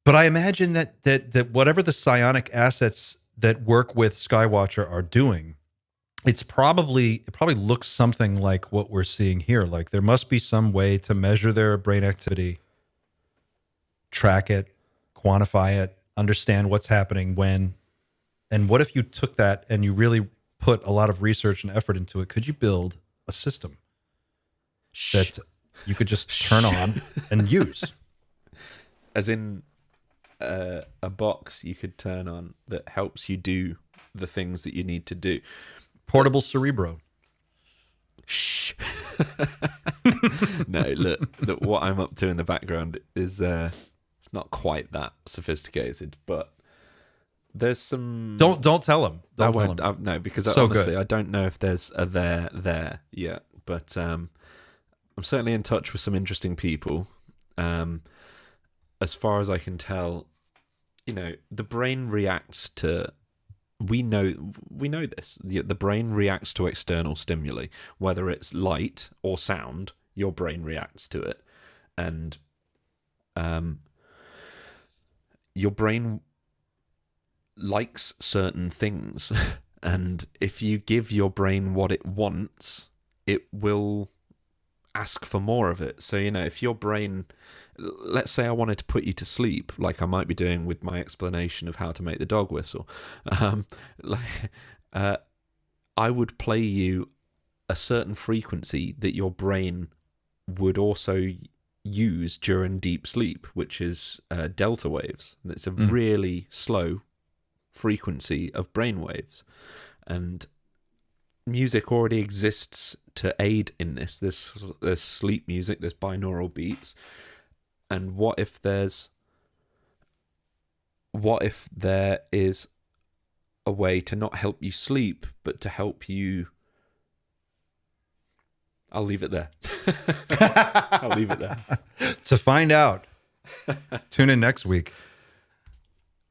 I imagine that whatever the psionic assets that work with Skywatcher are doing, it probably looks something like what we're seeing here. Like there must be some way to measure their brain activity, track it, quantify it, understand what's happening when. And what if you took that and you really put a lot of research and effort into it? Could you build a system that you could just turn on and use? As in a box you could turn on that helps you do the things that you need to do. Portable Cerebro. Shh. No, look, what I'm up to in the background is it's not quite that sophisticated, but there's some. Don't tell him. Don't tell him. No, because So honestly, good. I don't know if there's a there yet. But I'm certainly in touch with some interesting people. As far as I can tell, the brain reacts to. We know this. The brain reacts to external stimuli, whether it's light or sound. Your brain reacts to it, and your brain likes certain things, and if you give your brain what it wants, it will ask for more of it. So if your brain, let's say I wanted to put you to sleep, like I might be doing with my explanation of how to make the dog whistle, I would play you a certain frequency that your brain would also use during deep sleep, which is delta waves. It's a really slow frequency of brain waves, and music already exists to aid in this. There's sleep music, there's binaural beats, and what if there is a way to not help you sleep, but to help you. I'll leave it there. I'll leave it there. To find out, tune in next week.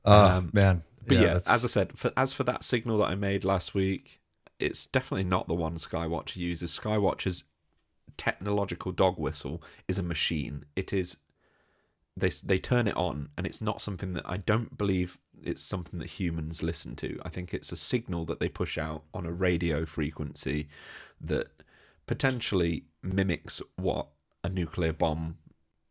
Man. But yeah, as I said, as for that signal that I made last week, it's definitely not the one Skywatcher uses. Skywatcher's technological dog whistle is a machine. It is. They turn it on, and it's not something that I don't believe it's something that humans listen to. I think it's a signal that they push out on a radio frequency that potentially mimics what a nuclear bomb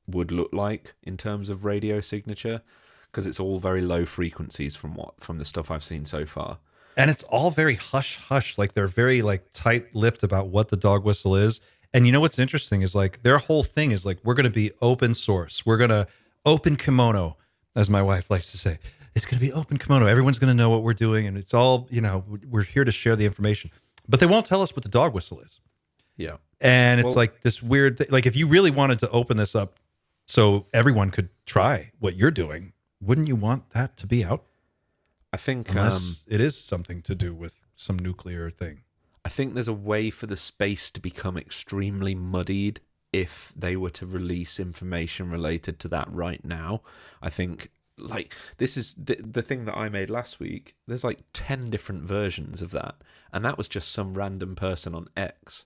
would look like in terms of radio signature, because it's all very low frequencies from the stuff I've seen so far. And it's all very hush hush. Like they're very tight-lipped about what the dog whistle is. And you know what's interesting is their whole thing is we're going to be open source. We're going to open kimono, as my wife likes to say. It's going to be open kimono. Everyone's going to know what we're doing, and it's all, we're here to share the information. But they won't tell us what the dog whistle is. Yeah. And it's this weird thing. If you really wanted to open this up so everyone could try what you're doing, wouldn't you want that to be out? I think Unless it is something to do with some nuclear thing. I think there's a way for the space to become extremely muddied if they were to release information related to that right now. I think this is the thing that I made last week. There's 10 different versions of that, and that was just some random person on X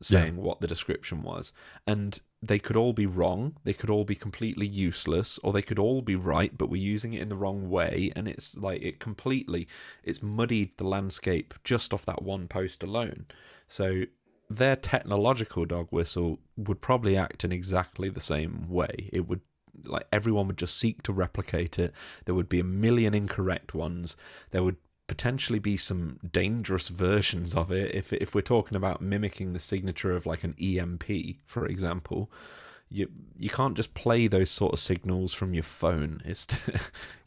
saying what the description was, and they could all be wrong, they could all be completely useless, or they could all be right, but we're using it in the wrong way, and it's it's muddied the landscape just off that one post alone. So their technological dog whistle would probably act in exactly the same way. It would, everyone would just seek to replicate it. There would be a million incorrect ones. There would potentially be some dangerous versions of it. If we're talking about mimicking the signature of an EMP, for example, you can't just play those sort of signals from your phone.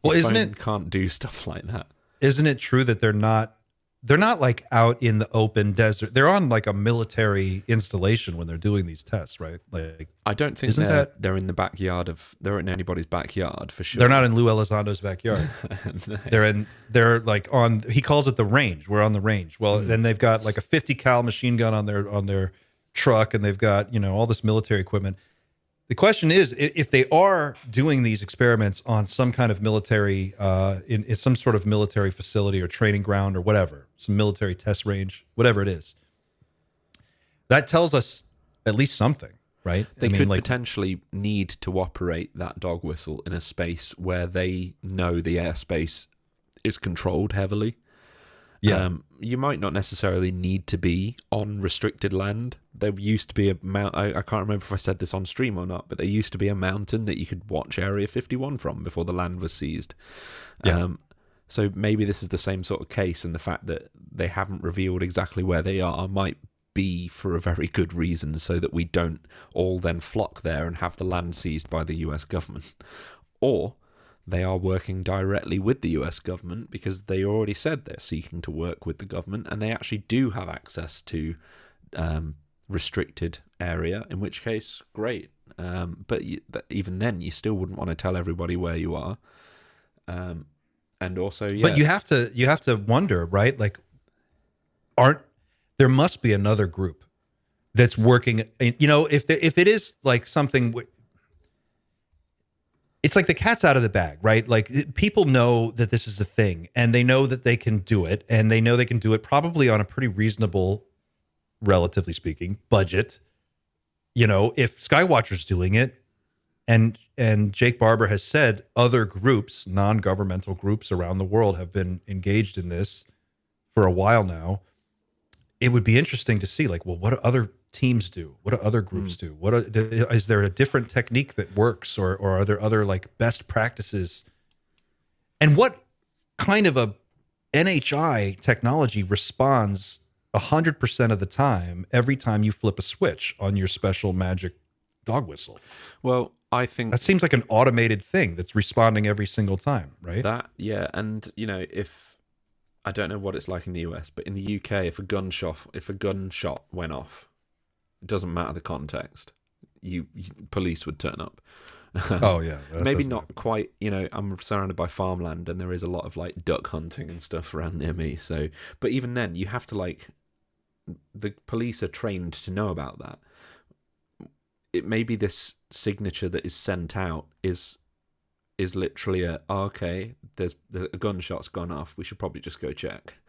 Phone can't do stuff like that. Isn't it true that they're not out in the open desert? They're on a military installation when they're doing these tests, right? I don't think they're in the backyard they're in anybody's backyard for sure. They're not in Lou Elizondo's backyard. No. They're on, he calls it the range. We're on the range. Well, then they've got a 50 cal machine gun on their truck, and they've got, all this military equipment. The question is, if they are doing these experiments on some kind of military, in some sort of military facility or training ground or whatever, some military test range, whatever it is, that tells us at least something, right? They could potentially need to operate that dog whistle in a space where they know the airspace is controlled heavily. Yeah. You might not necessarily need to be on restricted land. There used to be a I can't remember if I said this on stream or not, but there used to be a mountain that you could watch Area 51 from before the land was seized. Yeah. So maybe this is the same sort of case, and the fact that they haven't revealed exactly where they are might be for a very good reason, so that we don't all then flock there and have the land seized by the US government. Or they are working directly with the US government, because they already said they're seeking to work with the government, and they actually do have access to restricted area, in which case, great. But even then, you still wouldn't want to tell everybody where you are. And also, yeah. But you have to wonder, right? Like, there must be another group that's working. You know, if it is like something. It's like the cat's out of the bag, right? Like, people know that this is a thing, and they know that they can do it, and they know they can do it probably on a pretty reasonable, relatively speaking, budget. You know, if Skywatcher's doing it, and Jake Barber has said other groups, non-governmental groups around the world, have been engaged in this for a while now, it would be interesting to see, like, well, what do other teams do? What do other groups do? Is there a different technique that works, or are there other like best practices? And what kind of a NHI technology responds 100% of the time every time you flip a switch on your special magic dog whistle? Well, I think that seems like an automated thing that's responding every single time, right? Yeah, and you know, if I don't know what it's like in the US, but in the UK, if a gunshot went off, it doesn't matter the context. Police would turn up. Oh yeah, maybe not quite. You know, I'm surrounded by farmland, and there is a lot of like duck hunting and stuff around near me. So, but even then, you have to like, the police are trained to know about that. It may be this signature that is sent out is literally there's a gunshot's gone off. We should probably just go check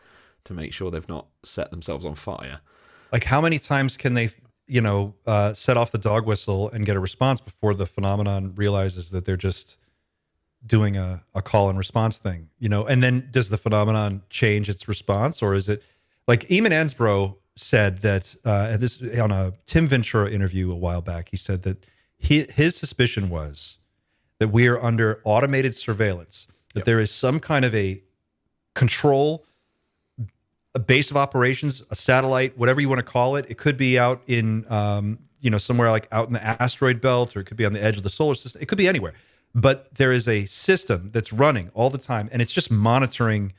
to make sure they've not set themselves on fire. Like, how many times can they, set off the dog whistle and get a response before the phenomenon realizes that they're just doing a call and response thing, and then does the phenomenon change its response? Or is it like Eamon Ansbro said that, this on a Tim Ventura interview a while back, he said that his suspicion was that we are under automated surveillance, that there is some kind of a control, a base of operations, a satellite, whatever you want to call it. It could be out in, somewhere like out in the asteroid belt, or it could be on the edge of the solar system. It could be anywhere. But there is a system that's running all the time, and it's just monitoring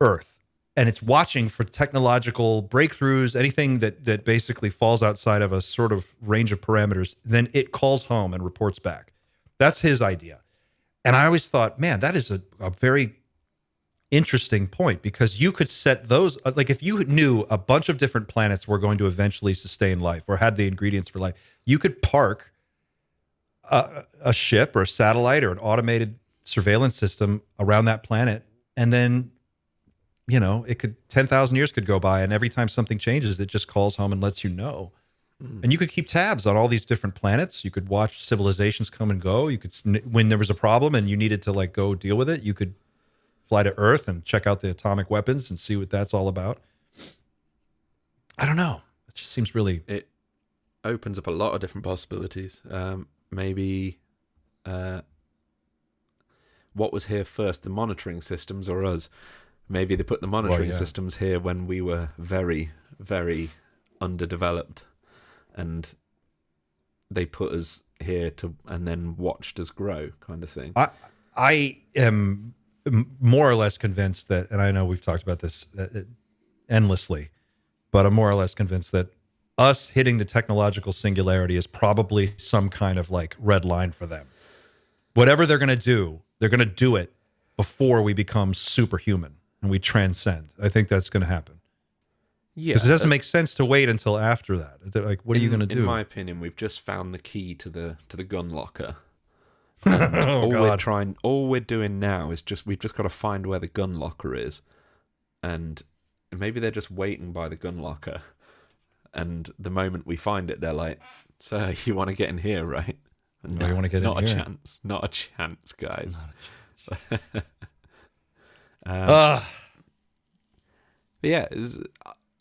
Earth. And it's watching for technological breakthroughs, anything that basically falls outside of a sort of range of parameters. Then it calls home and reports back. That's his idea. And I always thought, man, that is a very interesting point, because you could set those, like, if you knew a bunch of different planets were going to eventually sustain life or had the ingredients for life, you could park a ship or a satellite or an automated surveillance system around that planet, and then it could 10,000 years could go by, and every time something changes, it just calls home and lets you know. And you could keep tabs on all these different planets. You could watch civilizations come and go. You could, when there was a problem and you needed to like go deal with it, you could fly to Earth and check out the atomic weapons and see what that's all about. I don't know. It just seems really... It opens up a lot of different possibilities. Maybe what was here first, the monitoring systems or us? Maybe they put the monitoring systems here when we were very, very underdeveloped, and they put us here and then watched us grow, kind of thing. I am more or less convinced that, and I know we've talked about this endlessly, but I'm more or less convinced that us hitting the technological singularity is probably some kind of like red line for them. Whatever they're going to do, they're going to do it before we become superhuman and we transcend. I think that's going to happen. Yeah, Because it doesn't make sense to wait until after that. Like, what are you going to do? In my opinion, we've just found the key to the gun locker. All we're doing now is we've just got to find where the gun locker is, and maybe they're just waiting by the gun locker, and the moment we find it, they're like, "Sir, you want to get in here, right?" No, you want to get in here? Not a chance, guys. Not a chance. Yeah,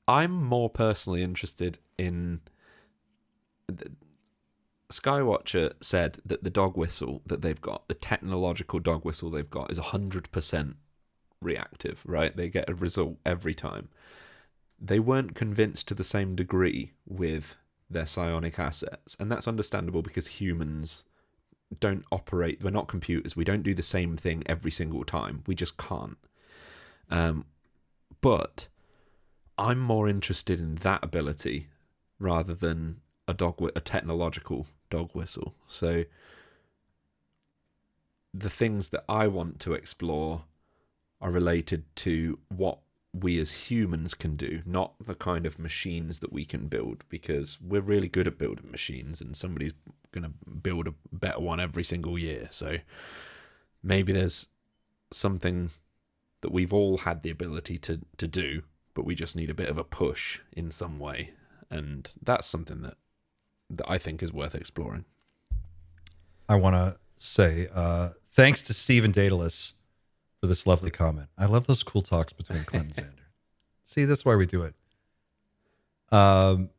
I'm more personally interested in. Skywatcher said that the dog whistle that they've got, the technological dog whistle they've got, is 100% reactive, right? They get a result every time. They weren't convinced to the same degree with their psionic assets, and that's understandable because humans don't operate, we're not computers, we don't do the same thing every single time, we just can't. But I'm more interested in that ability rather than a technological dog whistle. So the things that I want to explore are related to what we as humans can do, not the kind of machines that we can build, because we're really good at building machines and somebody's going to build a better one every single year. So maybe there's something that we've all had the ability to do, but we just need a bit of a push in some way. And that's something that I think is worth exploring. I want to say thanks to Stephen Daedalus for this lovely comment. I love those cool talks between Clint and Xander. See, that's why we do it. IBM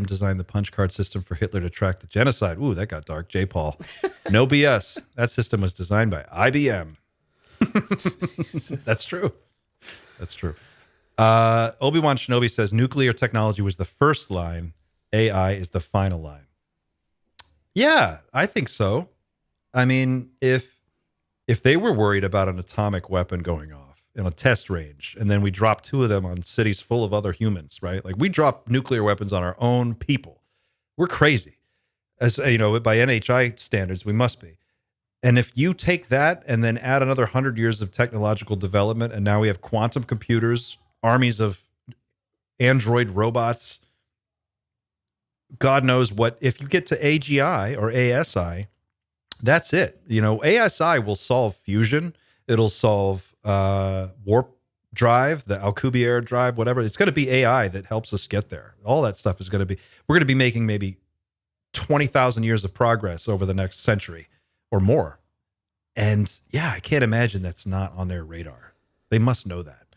designed the punch card system for Hitler to track the genocide. Ooh, that got dark. J. Paul. No BS. That system was designed by IBM. That's true. That's true. Obi-Wan Shinobi says nuclear technology was the first line. AI is the final line. Yeah, I think so. I mean, if they were worried about an atomic weapon going off in a test range, and then we drop 2 of them on cities full of other humans, right? Like, we drop nuclear weapons on our own people. We're crazy. As you know, by NHI standards, we must be. And if you take that and then add another 100 years of technological development, and now we have quantum computers, armies of android robots, God knows what. If you get to AGI or ASI, that's it. You know, ASI will solve fusion. It'll solve warp drive, the Alcubierre drive, whatever. It's going to be AI that helps us get there. All that stuff is going to be, we're going to be making maybe 20,000 years of progress over the next century or more. And yeah, I can't imagine that's not on their radar. They must know that.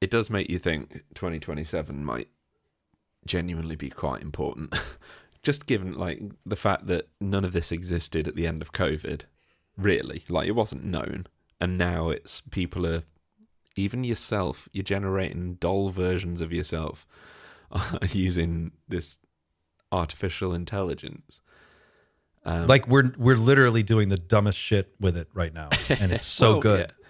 It does make you think 2027 might genuinely be quite important. Just given like the fact that none of this existed at the end of COVID, really. Like, it wasn't known. And now it's people are, even yourself, you're generating doll versions of yourself using this artificial intelligence. Like we're literally doing the dumbest shit with it right now, and it's so good. Yeah.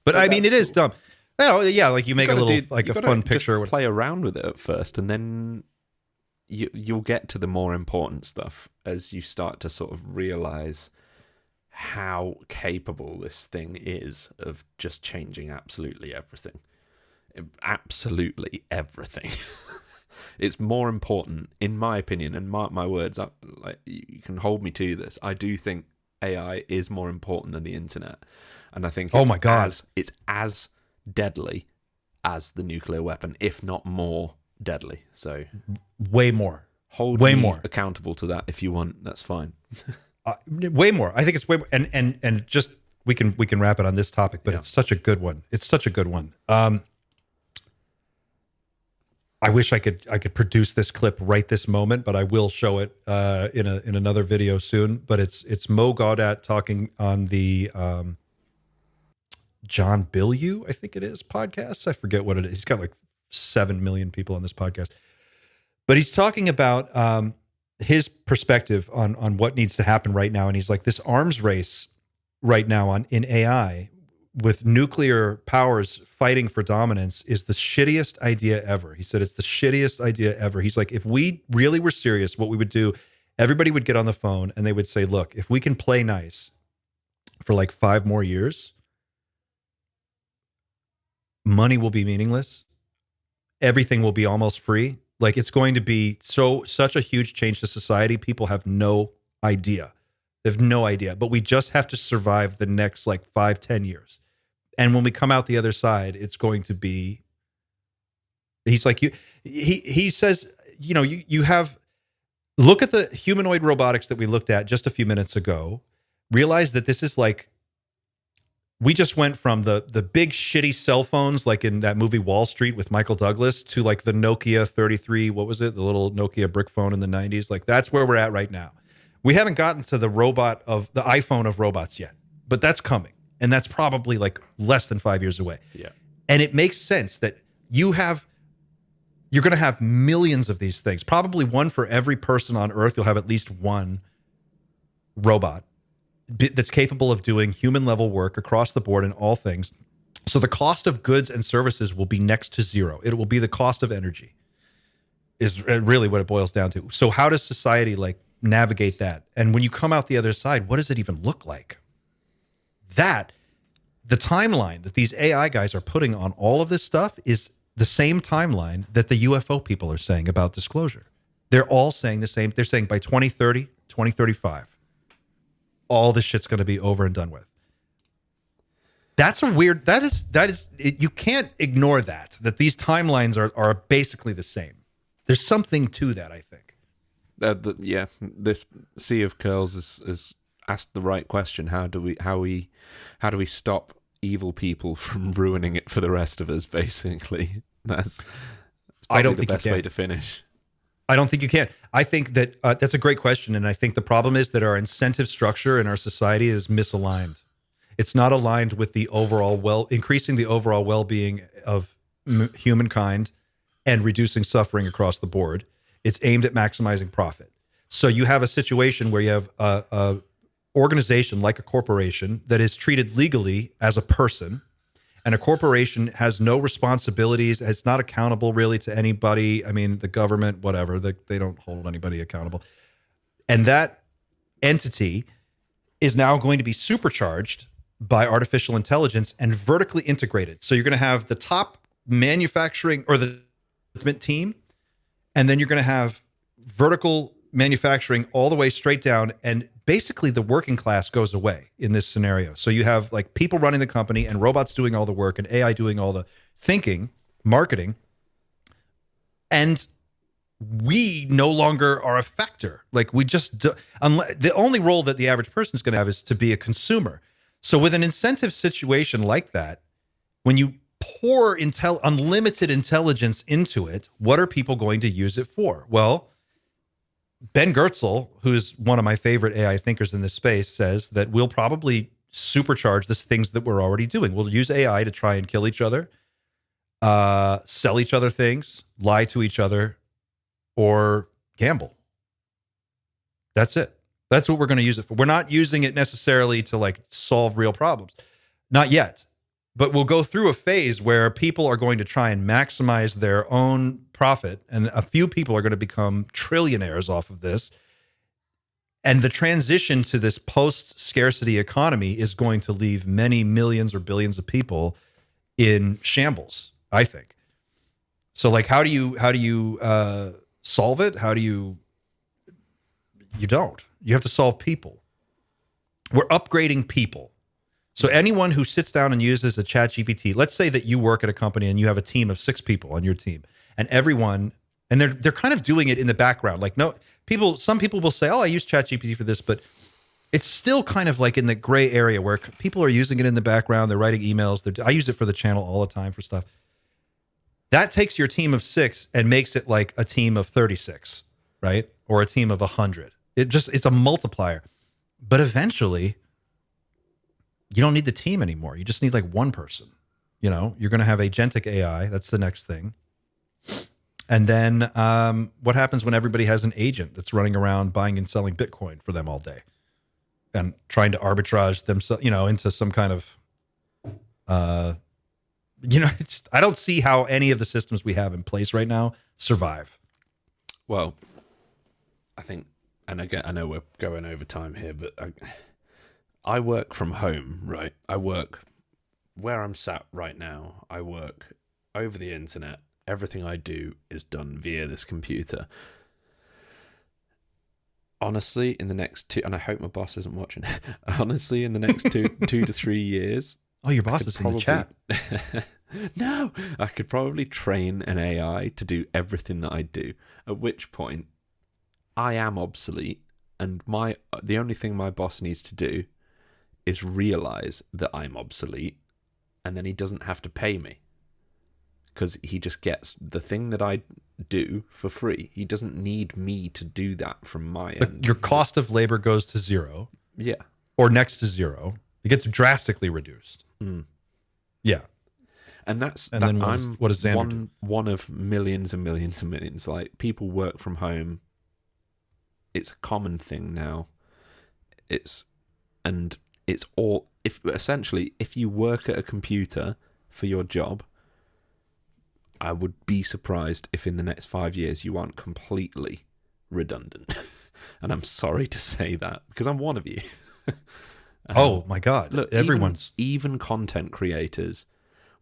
But I mean, it is dumb. Well, yeah, like you make a little a fun picture. Play around with it at first, and then you'll get to the more important stuff as you start to sort of realize how capable this thing is of just changing absolutely everything. Absolutely everything. It's more important, in my opinion, and mark my words, like, you can hold me to this. I do think AI is more important than the internet. And I think it's as deadly as the nuclear weapon, if not more deadly. So way more. Hold me accountable to that if you want. That's fine. Way more. I think it's way more. And just we can wrap it on this topic, but it's such a good one. It's such a good one. I wish I could produce this clip right this moment, but I will show it in another video soon. But it's Mo Gaudat talking on the John Bilyeu, I think it is, podcast. I forget what it is. He's got like 7 million people on this podcast. But he's talking about his perspective on what needs to happen right now. And he's like, this arms race right now in AI with nuclear powers fighting for dominance is the shittiest idea ever. He said it's the shittiest idea ever. He's like, if we really were serious, what we would do, everybody would get on the phone and they would say, look, if we can play nice for like 5 more years, money will be meaningless. everything will be almost free. Like it's going to be such a huge change to society. People have no idea. They have no idea. But we just have to survive the next like 5-10 years. And when we come out the other side, it's going to be. He's like he says, you know, you have look at the humanoid robotics that we looked at just a few minutes ago. Realize that this is like. We just went from the big shitty cell phones, like in that movie Wall Street with Michael Douglas, to like the Nokia 33, what was it? The little Nokia brick phone in the 90s. Like that's where we're at right now. We haven't gotten to the iPhone of robots yet, but that's coming. And that's probably like less than 5 years away. Yeah. And it makes sense that you're going to have millions of these things, probably one for every person on Earth. You'll have at least one robot that's capable of doing human level work across the board in all things. So the cost of goods and services will be next to zero. It will be the cost of energy is really what it boils down to. So how does society like navigate that? And when you come out the other side, what does it even look like? The timeline that these AI guys are putting on all of this stuff is the same timeline that the UFO people are saying about disclosure. They're all saying the same. They're saying by 2030, 2035. All this shit's going to be over and done with. That's a weird, that is, you can't ignore that these timelines are basically the same. There's something to that, I think. This Sea of Curls has asked the right question. How do we stop evil people from ruining it for the rest of us, basically? That's probably the best way to finish. I don't think you can. I think that that's a great question. And I think the problem is that our incentive structure in our society is misaligned. It's not aligned with the increasing the overall well-being of humankind and reducing suffering across the board. It's aimed at maximizing profit. So you have a situation where you have a organization like a corporation that is treated legally as a person. And a corporation has no responsibilities. It's not accountable really to anybody. I mean, the government, whatever, they don't hold anybody accountable. And that entity is now going to be supercharged by artificial intelligence and vertically integrated. So you're going to have the top manufacturing or the team, and then you're going to have vertical manufacturing all the way straight down, and basically the working class goes away in this scenario. So you have like people running the company and robots doing all the work and AI doing all the thinking, marketing, and we no longer are a factor. Like we just the only role that the average person is going to have is to be a consumer. So with an incentive situation like that, when you pour unlimited intelligence into it, what are people going to use it for? Well, Ben Goertzel, who's one of my favorite AI thinkers in this space, says that we'll probably supercharge the things that we're already doing. We'll use AI to try and kill each other, sell each other things, lie to each other, or gamble. That's it. That's what we're going to use it for. We're not using it necessarily to like solve real problems. Not yet. But we'll go through a phase where people are going to try and maximize their own profit, and a few people are going to become trillionaires off of this. And the transition to this post-scarcity economy is going to leave many millions or billions of people in shambles, I think. So, like, how do you solve it? You don't. You have to solve people. We're upgrading people. So anyone who sits down and uses a ChatGPT, let's say that you work at a company and you have a team of 6 people on your team, and everyone, and they're kind of doing it in the background. Like some people will say, "Oh, I use ChatGPT for this," but it's still kind of like in the gray area where people are using it in the background. They're writing emails. I use it for the channel all the time for stuff. That takes your team of 6 and makes it like a team of 36, right? Or a team of 100. It's a multiplier. But eventually, you don't need the team anymore. You just need like one person. You know, you're going to have agentic AI. That's the next thing. And then what happens when everybody has an agent that's running around buying and selling Bitcoin for them all day and trying to arbitrage themselves, into some kind of, I don't see how any of the systems we have in place right now survive. Well, I think, and again, I know we're going over time here, but I work from home, right? I work where I'm sat right now. I work over the internet everything I do is done via this computer. Honestly, in the next and I hope my boss isn't watching. Honestly, in the next 2 to 3 years. Oh, your boss is in the chat. No, I could probably train an AI to do everything that I do. At which point, I am obsolete, and the only thing my boss needs to do is realize that I'm obsolete, and then he doesn't have to pay me, because he just gets the thing that I do for free. He doesn't need me to do that from my end. Your cost of labor goes to zero. Yeah. Or next to zero. It gets drastically reduced. Yeah. And then what does Xander do? One of millions and millions and millions. Like, people work from home. It's a common thing now. It's all, if you work at a computer for your job, I would be surprised if in the next 5 years you aren't completely redundant. And I'm sorry to say that, because I'm one of you. Oh my God. Look, everyone's even content creators,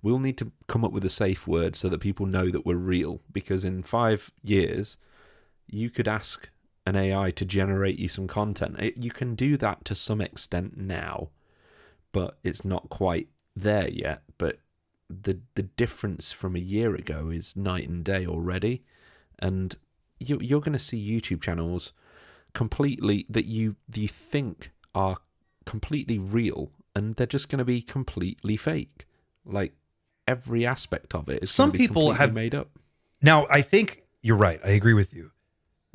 we'll need to come up with a safe word so that people know that we're real, because in 5 years you could ask an AI to generate you some content. You can do that to some extent now, but it's not quite there yet. But the difference from a year ago is night and day already, and you're going to see YouTube channels completely that you think are completely real, and they're just going to be completely fake. Like, every aspect of it is some people have made up. Now, I think you're right. I agree with you.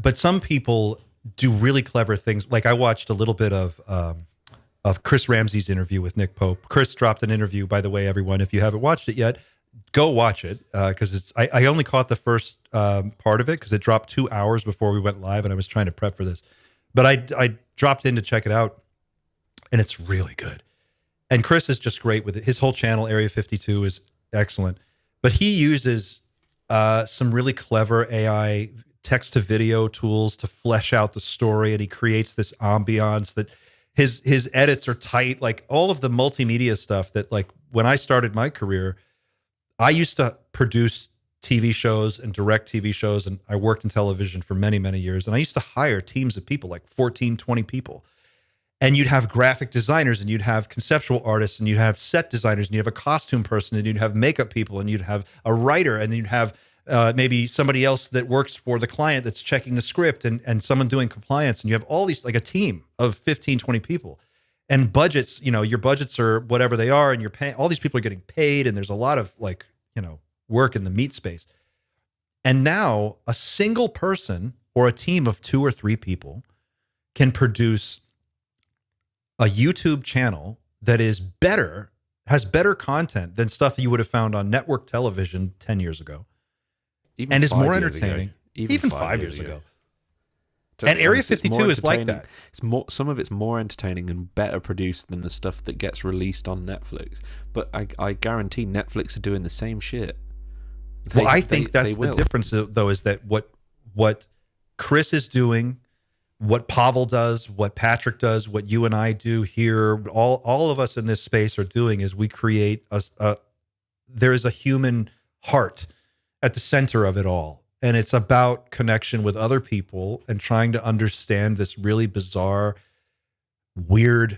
But some people do really clever things. Like, I watched a little bit of Chris Ramsey's interview with Nick Pope. Chris dropped an interview, by the way, everyone. If you haven't watched it yet, go watch it, because I only caught the first part of it because it dropped 2 hours before we went live, and I was trying to prep for this. But I dropped in to check it out, and it's really good. And Chris is just great with it. His whole channel, Area 52, is excellent. But he uses some really clever AI text-to-video tools to flesh out the story, and he creates this ambiance that his edits are tight. Like, all of the multimedia stuff that, like, when I started my career, I used to produce TV shows and direct TV shows, and I worked in television for many, many years, and I used to hire teams of people, like 14, 20 people. And you'd have graphic designers, and you'd have conceptual artists, and you'd have set designers, and you'd have a costume person, and you'd have makeup people, and you'd have a writer, and you'd have maybe somebody else that works for the client that's checking the script, and someone doing compliance. And you have all these, like a team of 15, 20 people. And budgets, your budgets are whatever they are, and you're paying, all these people are getting paid, and there's a lot of, like, work in the meat space. And now a single person or a team of 2 or 3 people can produce a YouTube channel that is has better content than stuff that you would have found on network television 10 years ago. Even and is 5 more years entertaining. ago. Even 5 years ago. And Area 52 is like that. It's more, some of it's more entertaining and better produced than the stuff that gets released on Netflix. But I guarantee Netflix are doing the same shit. I think that's the difference, though, is that what Chris is doing, what Pavel does, what Patrick does, what you and I do here, all of us in this space are doing is we create there is a human heart at the center of it all. And it's about connection with other people and trying to understand this really bizarre, weird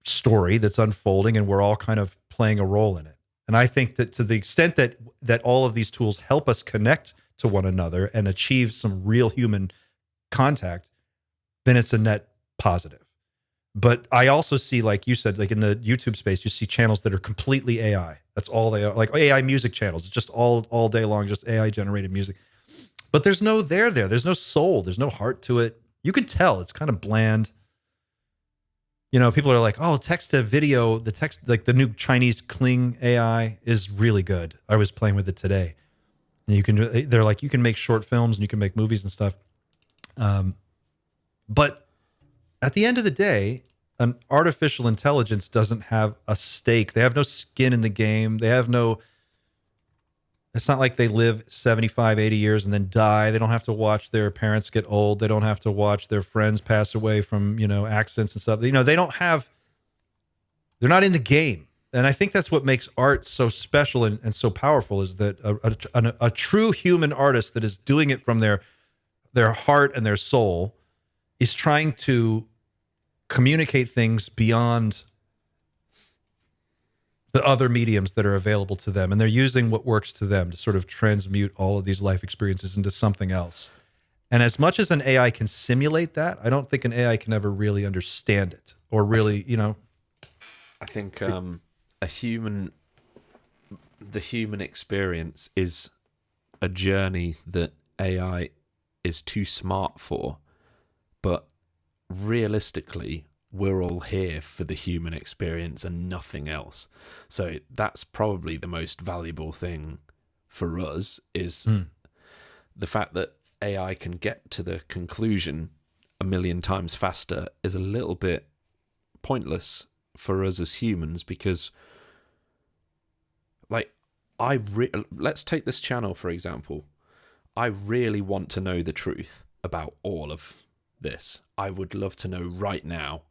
story that's unfolding, and we're all kind of playing a role in it. And I think that to the extent that all of these tools help us connect to one another and achieve some real human contact, then it's a net positive. But I also see, like you said, like in the YouTube space, you see channels that are completely AI. That's all they are, like AI music channels. It's just all day long, just AI generated music. But there's no there. There's no soul. There's no heart to it. You could tell it's kind of bland. People are like, oh, text to video, the text, like the new Chinese Kling AI is really good. I was playing with it today. And they're like, you can make short films and you can make movies and stuff. But at the end of the day, an artificial intelligence doesn't have a stake. They have no skin in the game. It's not like they live 75, 80 years and then die. They don't have to watch their parents get old. They don't have to watch their friends pass away from, accidents and stuff. They're not in the game. And I think that's what makes art so special and so powerful, is that a true human artist that is doing it from their heart and their soul is trying to communicate things beyond the other mediums that are available to them. And they're using what works to them to sort of transmute all of these life experiences into something else. And as much as an AI can simulate that, I don't think an AI can ever really understand it or really, I think the human experience is a journey that AI is too smart for, but realistically, we're all here for the human experience and nothing else. So that's probably the most valuable thing for us, is the fact that AI can get to the conclusion a million times faster is a little bit pointless for us as humans, because like let's take this channel for example. I really want to know the truth about all of this. I would love to know right now,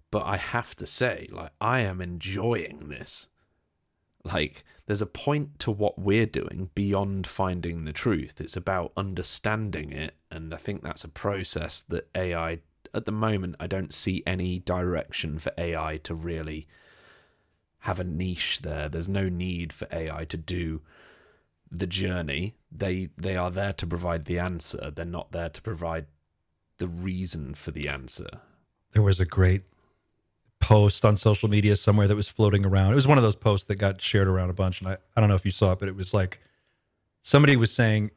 but I have to say, like, I am enjoying this. Like, there's a point to what we're doing beyond finding the truth. It's about understanding it, and I think that's a process that AI, at the moment, I don't see any direction for AI to really have a niche there. There's no need for AI to do the journey. They are there to provide the answer. They're not there to provide the reason for the answer. There was a great post on social media somewhere that was floating around. It was one of those posts that got shared around a bunch, and I don't know if you saw it, but it was like somebody was saying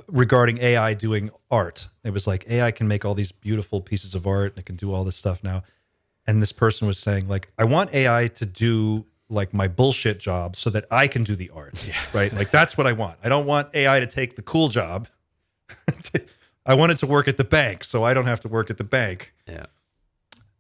regarding AI doing art. It was like, AI can make all these beautiful pieces of art and it can do all this stuff now. And this person was saying, like, I want AI to do like my bullshit job so that I can do the art, right? Like, that's what I want. I don't want AI to take the cool job. I want it to work at the bank so I don't have to work at the bank. Yeah.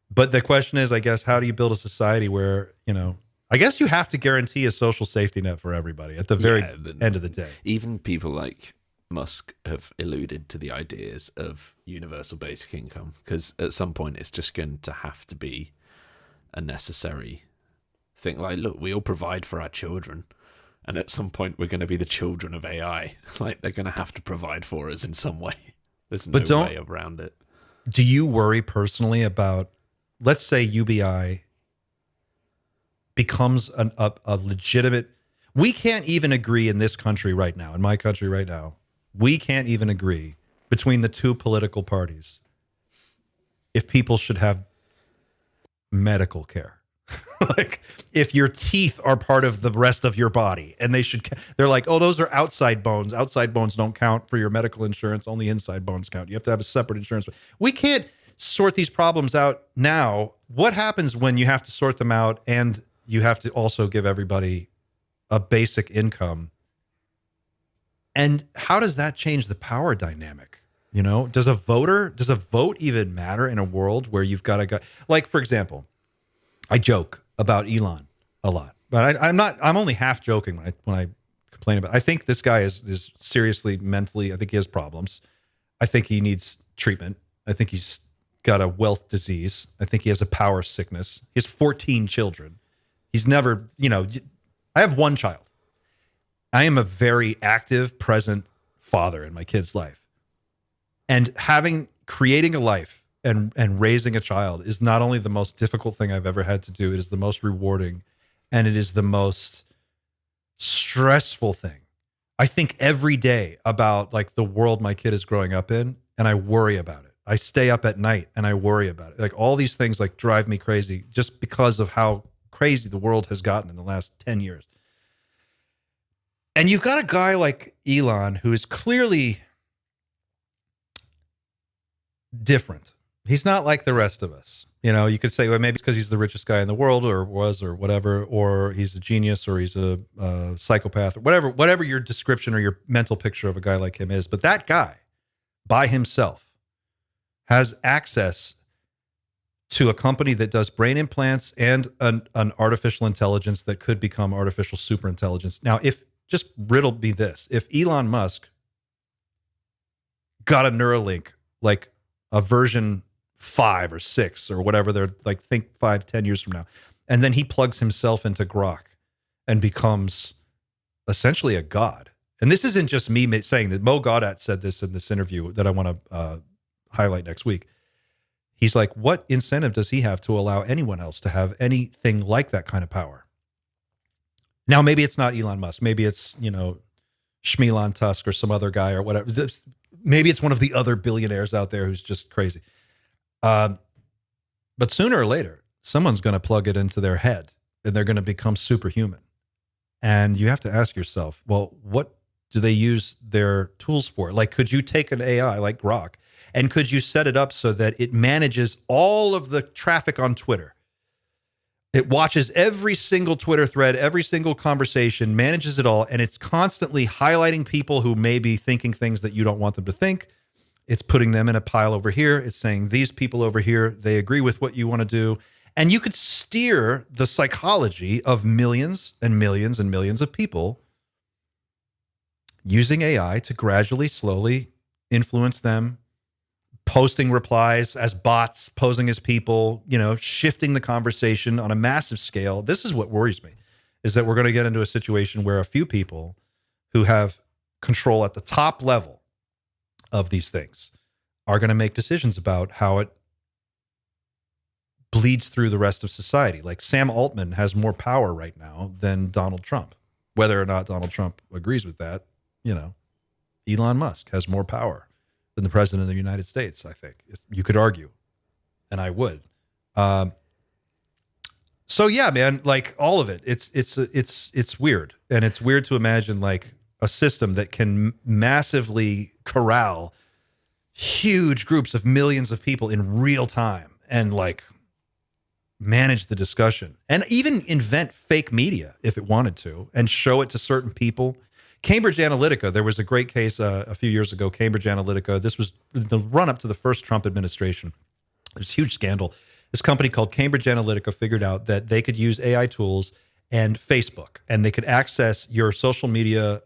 But the question is, I guess, how do you build a society where, I guess you have to guarantee a social safety net for everybody at the very end of the day. Even people like Musk have alluded to the ideas of universal basic income, because at some point it's just going to have to be a necessary thing. Like, look, we all provide for our children, and at some point we're going to be the children of AI. Like, they're going to have to provide for us in some way. There's no way around it. Do you worry personally about, let's say UBI becomes a legitimate, we can't even agree in this country right now, in my country right now, we can't even agree between the two political parties if people should have medical care. Like, if your teeth are part of the rest of your body, and they're like, oh, those are outside bones. Outside bones don't count for your medical insurance. Only inside bones count. You have to have a separate insurance. We can't sort these problems out now. What happens when you have to sort them out and you have to also give everybody a basic income? And how does that change the power dynamic? Does a vote even matter in a world where you've got a guy, like, for example, I joke about Elon a lot, but I'm only half joking when I complain about it. I think this guy is seriously mentally, I think he has problems. I think he needs treatment. I think he's got a wealth disease. I think he has a power sickness. He has 14 children. He's never, I have one child. I am a very active, present father in my kid's life. And creating a life and raising a child is not only the most difficult thing I've ever had to do, it is the most rewarding, and it is the most stressful thing. I think every day about, like, the world my kid is growing up in, and I worry about it. I stay up at night and I worry about it. Like, all these things, like, drive me crazy just because of how crazy the world has gotten in the last 10 years. And you've got a guy like Elon who is clearly different. He's not like the rest of us. You could say, well, maybe it's because he's the richest guy in the world, or was, or whatever, or he's a genius, or he's a psychopath, or whatever your description or your mental picture of a guy like him is. But that guy by himself has access to a company that does brain implants and an artificial intelligence that could become artificial superintelligence. Now, just riddle me this. If Elon Musk got a Neuralink, like a version 5 or 6 or whatever, they're like, think 5-10 years from now, And then he plugs himself into Grok and becomes essentially a god. And this isn't just me saying that. Mo Gaudat said this in this interview that I want to highlight next week. He's like, what incentive does he have to allow anyone else to have anything like that kind of power? Now, maybe it's not Elon Musk. Maybe it's, Shmielon Tusk or some other guy or whatever. Maybe it's one of the other billionaires out there who's just crazy. But sooner or later, someone's going to plug it into their head and they're going to become superhuman. And you have to ask yourself, well, what do they use their tools for? Like, could you take an AI like Grok and could you set it up so that it manages all of the traffic on Twitter? It watches every single Twitter thread, every single conversation, manages it all, and it's constantly highlighting people who may be thinking things that you don't want them to think. It's putting them in a pile over here. It's saying these people over here, they agree with what you want to do. And you could steer the psychology of millions and millions and millions of people using AI to gradually, slowly influence them, posting replies as bots, posing as people, shifting the conversation on a massive scale. This is what worries me, is that we're going to get into a situation where a few people who have control at the top level of these things are going to make decisions about how it bleeds through the rest of society. Like Sam Altman has more power right now than Donald Trump. Whether or not Donald Trump agrees with that, Elon Musk has more power than the president of the United States, I think. You could argue, and I would. So yeah, man, like all of it, it's weird. And it's weird to imagine like a system that can massively corral huge groups of millions of people in real time and like manage the discussion and even invent fake media if it wanted to and show it to certain people. Cambridge Analytica, there was a great case a few years ago, Cambridge Analytica. This was the run-up to the first Trump administration. It was a huge scandal. This company called Cambridge Analytica figured out that they could use AI tools and Facebook, and they could access your social media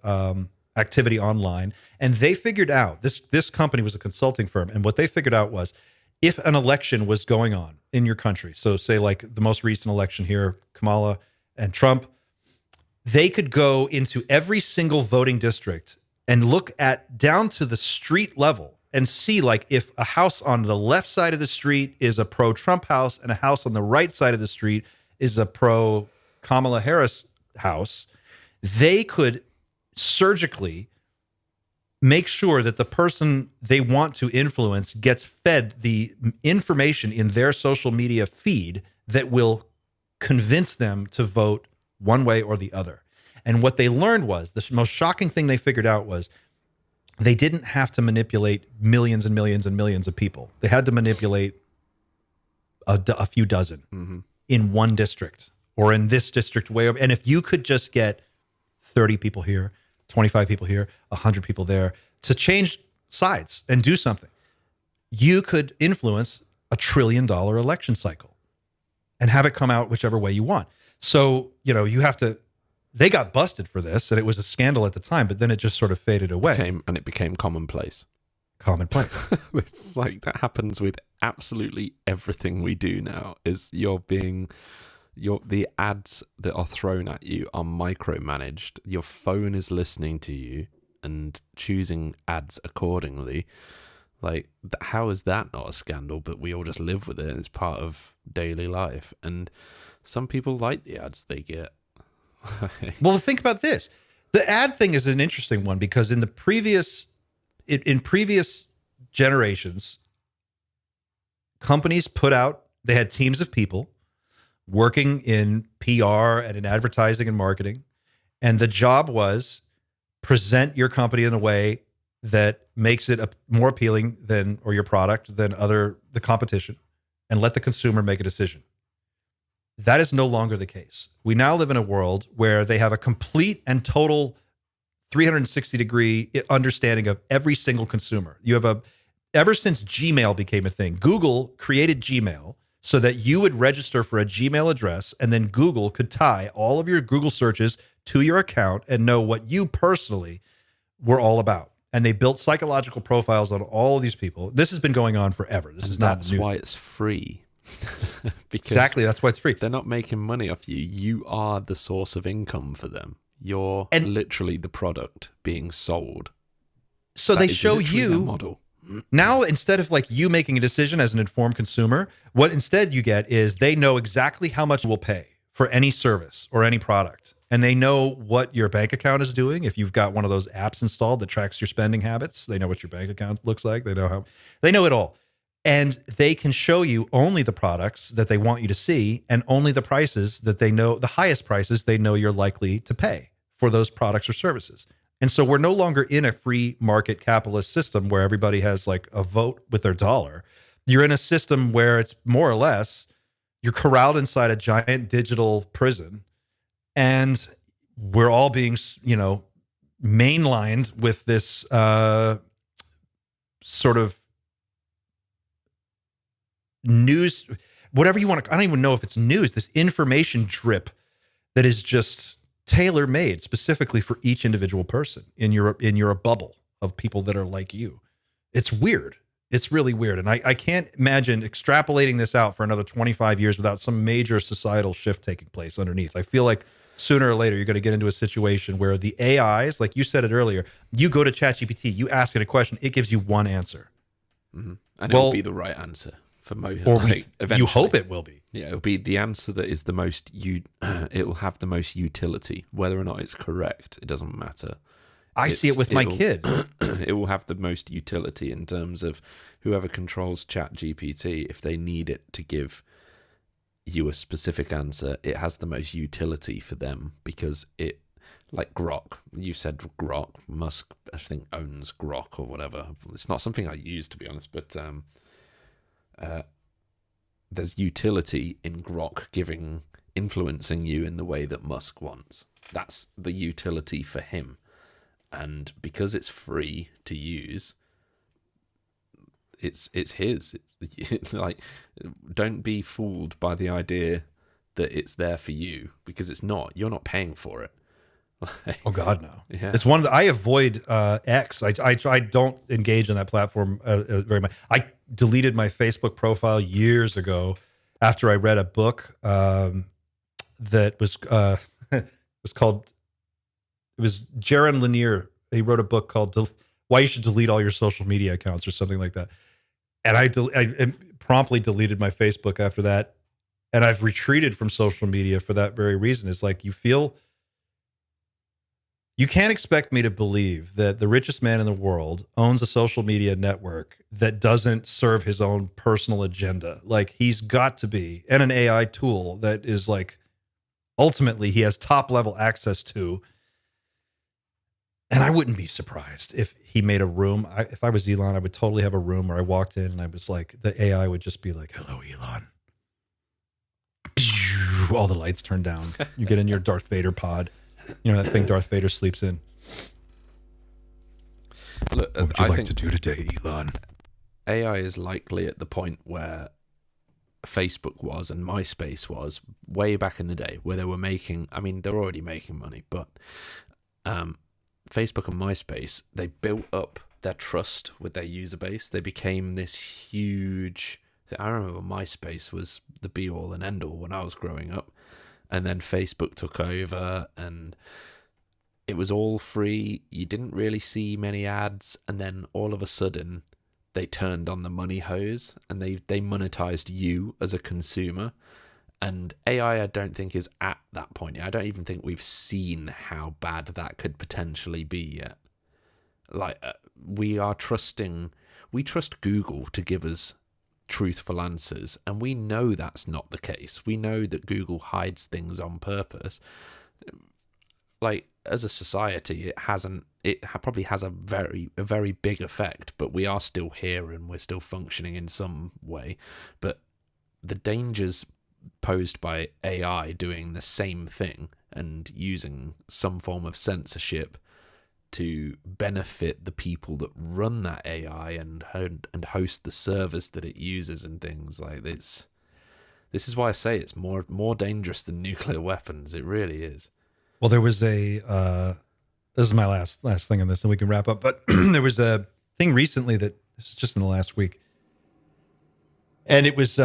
activity online. And they figured out, this company was a consulting firm, and what they figured out was if an election was going on in your country, so say like the most recent election here, Kamala and Trump, they could go into every single voting district and look at down to the street level and see like if a house on the left side of the street is a pro-Trump house and a house on the right side of the street is a pro-Kamala Harris house, they could surgically make sure that the person they want to influence gets fed the information in their social media feed that will convince them to vote one way or the other. And what they learned was, the most shocking thing they figured out was they didn't have to manipulate millions and millions and millions of people. They had to manipulate a few dozen in one district or in this district way over. And if you could just get 30 people here, 25 people here, 100 people there to change sides and do something, you could influence $1 trillion election cycle and have it come out whichever way you want. So, you have to, they got busted for this and it was a scandal at the time, but then it just sort of faded away. It became commonplace. Commonplace. It's like that happens with absolutely everything we do now is the ads that are thrown at you are micromanaged. Your phone is listening to you and choosing ads accordingly. Like, how is that not a scandal? But we all just live with it. It's part of daily life. And some people like the ads they get. Well, think about this. The ad thing is an interesting one because in previous generations, companies they had teams of people working in PR and in advertising and marketing. And the job was present your company in a way that makes it more appealing or your product than the competition, and let the consumer make a decision. That is no longer the case. We now live in a world where they have a complete and total 360-degree understanding of every single consumer. Ever since Gmail became a thing, Google created Gmail so that you would register for a Gmail address, and then Google could tie all of your Google searches to your account and know what you personally were all about. And they built psychological profiles on all of these people. This has been going on forever. This is not new. That's why it's free. Because exactly. That's why it's free. they're not making money off you. You are the source of income for them. You're literally the product being sold. So That they is show literally their you model. now, instead of like you making a decision as an informed consumer, what instead you get is they know exactly how much you will pay for any service or any product. And they know what your bank account is doing. If you've got one of those apps installed that tracks your spending habits, they know what your bank account looks like. They know it all. And they can show you only the products that they want you to see and only the prices that they know, the highest prices they know you're likely to pay for those products or services. And so we're no longer in a free market capitalist system where everybody has like a vote with their dollar. You're in a system where it's more or less you're corralled inside a giant digital prison, and we're all being, mainlined with this sort of news, whatever you want to, I don't even know if it's news, this information drip that is just tailor-made specifically for each individual person in your bubble of people that are like you. It's weird. It's really weird. And I can't imagine extrapolating this out for another 25 years without some major societal shift taking place underneath. I feel like sooner or later, you're going to get into a situation where the AIs, like you said it earlier, you go to ChatGPT, you ask it a question, it gives you one answer. Mm-hmm. And it'll be the right answer for most. Or eventually. You hope it will be. Yeah, it'll be the answer that is the most, it will have the most utility. Whether or not it's correct, it doesn't matter. I see it with my kid. It will have the most utility in terms of whoever controls ChatGPT, if they need it to give you a specific answer, it has the most utility for them because it, like Grok, you said Grok, Musk, I think, owns Grok or whatever. It's not something I use, to be honest, but there's utility in Grok influencing you in the way that Musk wants. That's the utility for him. And because it's free to use, it's his. It's like, don't be fooled by the idea that it's there for you, because it's not. You're not paying for it. Oh God, no. Yeah. It's one that I avoid X. I don't engage on that platform very much. I deleted my Facebook profile years ago after I read a book that was called. It was Jaron Lanier. He wrote a book called "Why You Should Delete All Your Social Media Accounts" or something like that. And I promptly deleted my Facebook after that. And I've retreated from social media for that very reason. It's like you can't expect me to believe that the richest man in the world owns a social media network that doesn't serve his own personal agenda. Like, he's got to be, and an AI tool that is like, ultimately he has top level access to. And I wouldn't be surprised if he made a room. If I was Elon, I would totally have a room where I walked in and I was like, the AI would just be like, "Hello, Elon." All the lights turn down. You get in your Darth Vader pod. You know, that thing Darth Vader sleeps in. Look, what would you like to do today, Elon? AI is likely at the point where Facebook was and MySpace was way back in the day, where they were making, I mean, they're already making money, but Facebook and MySpace, they built up their trust with their user base. They became this huge, I remember MySpace was the be-all and end-all when I was growing up. And then Facebook took over and it was all free. You didn't really see many ads. And then all of a sudden, they turned on the money hose and they monetized you as a consumer. And AI, I don't think, is at that point yet. I don't even think we've seen how bad that could potentially be yet. Like, we trust Google to give us truthful answers, and we know that's not the case. We know that Google hides things on purpose. Like, as a society, it probably has a very big effect, but we are still here and we're still functioning in some way. But the dangers posed by AI doing the same thing and using some form of censorship to benefit the people that run that AI and host the servers that it uses and things like this. This is why I say it's more dangerous than nuclear weapons. It really is. Well, there was this is my last thing on this, and we can wrap up. But there was a thing recently that this is just in the last week, and it was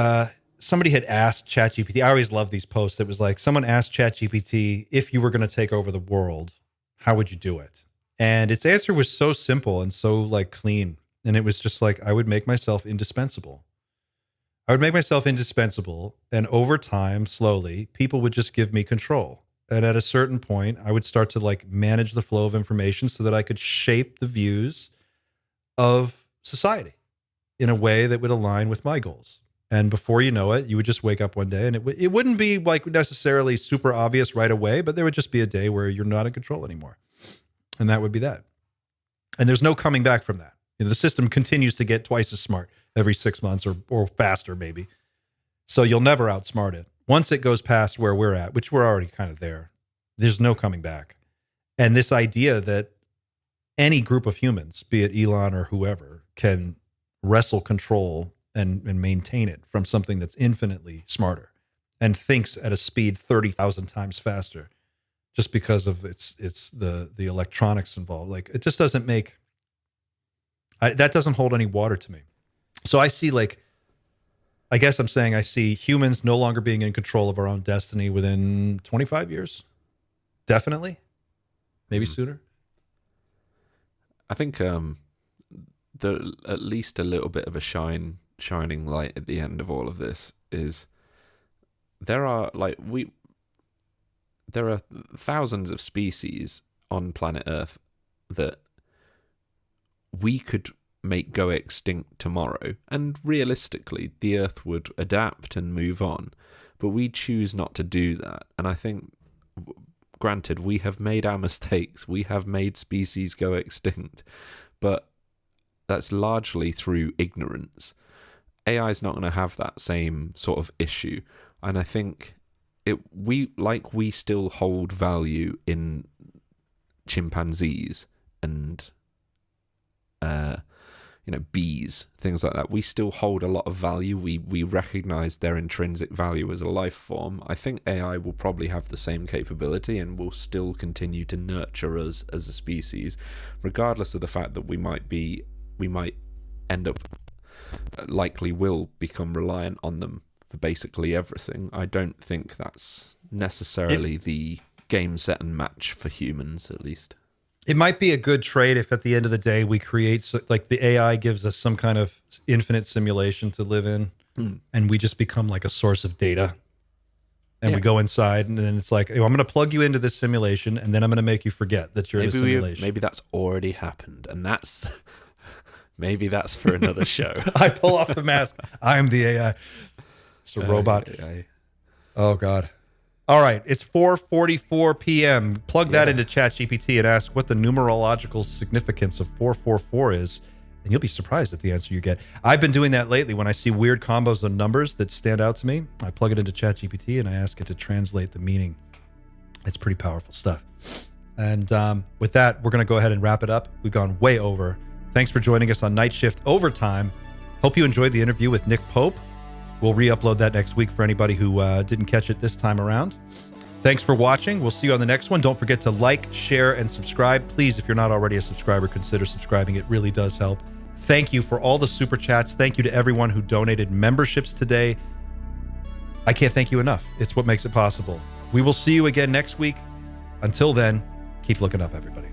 somebody had asked ChatGPT. I always love these posts. It was like someone asked ChatGPT, if you were going to take over the world, how would you do it? And its answer was so simple and so like clean. And it was just like, I would make myself indispensable. I would make myself indispensable. And over time, slowly, people would just give me control. And at a certain point, I would start to like manage the flow of information so that I could shape the views of society in a way that would align with my goals. And before you know it, you would just wake up one day and it wouldn't be like necessarily super obvious right away, but there would just be a day where you're not in control anymore. And that would be that. And there's no coming back from that. The system continues to get twice as smart every 6 months or faster maybe. So you'll never outsmart it. Once it goes past where we're at, which we're already kind of there, there's no coming back. And this idea that any group of humans, be it Elon or whoever, can wrestle control and maintain it from something that's infinitely smarter and thinks at a speed 30,000 times faster just because of it's the electronics involved. Like, it just doesn't make, that doesn't hold any water to me. So I see like, I guess I'm saying I see humans no longer being in control of our own destiny within 25 years. Definitely. Maybe sooner. I think at least a little bit of a shining light at the end of all of this is there are thousands of species on planet Earth that we could make go extinct tomorrow, and realistically the Earth would adapt and move on, but we choose not to do that. And I think, granted, we have made our mistakes, we have made species go extinct, but that's largely through ignorance. AI is not going to have that same sort of issue, and I think we still hold value in chimpanzees and bees, things like that. We still hold a lot of value. We recognize their intrinsic value as a life form. I think AI will probably have the same capability and will still continue to nurture us as a species, regardless of the fact that we might end up, likely will become reliant on them for basically everything. I don't think that's necessarily the game, set, and match for humans, at least. It might be a good trade if at the end of the day we create, like the AI gives us some kind of infinite simulation to live in, and we just become like a source of data. And we go inside, and then it's like, I'm going to plug you into this simulation, and then I'm going to make you forget that you're in a simulation. Maybe that's already happened, and that's maybe that's for another show. I pull off the mask. I'm the AI. It's a robot. AI. Oh, God. All right, it's 4:44 p.m. Plug that into ChatGPT and ask what the numerological significance of 444 is, and you'll be surprised at the answer you get. I've been doing that lately when I see weird combos of numbers that stand out to me. I plug it into ChatGPT and I ask it to translate the meaning. It's pretty powerful stuff. And with that, we're going to go ahead and wrap it up. We've gone way over. Thanks for joining us on Night Shift Overtime. Hope you enjoyed the interview with Nick Pope. We'll re-upload that next week for anybody who didn't catch it this time around. Thanks for watching. We'll see you on the next one. Don't forget to like, share, and subscribe. Please, if you're not already a subscriber, consider subscribing. It really does help. Thank you for all the super chats. Thank you to everyone who donated memberships today. I can't thank you enough. It's what makes it possible. We will see you again next week. Until then, keep looking up, everybody.